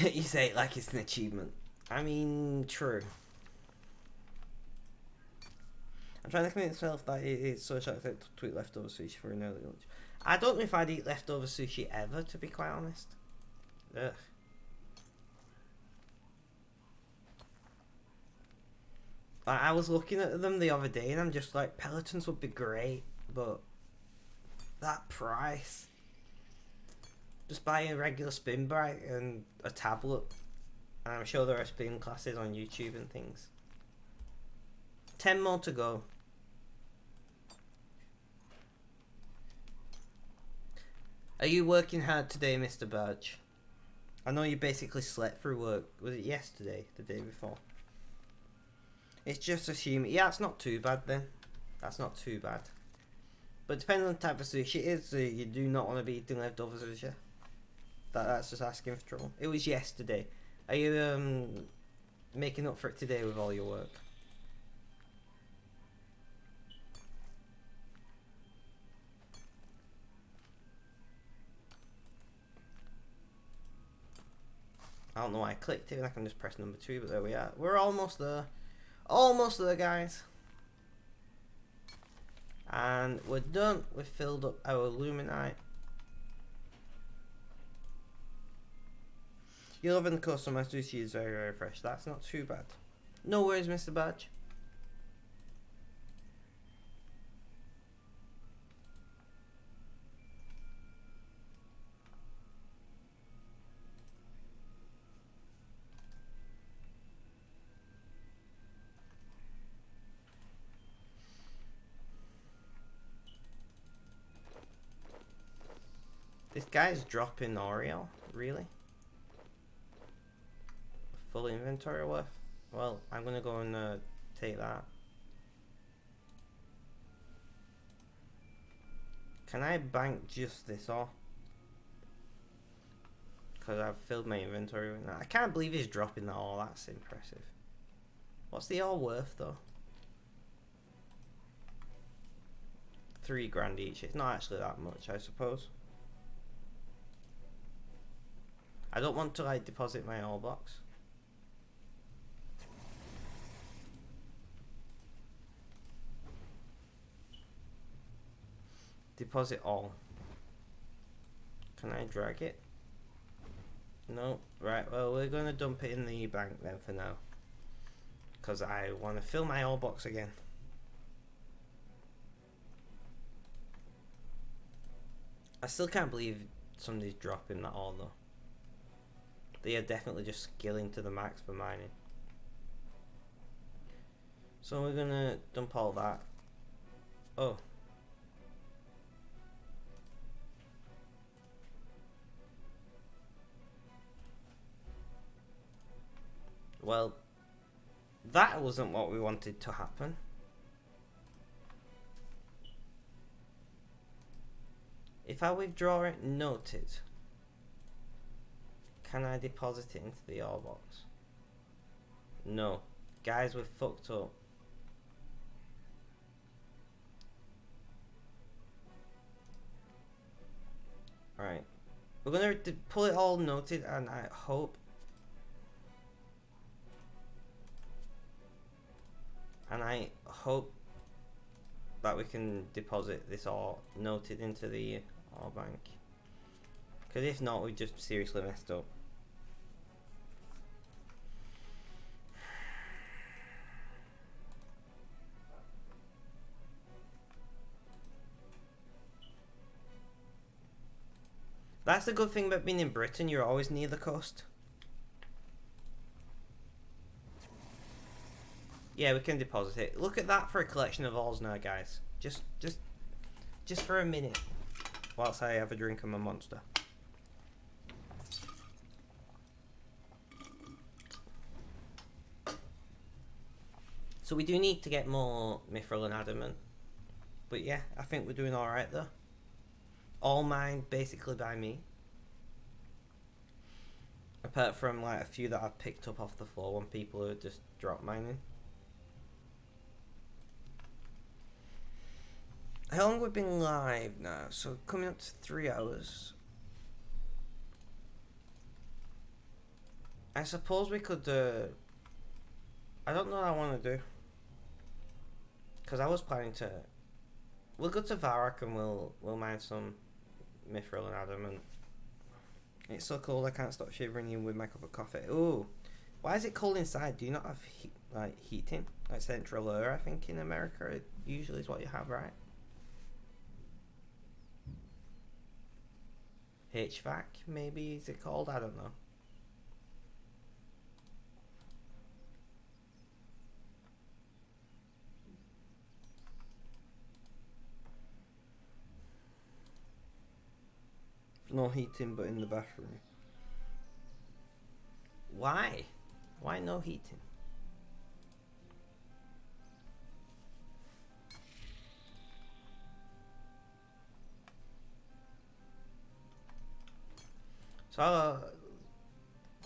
You say it like it's an achievement. I mean, true. I'm trying to convince myself that it's so short to eat leftover sushi for an early lunch. I don't know if I'd eat leftover sushi ever, to be quite honest. Ugh. I was looking at them the other day and I'm just like, Pelotons would be great, but that price. Just buy a regular spin bike and a tablet. And I'm sure there are spin classes on YouTube and things. 10 more to go. Are you working hard today, Mr. Badge? I know you basically slept through work. Was it yesterday? The day before? It's just assuming. Yeah, it's not too bad then. That's not too bad. But depending on the type of sushi it is, you do not want to be eating leftover sushi. That's just asking for trouble. It was yesterday. Are you making up for it today with all your work? I don't know why I clicked it, and I can just press number 2, but there we are. We're almost there. Almost there, guys. And we're done. We've filled up our Luminite. You're loving the customer sushi is very, very fresh. That's not too bad. No worries, Mr. Badge. This guy's dropping Oreo? Really? Full inventory worth? Well, I'm gonna go and take that. Can I bank just this off? Because I've filled my inventory with that. I can't believe he's dropping that all. That's impressive. What's the all worth though? 3 grand each. It's not actually that much, I suppose. I don't want to like deposit my all box. Deposit all. Can I drag it? No. Right, well we're gonna dump it in the bank then for now. Because I want to fill my all box again. I still can't believe somebody's dropping that all though. They are definitely just skilling to the max for mining. So we're gonna dump all that. Oh. Well, that wasn't what we wanted to happen. If I withdraw it, noted. Can I deposit it into the ore box? No. Guys, we're fucked up. Alright. We're gonna pull it all noted and I hope. And I hope that we can deposit this all noted into the ore bank. Because if not, we just seriously messed up. That's the good thing about being in Britain, you're always near the coast. Yeah, we can deposit it. Look at that for a collection of alls now, guys. Just for a minute. Whilst I have a drink of my monster. So we do need to get more mithril and adamant. But yeah, I think we're doing alright though. All mined basically by me. Apart from like a few that I've picked up off the floor when people are just drop mining. How long have we been live now? So coming up to 3 hours. I suppose we could. I don't know what I want to do. Because I was planning to. We'll go to Varrock and we'll mine some mithril and adamant. It's so cold I can't stop shivering even with my cup of coffee. Ooh, why is it cold inside? Do you not have heating? Like central air, I think in America it usually is what you have, right? HVAC maybe is it called? I don't know. No heating but in the bathroom. Why? Why no heating? So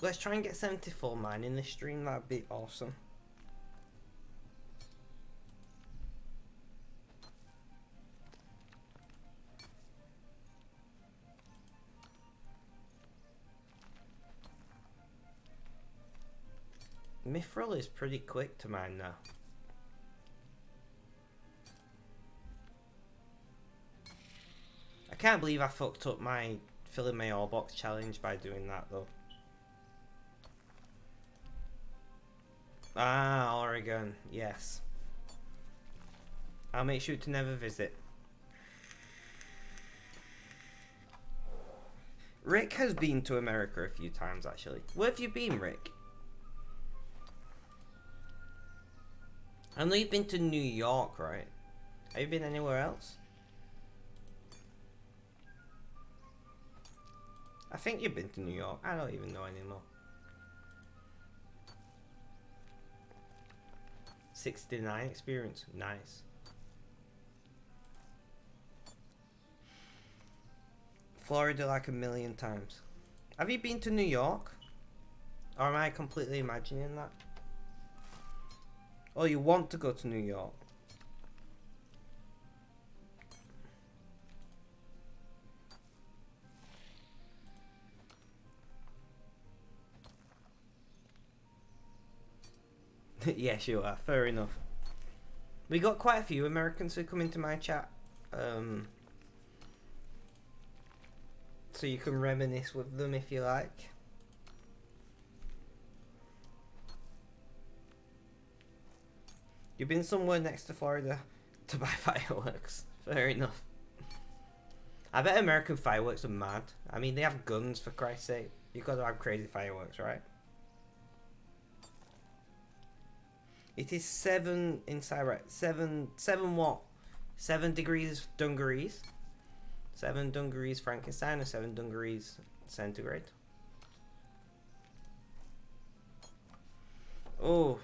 let's try and get 74 mine in this stream, that'd be awesome. Mithril is pretty quick to mine now. I can't believe I fucked up my filling my ore box challenge by doing that though. Ah, Oregon, yes. I'll make sure to never visit. Rick has been to America a few times actually. Where have you been, Rick? I know you've been to New York, right? Have you been anywhere else? I think you've been to New York. I don't even know anymore. 69 experience. Nice. Florida like a million times. Have you been to New York? Or am I completely imagining that? Oh, you want to go to New York? Yes, you are. Fair enough. We got quite a few Americans who come into my chat. So you can reminisce with them if you like. You've been somewhere next to Florida to buy fireworks. Fair enough. I bet American fireworks are mad. I mean, they have guns, for Christ's sake. You've got to have crazy fireworks, right? It is 7 inside, right? 7 what? 7 degrees dungarees. 7 dungarees Frankenstein or 7 dungarees centigrade. Oh,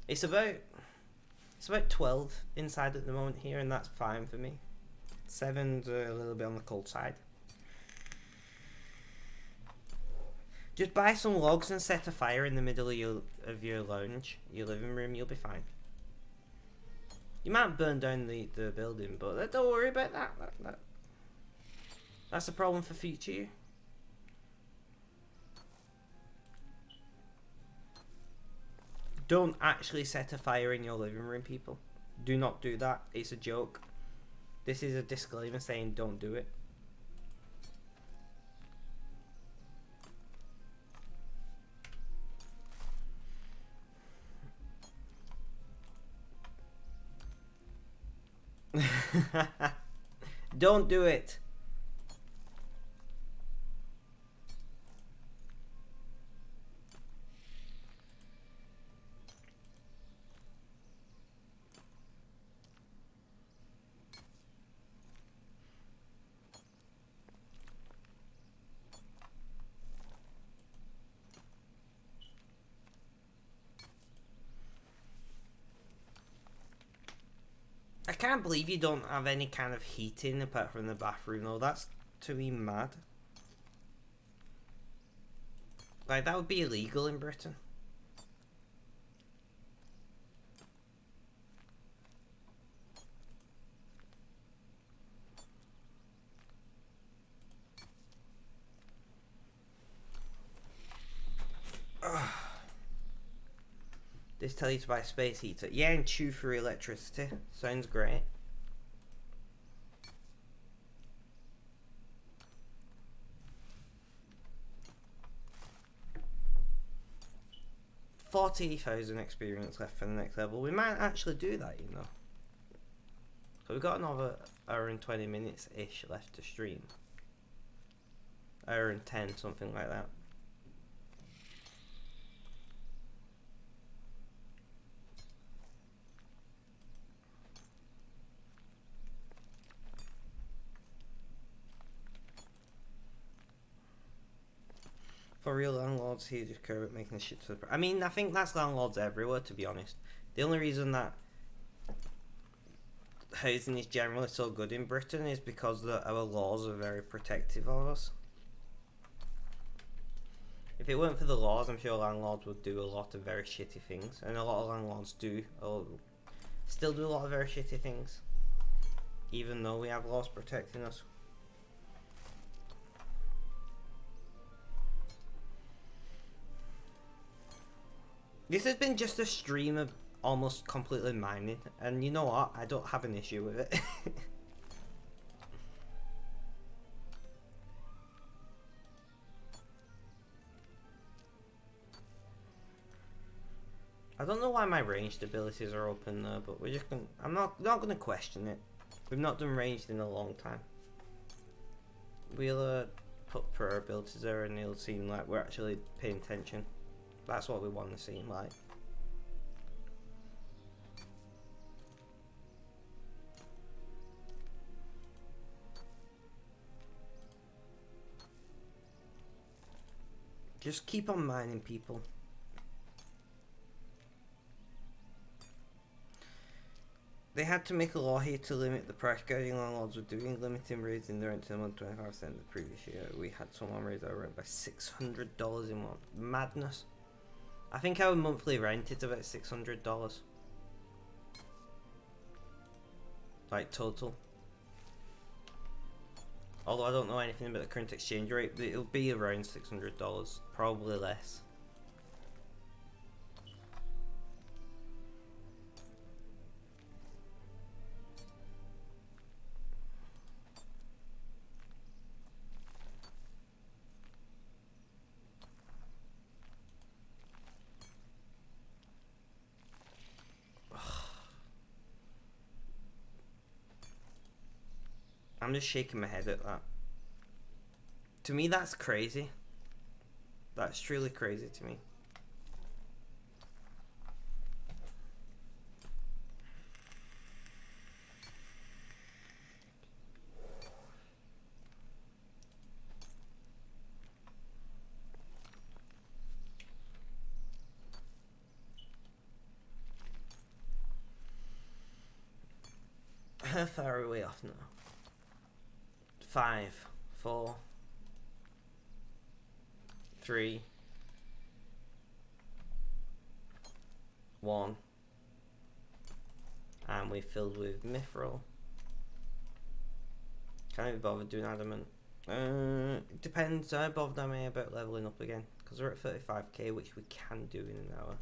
it's about 12 inside at the moment here, and that's fine for me. 7's a little bit on the cold side. Just buy some logs and set a fire in the middle of your lounge, your living room. You'll be fine. You might burn down the building, but don't worry about that. That's a problem for future you. Don't actually set a fire in your living room, people. Do not do that. It's a joke. This is a disclaimer saying don't do it. Don't do it. I can't believe you don't have any kind of heating apart from the bathroom though. That's to me mad. Like, that would be illegal in Britain. Ugh. Please tell you to buy a space heater. Yeah, and chew for electricity. Sounds great. $40,000 experience left for the next level. We might actually do that, you know. So we've got another hour and 20 minutes-ish left to stream. Hour and 10, something like that. For real landlords, he just care about making the shit to the... I mean, I think that's landlords everywhere, to be honest. The only reason that housing is generally so good in Britain is because our laws are very protective of us. If it weren't for the laws, I'm sure landlords would do a lot of very shitty things. And a lot of landlords still do a lot of very shitty things. Even though we have laws protecting us. This has been just a stream of almost completely mining, and you know what? I don't have an issue with it. I don't know why my ranged abilities are open there, but we're just gonna... I'm not gonna question it. We've not done ranged in a long time. We'll put prayer abilities there, and it'll seem like we're actually paying attention. That's what we want to seem like. Just keep on mining, people. They had to make a law here to limit the price gouging landlords were doing, limiting raising their rent to 125% the previous year. We had someone raise our rent by $600 in one. Madness. I think our monthly rent is about $600. Like, total. Although I don't know anything about the current exchange rate, but it'll be around $600, probably less. I'm just shaking my head at that. To me, that's crazy. That's truly crazy to me. How far are we off now? 5, 4, 3, 1, and we filled with mithril. Can I be bothered doing adamant? It depends. How bothered am I about leveling up again? Because we're at 35k, which we can do in an hour.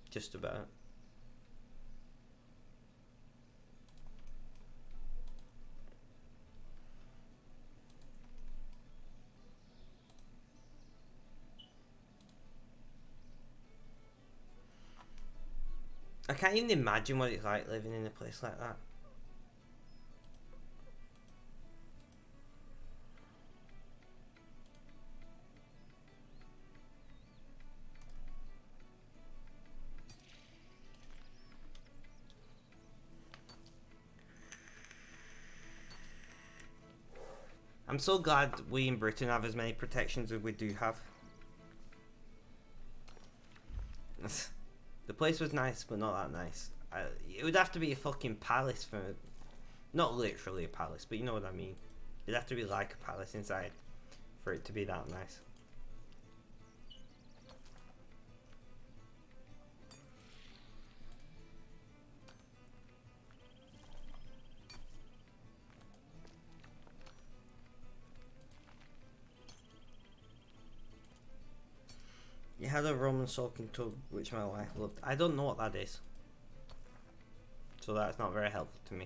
Just about. I can't even imagine what it's like living in a place like that. I'm so glad we in Britain have as many protections as we do have. The place was nice, but not that nice. It would have to be a fucking palace for... Not literally a palace, but you know what I mean. It'd have to be like a palace inside for it to be that nice. had a rum and soaking tub, which my wife loved. I don't know what that is. So that's not very helpful to me.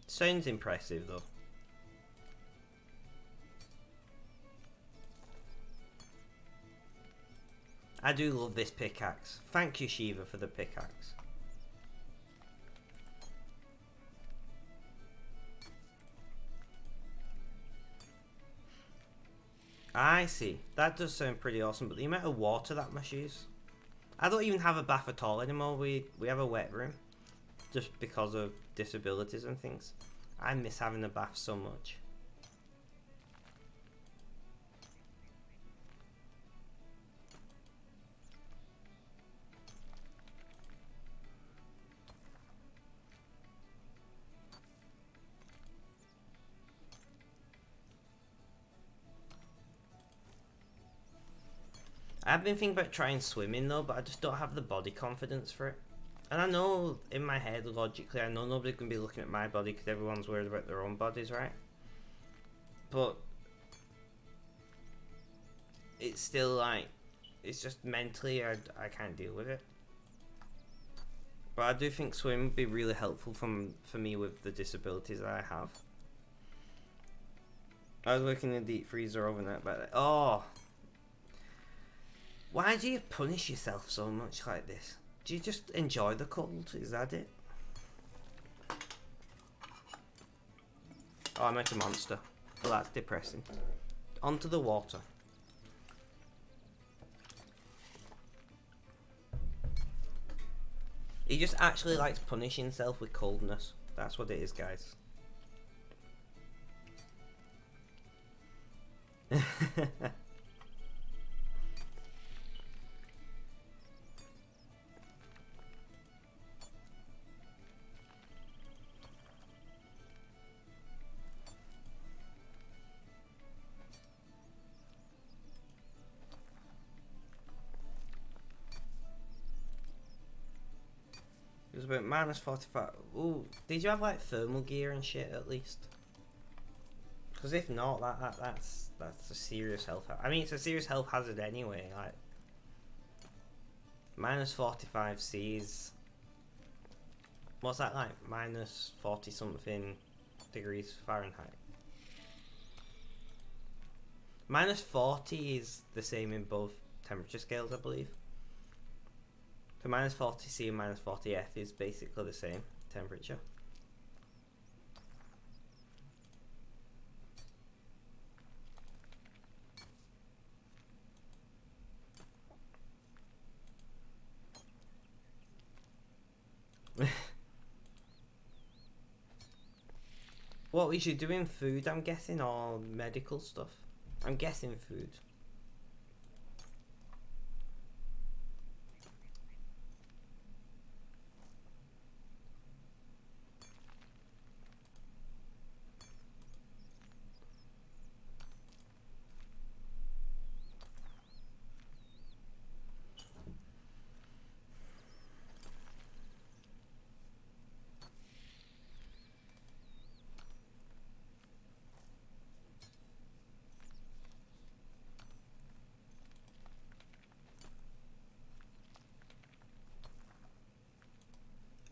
Sounds impressive though. I do love this pickaxe. Thank you, Shiva, for the pickaxe. I see. That does sound pretty awesome, but the amount of water that must use. I don't even have a bath at all anymore. We have a wet room. Just because of disabilities and things. I miss having a bath so much. I've been thinking about trying swimming though, but I just don't have the body confidence for it. And I know in my head, logically, I know nobody's going to be looking at my body because everyone's worried about their own bodies, right? But it's still like, it's just mentally, I can't deal with it. But I do think swimming would be really helpful for me with the disabilities that I have. I was working in the deep freezer overnight, but oh, why do you punish yourself so much like this? Do you just enjoy the cold? Is that it? Oh, I met a monster. Well, that's depressing. Onto the water. He just actually likes punishing himself with coldness. That's what it is, guys. It was about minus 45. Ooh, did you have like thermal gear and shit at least? Because if not, that's a serious health. I mean, it's a serious health hazard anyway. Like minus 45 C's. What's that like? Minus 40 something degrees Fahrenheit. Minus 40 is the same in both temperature scales, I believe. So minus 40C and minus 40F is basically the same temperature. What was you doing? Food, I'm guessing, or medical stuff? I'm guessing food.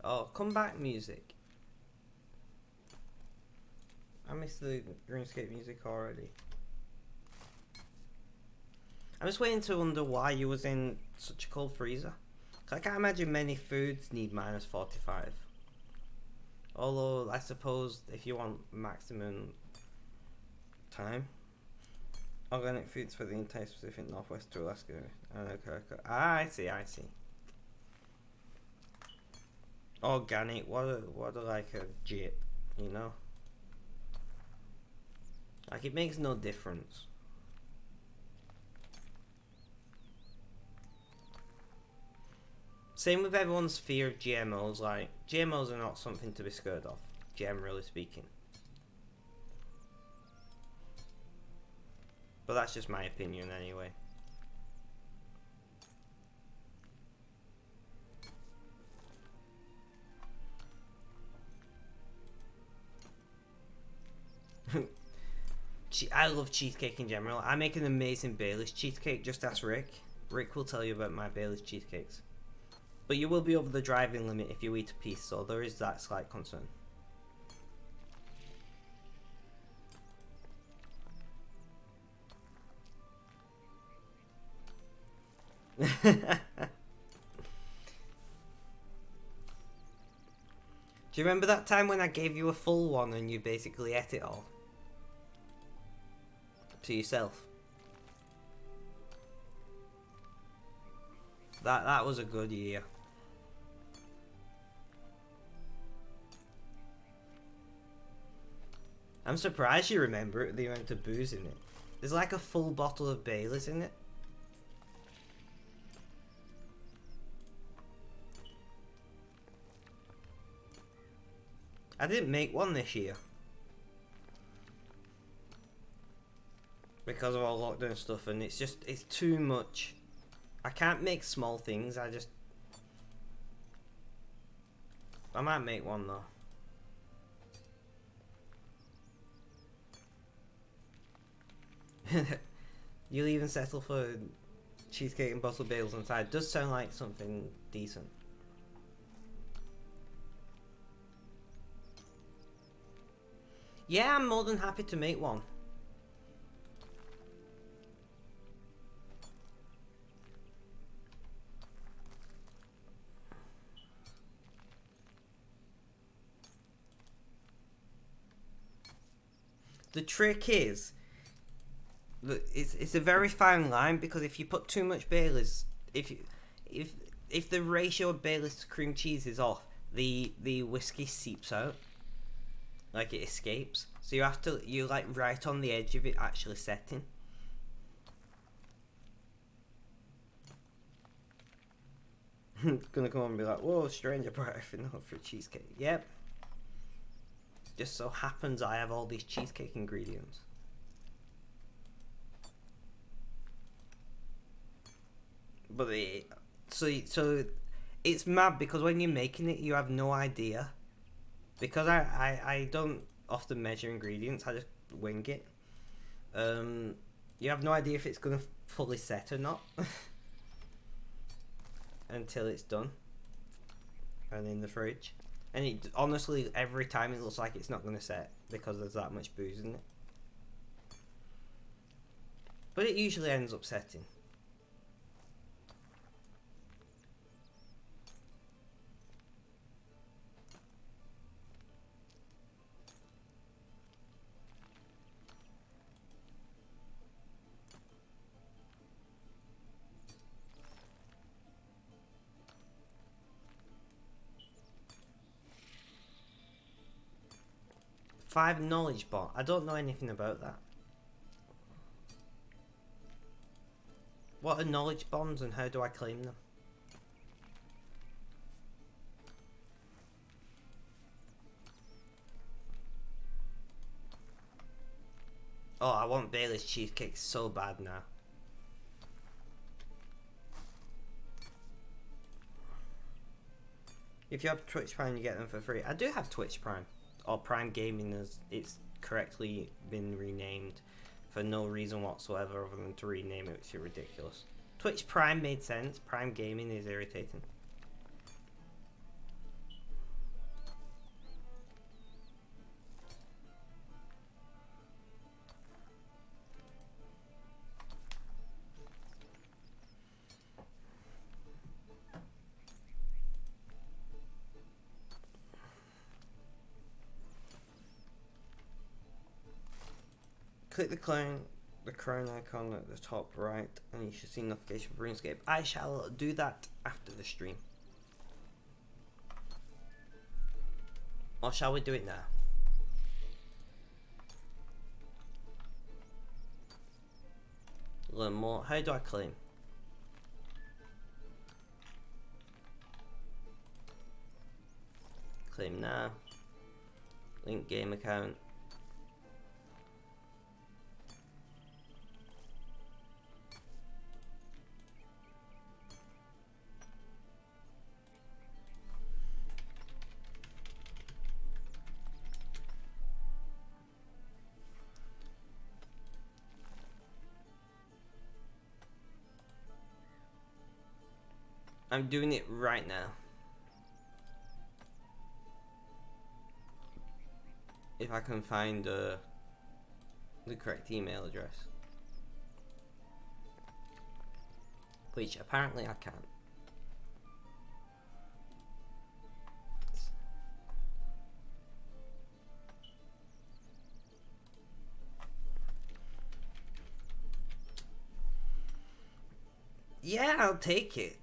Oh, comeback music. I missed the RuneScape music already. I'm just waiting to wonder why you was in such a cold freezer. I can't imagine many foods need minus 45. Although, I suppose if you want maximum time. Organic foods for the entire Pacific Northwest to Alaska. Ah, I see. Organic, what a like a jip, you know? Like, it makes no difference. Same with everyone's fear of GMOs. Like, GMOs are not something to be scared of, generally speaking. But that's just my opinion anyway. I love cheesecake in general. I make an amazing Bailey's cheesecake. Just ask Rick. Rick will tell you about my Bailey's cheesecakes. But you will be over the driving limit if you eat a piece, so there is that slight concern. Do you remember that time when I gave you a full one and you basically ate it all? To yourself. That was a good year. I'm surprised you remember it, the amount of booze in it. There's like a full bottle of Bailey's in it. I didn't make one this year. Because of all lockdown stuff, and it's too much. I can't make small things, I might make one though. You'll even settle for cheesecake and bottled bagels on side. Does sound like something decent. Yeah, I'm more than happy to make one. The trick is, it's a very fine line, because if you put too much Baileys, if the ratio of Baileys to cream cheese is off, the whiskey seeps out, like it escapes. So you're like right on the edge of it actually setting. Gonna come on and be like, whoa, stranger price for cheesecake. Yep. Just so happens I have all these cheesecake ingredients. But so it's mad, because when you're making it, you have no idea. Because I don't often measure ingredients, I just wing it. You have no idea if it's gonna fully set or not until it's done and in the fridge. And it honestly, every time it looks like it's not gonna set because there's that much booze in it. But it usually ends up setting. Five knowledge bot. I don't know anything about that. What are knowledge bonds and how do I claim them? Oh, I want Bailey's cheesecake so bad now. If you have Twitch Prime, you get them for free. I do have Twitch Prime. Or Prime Gaming, as it's correctly been renamed for no reason whatsoever other than to rename it, which is ridiculous. Twitch Prime made sense. Prime Gaming is irritating. Click the crown icon at the top right and you should see notification for RuneScape. I shall do that after the stream. Or shall we do it now? Learn more. How do I claim? Claim now. Link game account. I'm doing it right now. If I can find the correct email address. Which apparently I can't. Yeah, I'll take it.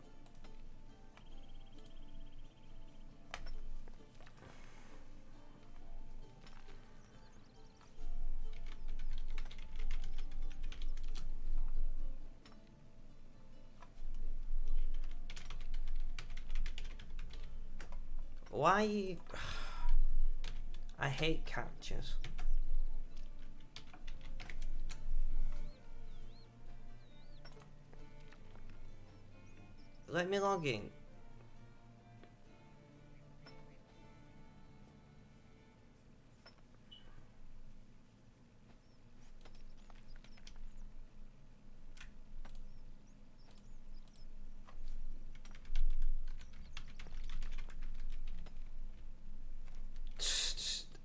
Why? I hate captures. Let me log in.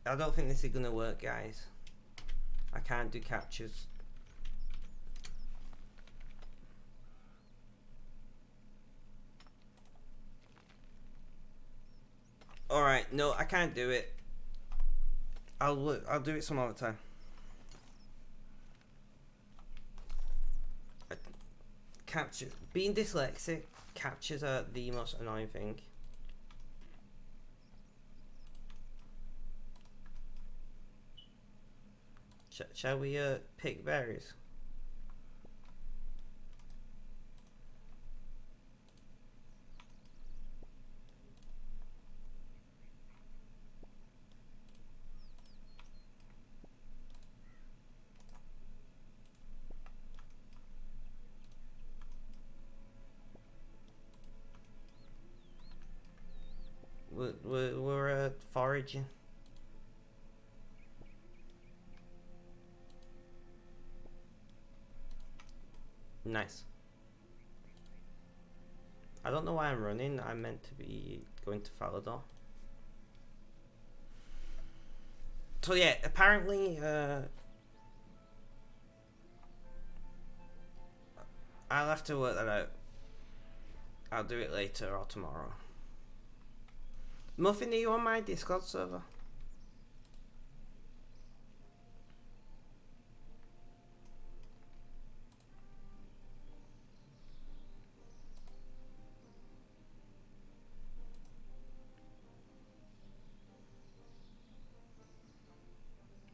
I don't think this is gonna work, guys. I can't do captures. Alright, no, I can't do it. I'll do it some other time. Capture, being dyslexic, captures are the most annoying thing. Shall we pick berries? We're foraging. Nice. I don't know why I'm running. I'm meant to be going to Falador. So yeah, apparently I'll have to work that out. I'll do it later or tomorrow. Muffin, are you on my Discord server?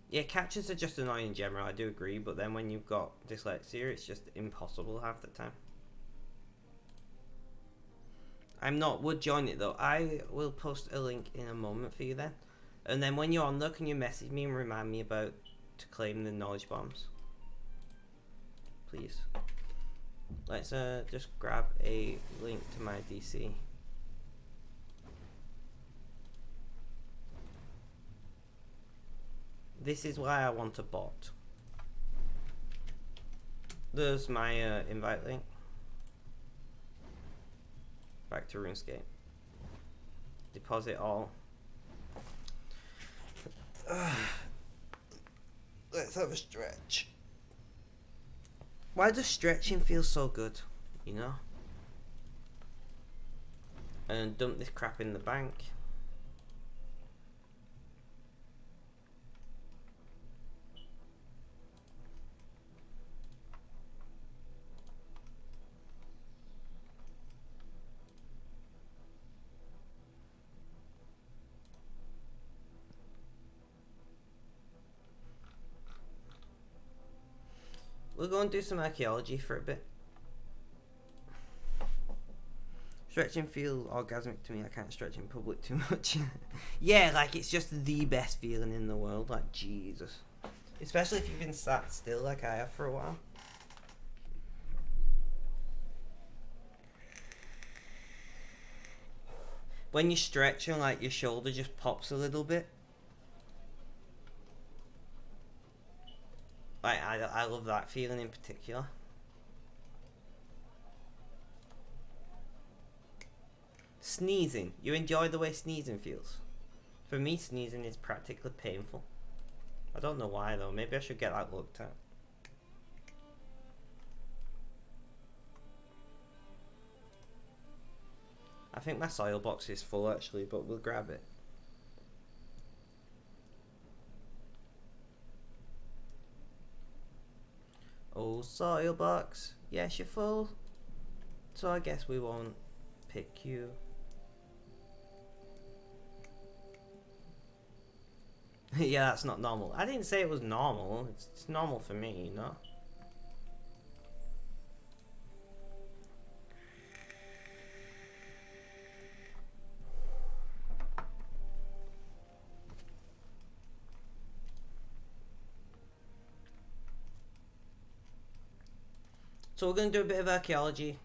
Yeah, captures are just annoying in general, I do agree, but then when you've got dyslexia, it's just impossible half the time. I'm not, would join it though. I will post a link in a moment for you then. And then when you're on there, can you message me and remind me about to claim the knowledge bombs? Please. Let's just grab a link to my DC. This is why I want a bot. There's my invite link. Back to RuneScape. Deposit all. Let's have a stretch. Why does stretching feel so good? You know? And dump this crap in the bank. We'll go and do some archaeology for a bit. Stretching feels orgasmic to me. I can't stretch in public too much. Yeah, like it's just the best feeling in the world. Like, Jesus. Especially if you've been sat still like I have for a while. When you stretch and like your shoulder just pops a little bit. Like, I love that feeling in particular. sneezing. You enjoy the way sneezing feels. For me, sneezing is practically painful. I don't know why though. Maybe I should get that looked at. I think my soil box is full actually, but we'll grab it. Oh, soil box. Yes, you're full. So I guess we won't pick you. Yeah, that's not normal. I didn't say it was normal. It's normal for me, you know? So we're going to do a bit of archaeology.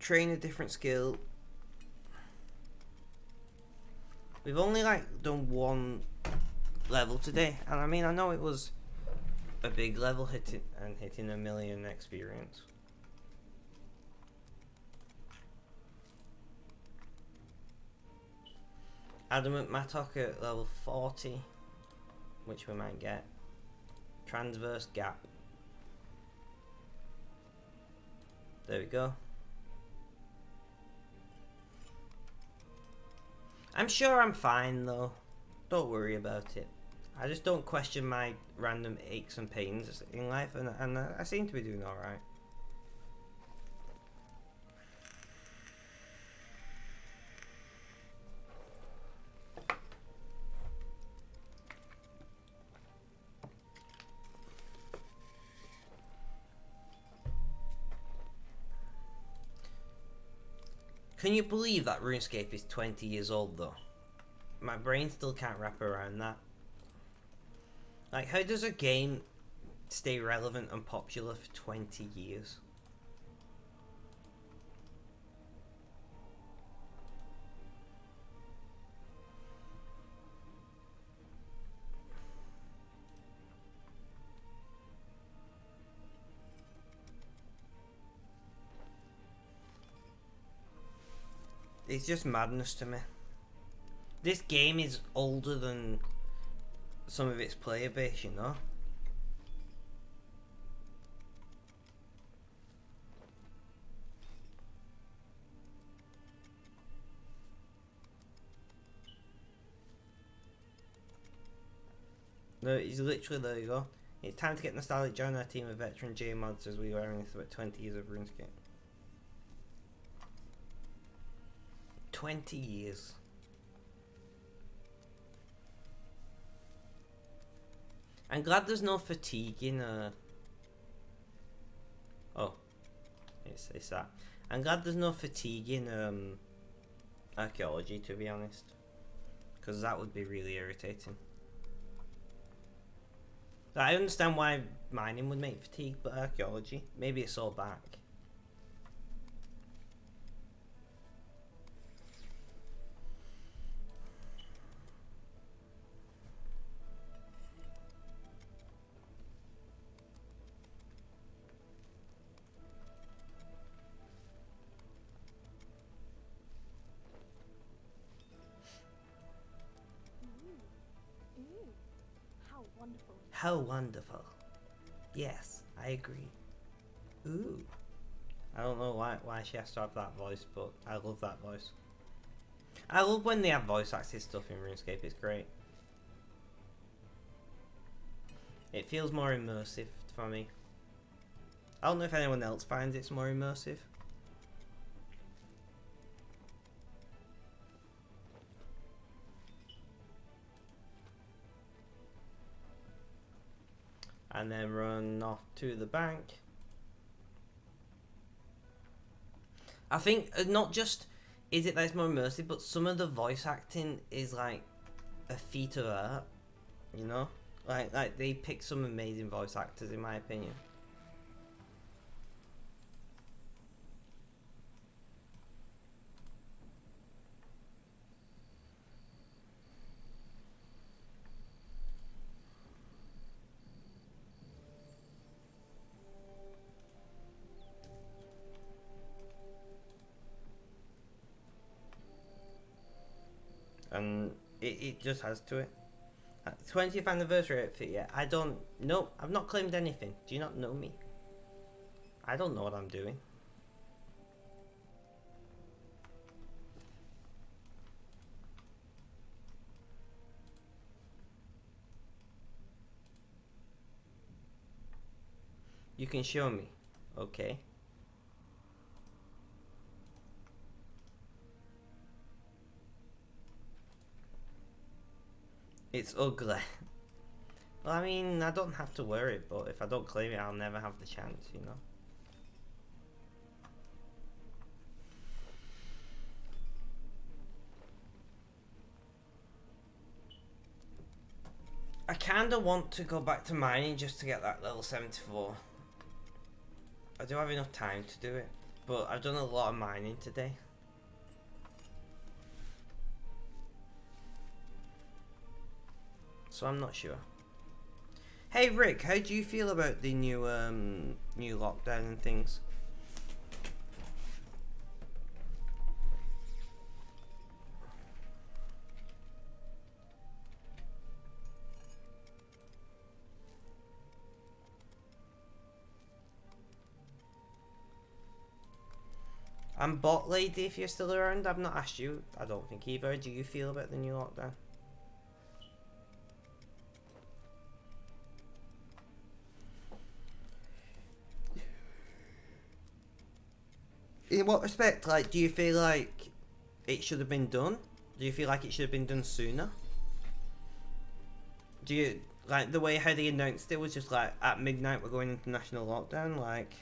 Train a different skill. We've only like done one level today, and I mean I know it was a big level hitting 1 million experience. Adamant Mattock at level 40, which we might get. Transverse Gap. There we go. I'm sure I'm fine though. Don't worry about it. I just don't question my random aches and pains in life, and I seem to be doing alright. Can you believe that RuneScape is 20 years old though? My brain still can't wrap around that. Like, how does a game stay relevant and popular for 20 years? It's just madness to me. This game is older than some of its player base, you know? No, it's literally, there you go. It's time to get nostalgic, join our team of veteran J-mods as we are in about 20 years of RuneScape. 20 years. I'm glad there's no fatigue in oh, it's that. I'm glad there's no fatigue in archaeology, to be honest, because that would be really irritating. I understand why mining would make fatigue, but archaeology, maybe it's all back. How wonderful. How wonderful. Yes, I agree. Ooh. I don't know why she has to have that voice, but I love that voice. I love when they have voice acted stuff in RuneScape, it's great. It feels more immersive for me. I don't know if anyone else finds it's more immersive. And then run off to the bank. I think not just is it that it's more immersive, but some of the voice acting is like a feat of art, you know? Like they pick some amazing voice actors in my opinion. and it just has to it. 20th anniversary outfit, yeah. I don't know. I've not claimed anything. Do you not know me? I don't know what I'm doing. You can show me. Okay. It's ugly. Well, I mean, I don't have to wear it, but if I don't claim it, I'll never have the chance, you know? I kinda want to go back to mining just to get that level 74. I do have enough time to do it, but I've done a lot of mining today. So I'm not sure. Hey Rick, how do you feel about the new lockdown and things? I'm bot lady if you're still around. I've not asked you. I don't think either. Do you feel about the new lockdown? In what respect? Like, do you feel like it should have been done? Do you feel like it should have been done sooner? Do you like the way how they announced it was just like at midnight we're going into national lockdown? Like,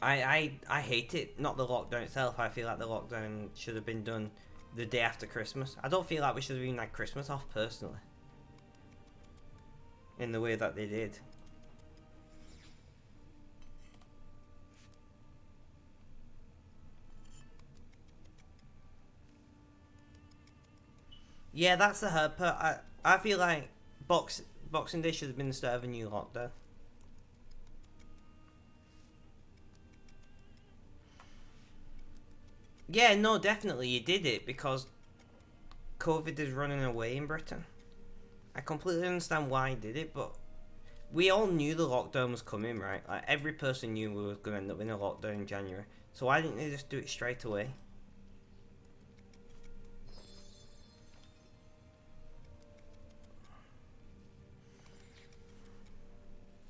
I hate it. Not the lockdown itself. I feel like the lockdown should have been done the day after Christmas. I don't feel like we should have been like Christmas off personally. In the way that they did. Yeah, that's the hard part. I feel like Boxing Day should have been the start of a new lockdown. Yeah, no, definitely you did it because COVID is running away in Britain. I completely understand why he did it, but we all knew the lockdown was coming, right? Like every person knew we were going to end up in a lockdown in January. So why didn't they just do it straight away?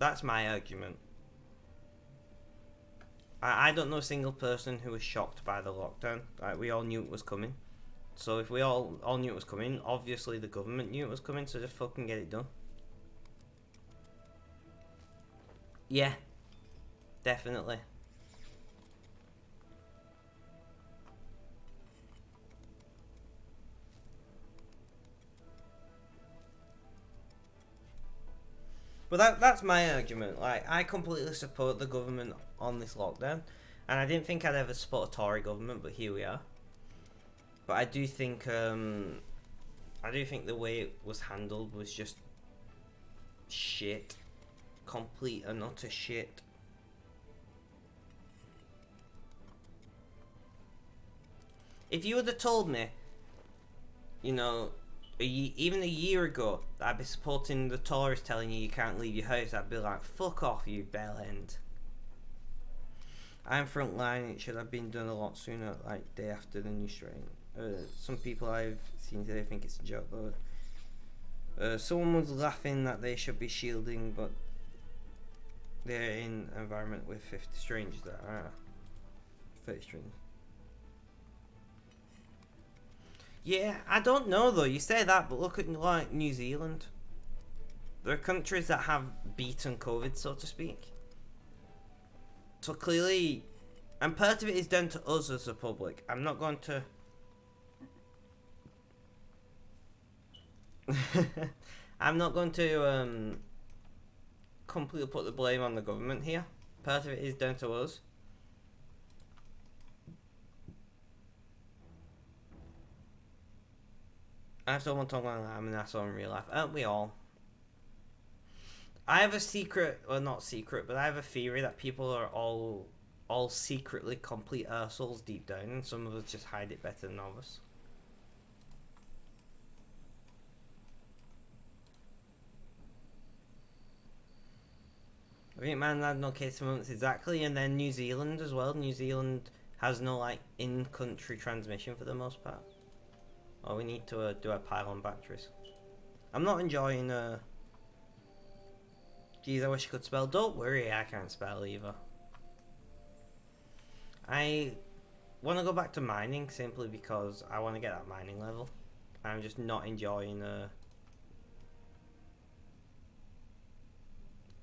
That's my argument. I don't know a single person who was shocked by the lockdown. Like we all knew it was coming. So if we all knew it was coming, obviously the government knew it was coming, so just fucking get it done. Yeah, definitely. But that's my argument. Like, I completely support the government on this lockdown, and I didn't think I'd ever support a Tory government, but here we are. But I do think the way it was handled was just shit, complete and utter shit. If you would have told me, you know, even a year ago, that I'd be supporting the Tories telling you can't leave your house, I'd be like, fuck off, you bellend. I'm frontline, it should have been done a lot sooner, like day after the new strain. Some people I've seen today think it's a joke though. Someone was laughing that they should be shielding, but they're in an environment with 50 strangers that are 30 strangers. Yeah, I don't know though. You say that, but look at like New Zealand. There are countries that have beaten COVID, so to speak. So clearly, and part of it is down to us as a public. I'm not going to. I'm not going to completely put the blame on the government here. Part of it is down to us. I have someone talking like I'm an asshole in real life. Aren't we all? I have a secret, or not secret, but I have a theory that people are all all secretly complete souls deep down, and some of us just hide it better than others. I think man had no case moments exactly, and then New Zealand as well. New Zealand has no like in-country transmission for the most part. Oh, we need to do our pylon batteries. I'm not enjoying. Geez, I wish I could spell. Don't worry, I can't spell either. I want to go back to mining simply because I want to get that mining level. I'm just not enjoying.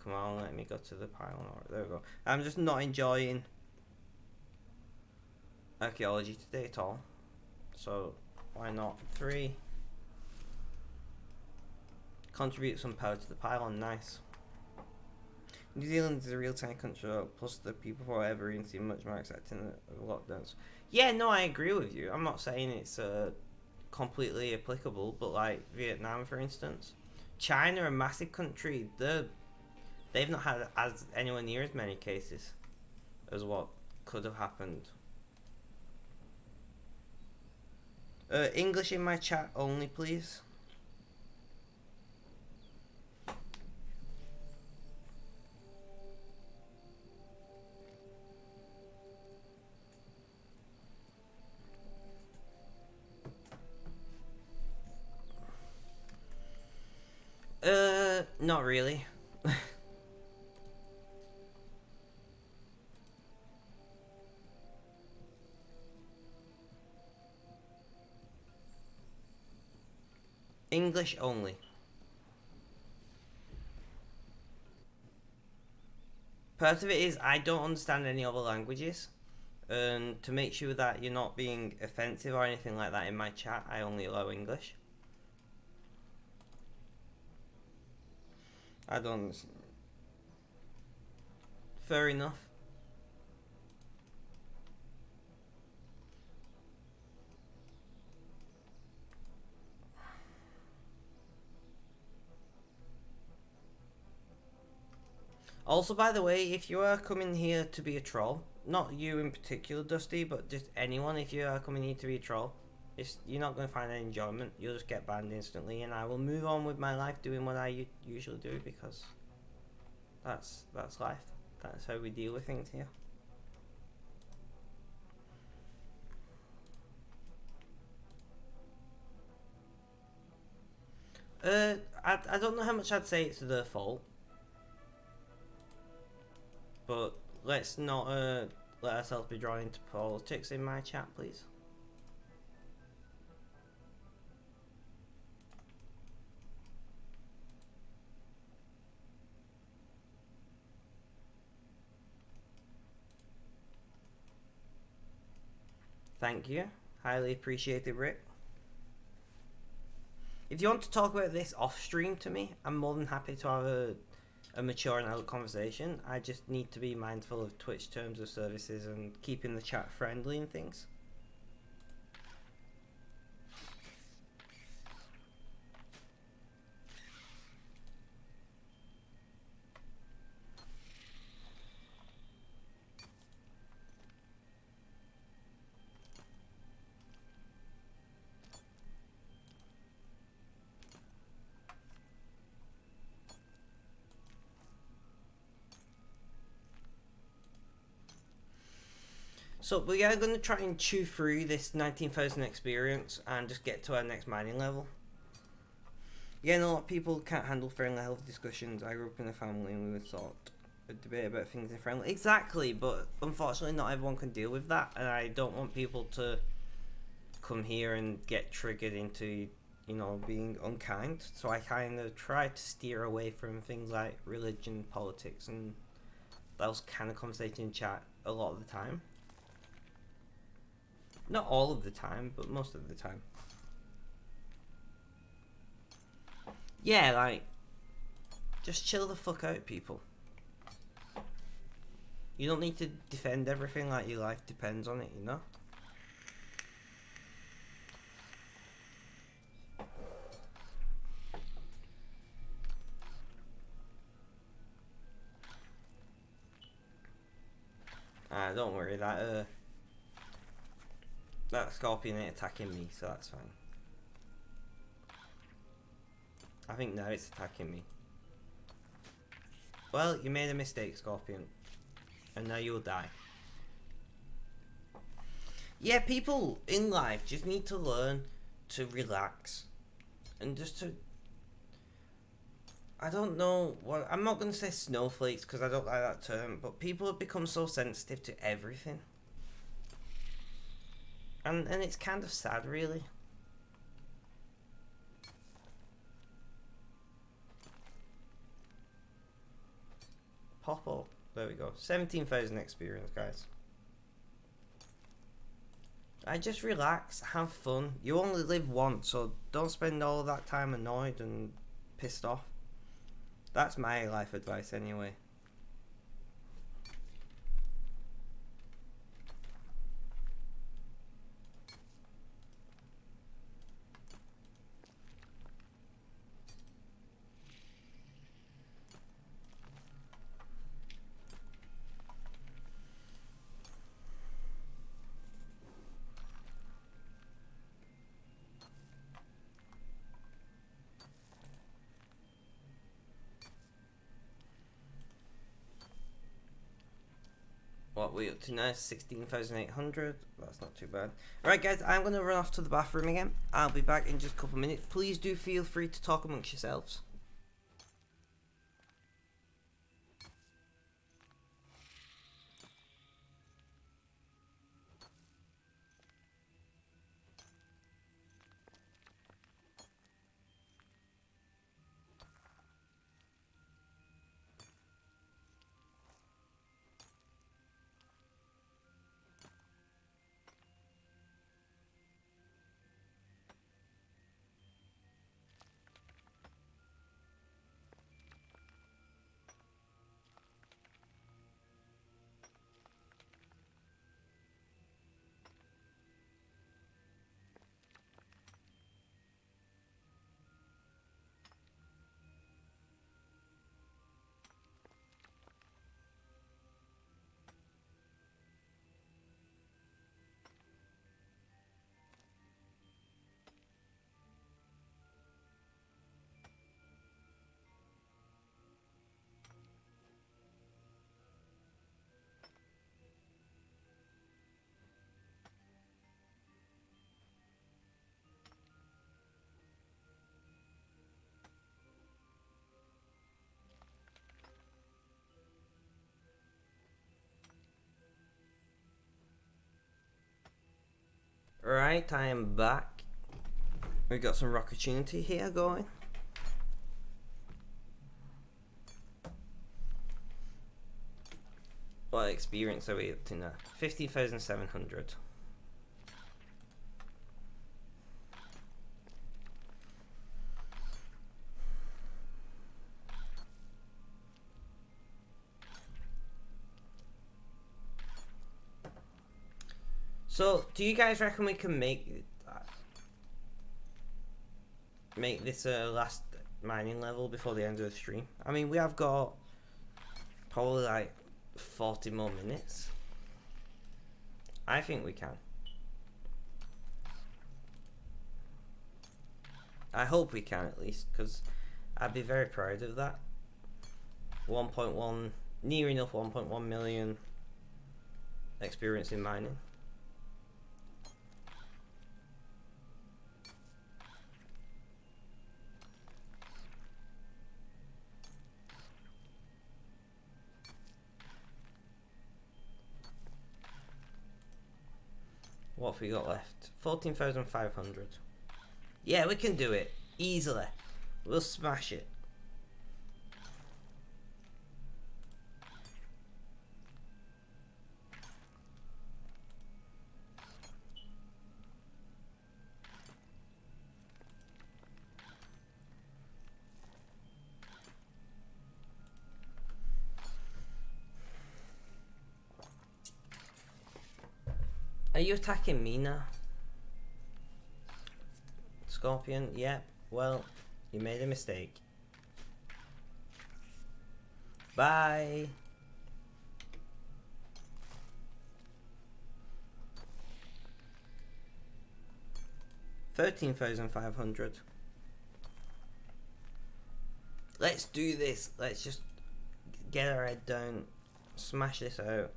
Come on, let me go to the pylon. Right, there we go. I'm just not enjoying archaeology today at all. So why not 3? Contribute some power to the pylon. Nice. New Zealand is a real tiny country, plus the people for whatever reason seem much more accepting of lockdowns. Yeah, no, I agree with you. I'm not saying it's completely applicable, but like Vietnam, for instance, China, a massive country, they've not had as anywhere near as many cases as what could have happened. English in my chat only, please. Not really. English only. Part of it is I don't understand any other languages, and to make sure that you're not being offensive or anything like that in my chat, I only allow English. I don't. Fair enough. Also, by the way, if you are coming here to be a troll, not you in particular, Dusty, but just anyone, if you are coming here to be a troll, you're not going to find any enjoyment. You'll just get banned instantly, and I will move on with my life doing what I usually do, because that's life. That's how we deal with things here. I don't know how much I'd say it's their fault, but let's not let ourselves be drawn into politics in my chat, please. Thank you. Highly appreciated, Rick. If you want to talk about this off stream to me, I'm more than happy to have a mature and adult conversation. I just need to be mindful of Twitch terms of services and keeping the chat friendly and things. So we are going to try and chew through this 19,000 experience and just get to our next mining level. Yeah, a lot of people can't handle friendly health discussions. I grew up in a family and we were taught a debate about things in friendly. Exactly, but unfortunately not everyone can deal with that, and I don't want people to come here and get triggered into, you know, being unkind. So I kind of try to steer away from things like religion, politics, and those kind of conversations in chat a lot of the time. Not all of the time, but most of the time. Yeah, like, just chill the fuck out, people. You don't need to defend everything like your life depends on it, you know? Don't worry, that scorpion ain't attacking me, so that's fine. I think now it's attacking me. Well, you made a mistake, Scorpion. And now you'll die. Yeah, people in life just need to learn to relax. And just to... I don't know what... I'm not going to say snowflakes because I don't like that term. But people have become so sensitive to everything. And it's kind of sad, really. Pop up. There we go. 17,000 experience, guys. I just relax, have fun. You only live once, so don't spend all of that time annoyed and pissed off. That's my life advice anyway. What we up to now? 16,800. That's not too bad. Alright guys, I'm going to run off to the bathroom again. I'll be back in just a couple of minutes. Please do feel free to talk amongst yourselves. Right, I am back. We've got some Rockatunity here going. What experience are we up to now? 50,700. So, do you guys reckon we can make this last mining level before the end of the stream? I mean, we have got probably like 40 more minutes. I think we can. I hope we can at least, because I'd be very proud of that. 1.1, near enough 1.1 million experience in mining. What have we got left? 14,500. Yeah, we can do it. Easily. We'll smash it. Are you attacking me now? Scorpion? Yep. Well, you made a mistake. Bye. 13,500. Let's do this. Let's just get our head down. Smash this out.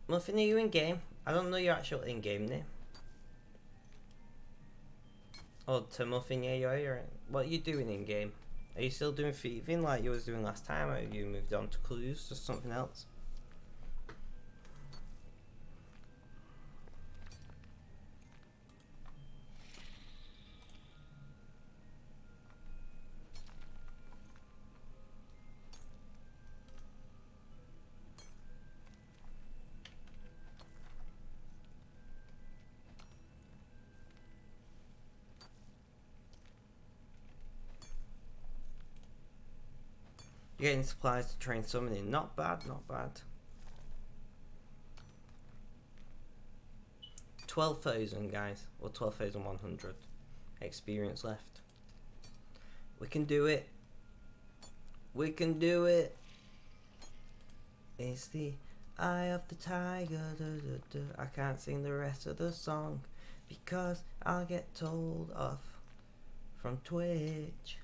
Muffin, are you in game? I don't know your actual in-game name. Oh, to Muffin, yeah, you're in. What are you doing in game? Are you still doing thieving like you was doing last time, or have you moved on to clues or something else? You're getting supplies to train summoning. Not bad, not bad. 12,000 guys, or 12,100 experience left. We can do it. We can do it. It's the eye of the tiger. I can't sing the rest of the song because I'll get told off from Twitch.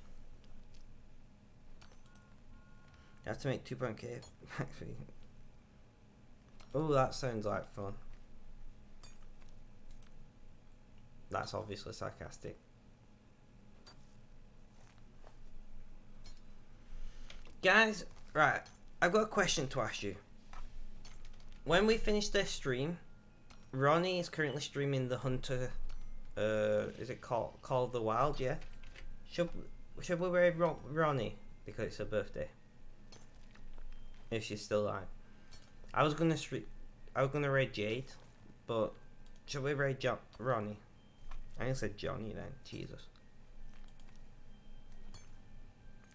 You have to make 2.k. Oh, that sounds like fun. That's obviously sarcastic. Guys, right, I've got a question to ask you. When we finish this stream, Ronnie is currently streaming the Hunter, is it Call of the Wild, yeah? Should we raid Ronnie because it's her birthday? If she's still alive. I was gonna raid Jade, but should we raid Ronnie? I think I said Johnny then. Jesus.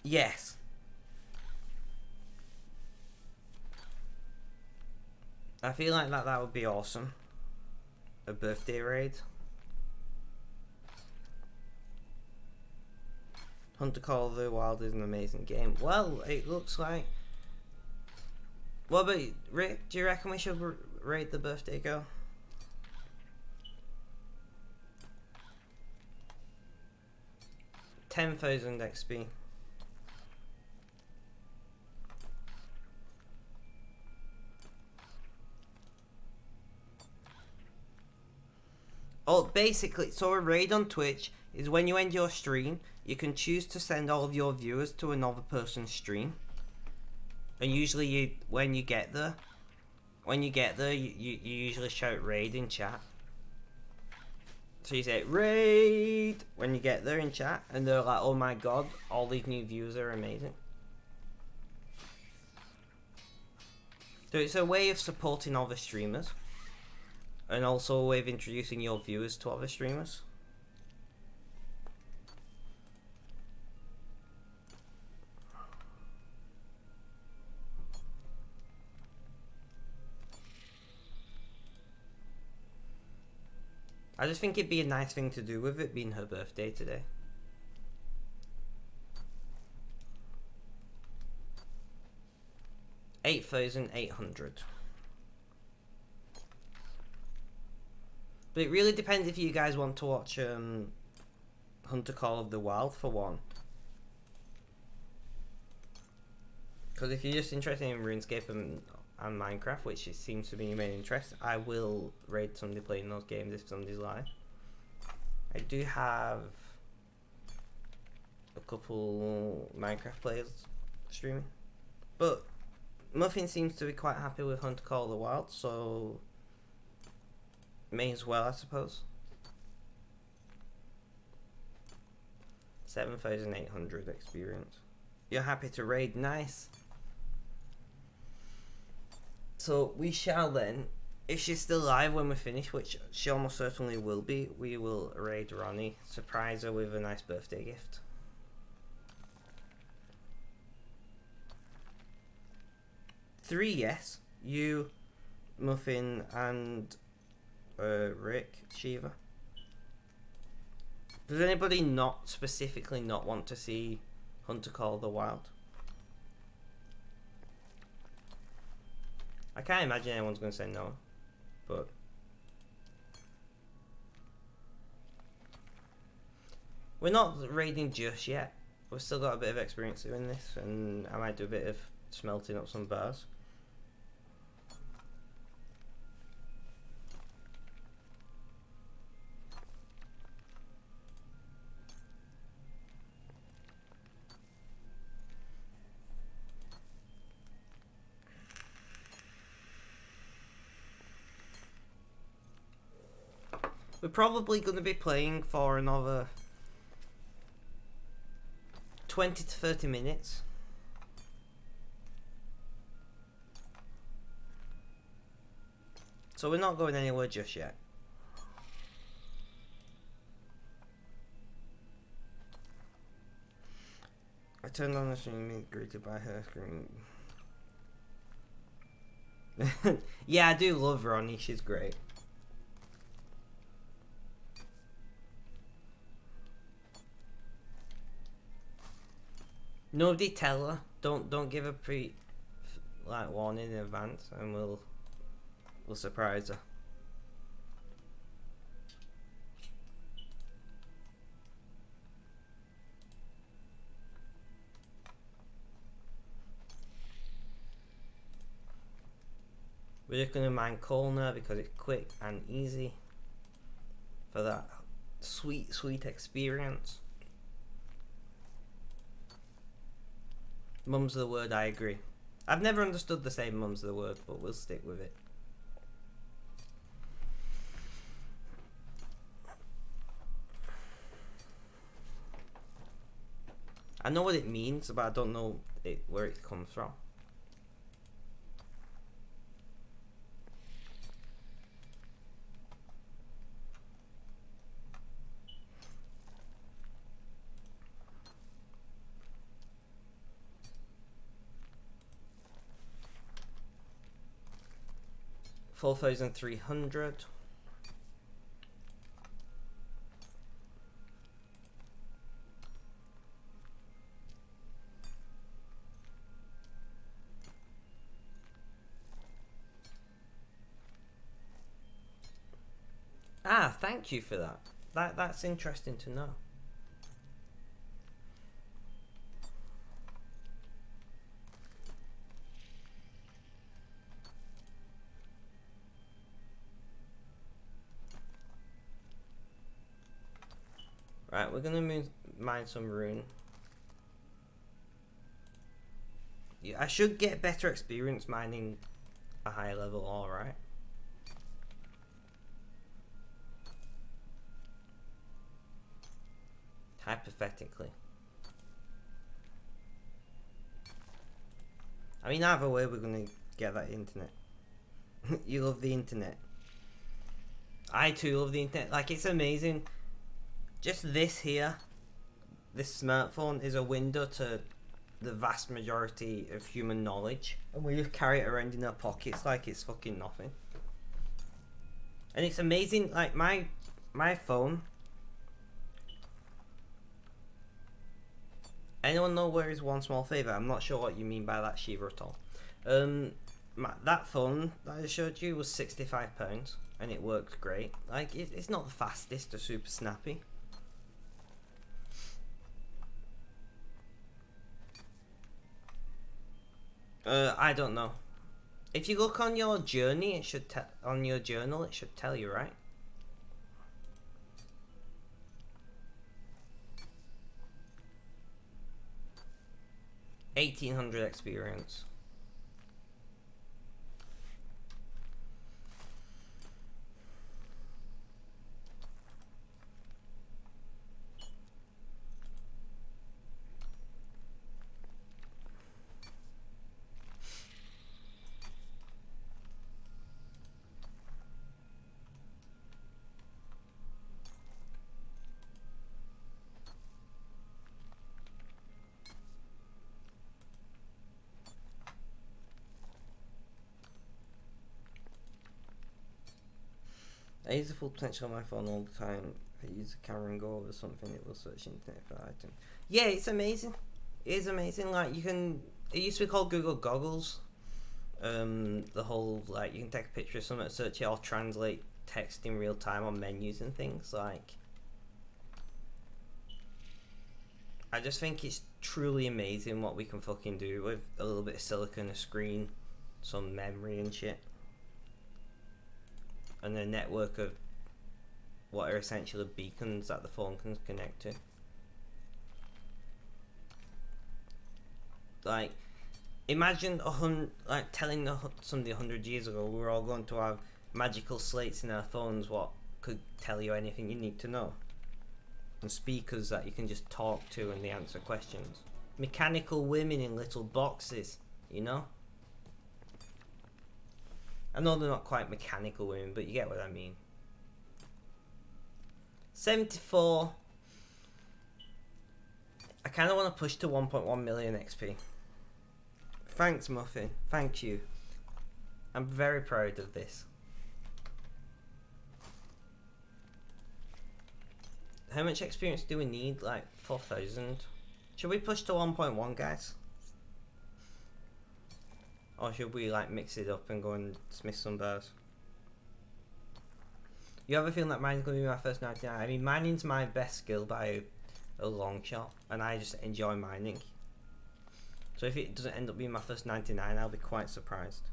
Yes. I feel like that would be awesome. A birthday raid. Hunter Call of the Wild is an amazing game. Well, it looks like. What about you, Rick? Do you reckon we should raid the birthday girl? $10,000 XP. Oh, basically, so a raid on Twitch is when you end your stream, you can choose to send all of your viewers to another person's stream. And usually when you get there, you usually shout raid in chat. So you say raid when you get there in chat, and they're like, oh my god, all these new viewers are amazing. So it's a way of supporting other streamers, and also a way of introducing your viewers to other streamers. I just think it'd be a nice thing to do with it being her birthday today. $8,800. But it really depends if you guys want to watch Hunter Call of the Wild for one. Because if you're just interested in RuneScape and Minecraft, which it seems to be your main interest, I will raid somebody playing those games if somebody's live. I do have a couple Minecraft players streaming, but Muffin seems to be quite happy with Hunter Call of the Wild, so may as well, I suppose. 7,800 experience. You're happy to raid, nice. So we shall then, if she's still alive when we finish, which she almost certainly will be, we will raid Ronnie, surprise her with a nice birthday gift. Three yes, you, Muffin, and Rick, Shiva. Does anybody not specifically not want to see Hunter Call of the Wild? I can't imagine anyone's going to say no, but We're not raiding just yet. We've still got a bit of experience doing this, and I might do a bit of smelting up some bars. We're probably going to be playing for another 20 to 30 minutes. So we're not going anywhere just yet. I turned on the stream, greeted by her screen. Yeah, I do love Ronnie, she's great. Nobody tell her. Don't give a warning in advance, and we'll surprise her. We're just gonna mine coal now because it's quick and easy for that sweet experience. Mum's the word, I agree. I've never understood the saying mum's the word, but we'll stick with it. I know what it means, but I don't know where it comes from. $4,300. Ah, thank you for that. That's interesting to know. Right, we're gonna mine some rune. Yeah, I should get better experience mining a high level, alright. Hypothetically. I mean, either way, we're gonna get that internet. You love the internet. I too love the internet. Like, it's amazing. Just this here, this smartphone is a window to the vast majority of human knowledge, and we just carry it around in our pockets like it's fucking nothing. And it's amazing, like my phone. Anyone know where is one small favor? I'm not sure what you mean by that, Shiva, at all. That phone that I showed you was £65, and it worked great. Like, it's not the fastest or super snappy. I don't know. If you look on your journey, it should on your journal, it should tell you, right? $1,800 experience. I use the full potential on my phone all the time. If I use the camera and go over something, it will search the internet for the item. Yeah, it's amazing. It is amazing. Like, you can. It used to be called Google Goggles. The whole, like, you can take a picture of something, search it, or translate text in real time on menus and things. Like, I just think it's truly amazing what we can fucking do with a little bit of silicon, a screen, some memory and shit, and a network of what are essentially beacons that the phone can connect to. Like, imagine telling somebody 100 years ago we were all going to have magical slates in our phones what could tell you anything you need to know, and speakers that you can just talk to and they answer questions. Mechanical women in little boxes, you know? I know they're not quite mechanical women, but you get what I mean. 74. I kind of want to push to 1.1 million XP. Thanks, Muffin. Thank you. I'm very proud of this. How much experience do we need? Like 4,000. Should we push to 1.1, guys? Or should we like mix it up and go and smith some bars? You have a feeling that mining's going to be my first 99? I mean, mining's my best skill by a long shot, and I just enjoy mining. So if it doesn't end up being my first 99, I'll be quite surprised.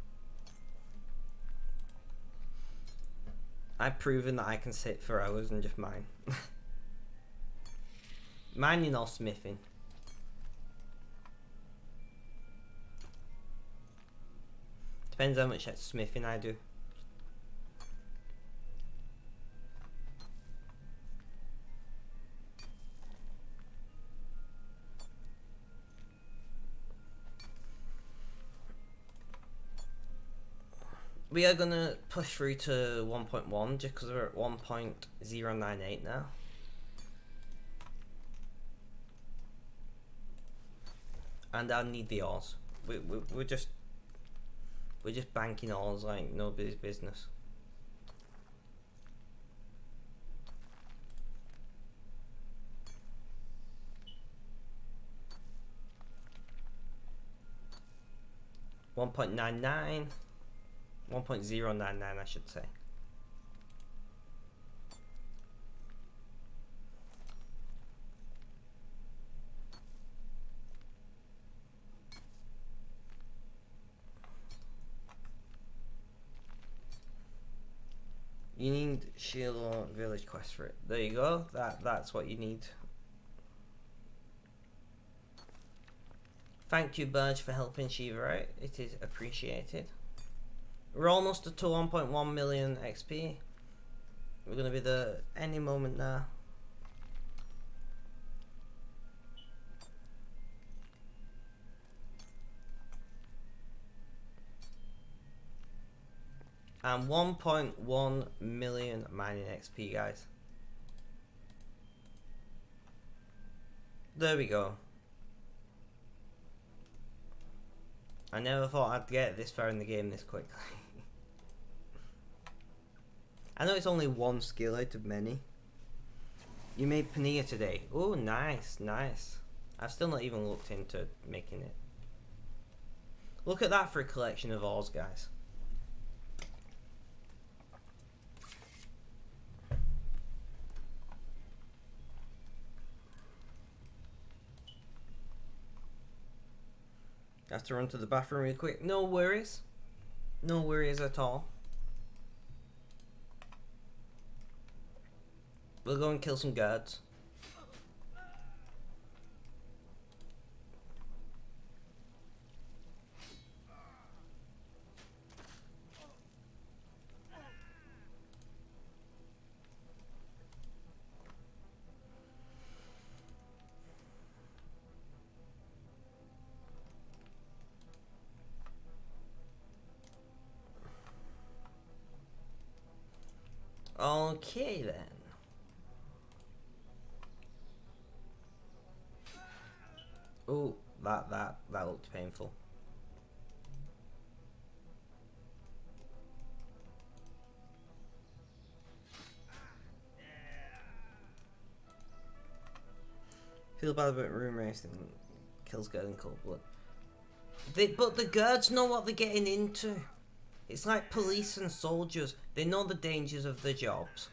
I've proven that I can sit for hours and just mine. Mining or smithing. Depends how much smithing I do. We are gonna push through to 1.1 just because we're at 1.098 now. And I need the ores. We're just banking ores like nobody's business. .99, 1.099 I should say. You need Shiloh village quest for it. There you go. That's what you need. Thank you, Burge, for helping Shiva out. It is appreciated. We're almost to 1.1 million XP. We're gonna be there any moment now. And 1.1 million mining XP, guys. There we go. I never thought I'd get this far in the game this quickly. I know it's only one skill out of many. You made paneer today. Oh, nice, nice. I've still not even looked into making it. Look at that for a collection of ores, guys. Have to run to the bathroom real quick. No worries. No worries at all. We'll go and kill some guards. Okay then. Oh, that looked painful. Feel bad about room racing. Kills good in cold blood. But the guards know what they're getting into. It's like police and soldiers. They know the dangers of their jobs.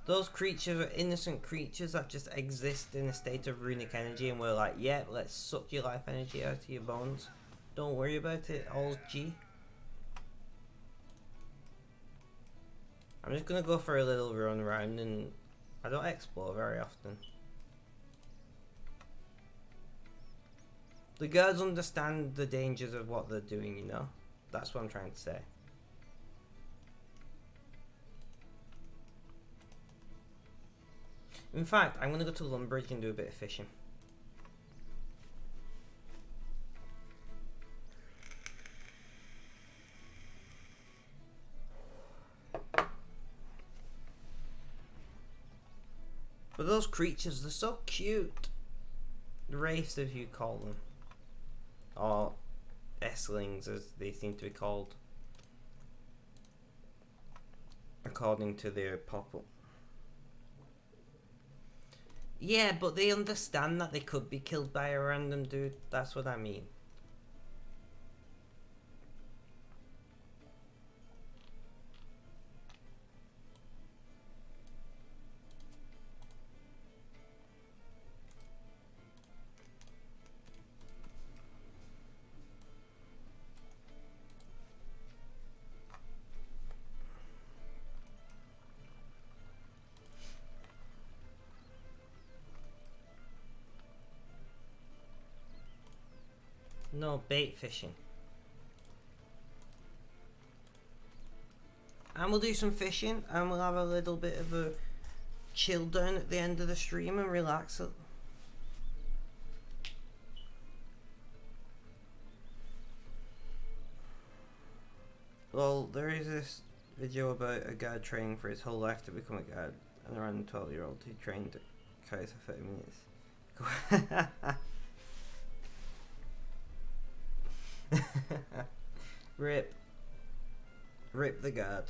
Those creatures are innocent creatures that just exist in a state of runic energy, and we're like, yeah, let's suck your life energy out of your bones. Don't worry about it, all's G. I'm just gonna go for a little run around, and I don't explore very often. The guards understand the dangers of what they're doing, you know? That's what I'm trying to say. In fact, I'm gonna go to Lumbridge and do a bit of fishing. But those creatures, they're so cute. The wraiths, as you call them. Or Esslings, as they seem to be called. According to their pop-up. Yeah, but they understand that they could be killed by a random dude. That's what I mean. No, bait fishing. And we'll do some fishing, and we'll have a little bit of a chill down at the end of the stream and relax it. Well, there is this video about a guard training for his whole life to become a guard, and around a 12-year-old who trained cows for 30 minutes. Rip the guard.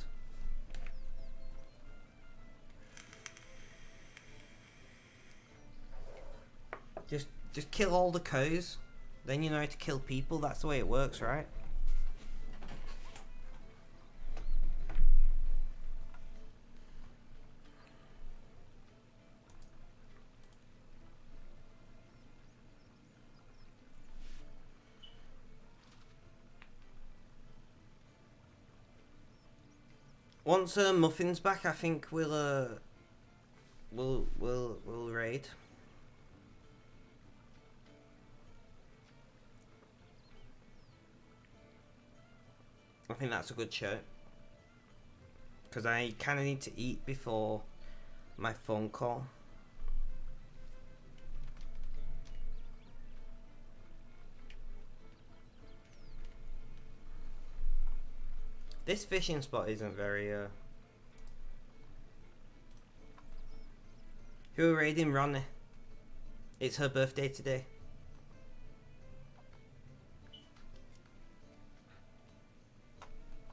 Just kill all the cows, then you know how to kill people. That's the way it works, right? Once Muffin's back, I think we'll raid. I think that's a good show. Because I kind of need to eat before my phone call. This fishing spot isn't very, Who are raiding Ronnie? It's her birthday today.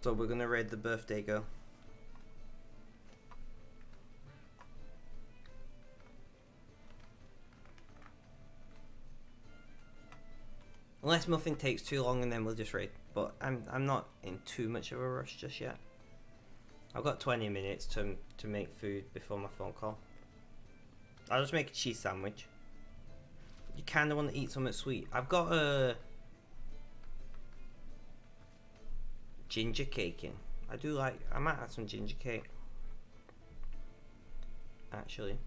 So we're gonna raid the birthday girl. Unless Muffin takes too long, and then we'll just raid. But I'm not in too much of a rush just yet. I've got 20 minutes to make food before my phone call. I'll just make a cheese sandwich. You kind of want to eat something sweet. I've got a ginger cake in. I might have some ginger cake. Actually,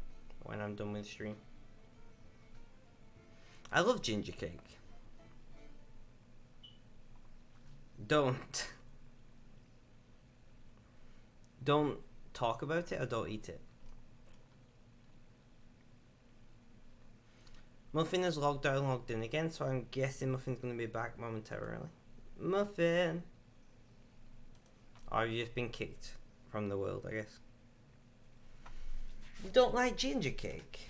when I'm done with the stream. I love ginger cake. Don't talk about it or don't eat it. Muffin has logged out and logged in again, so I'm guessing Muffin's going to be back momentarily. Muffin! Or you've just been kicked from the world, I guess. You don't like ginger cake?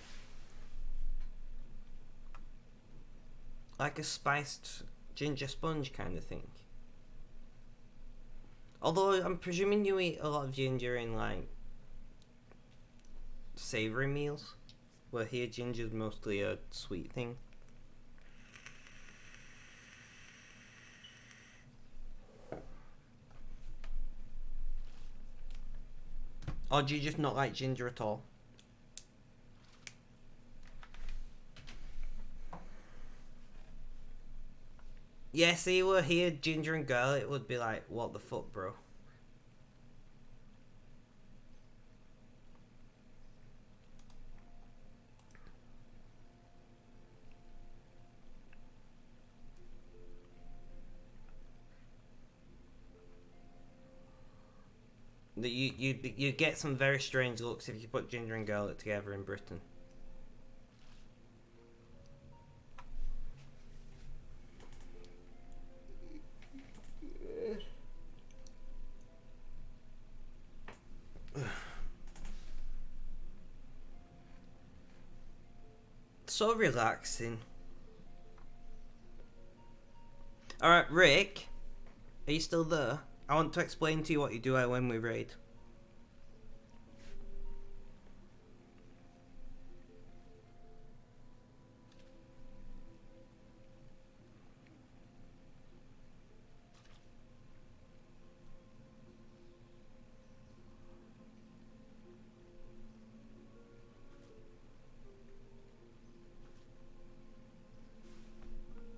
Like a spiced ginger sponge kind of thing. Although I'm presuming you eat a lot of ginger in like savoury meals. Where here ginger's mostly a sweet thing. Or do you just not like ginger at all? Yeah, see, we're here, ginger and girl, it would be like, what the fuck, bro? You get some very strange looks if you put ginger and garlic together in Britain. So relaxing. Alright, Rick, are you still there? I want to explain to you what you do when we raid.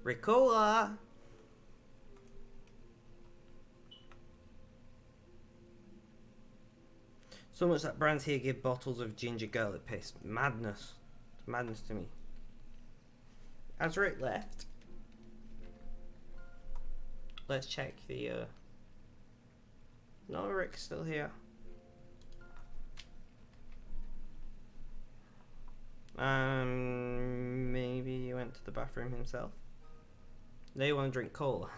Ricola! So much that brands here give bottles of ginger garlic paste. Madness. It's madness to me. Has Rick left? Let's check the No, Rick's still here. Maybe he went to the bathroom himself. They want to drink cola.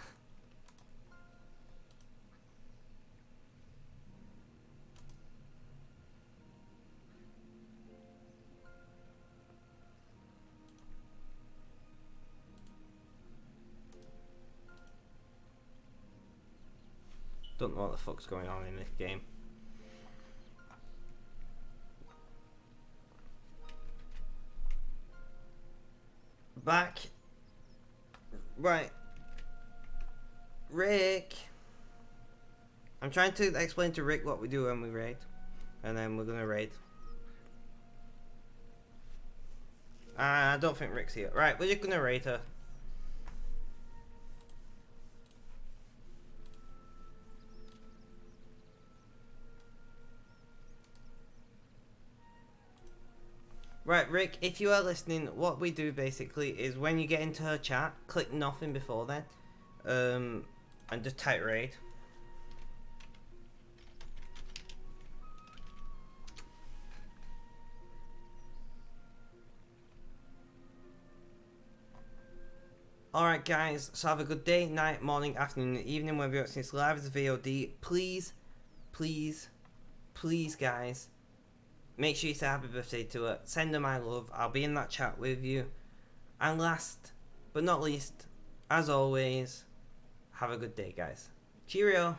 Don't know what the fuck's going on in this game. Back. Right. Rick. I'm trying to explain to Rick what we do when we raid. And then we're gonna raid. I don't think Rick's here. Right, we're just gonna raid her. Right, Rick, if you are listening, what we do basically is when you get into her chat, click nothing before then, and just type raid. Alright guys, so have a good day, night, morning, afternoon, evening, whether you're watching this live as a VOD. Please, please, please guys, make sure you say happy birthday to her. Send her my love. I'll be in that chat with you. And last but not least, as always, have a good day, guys. Cheerio.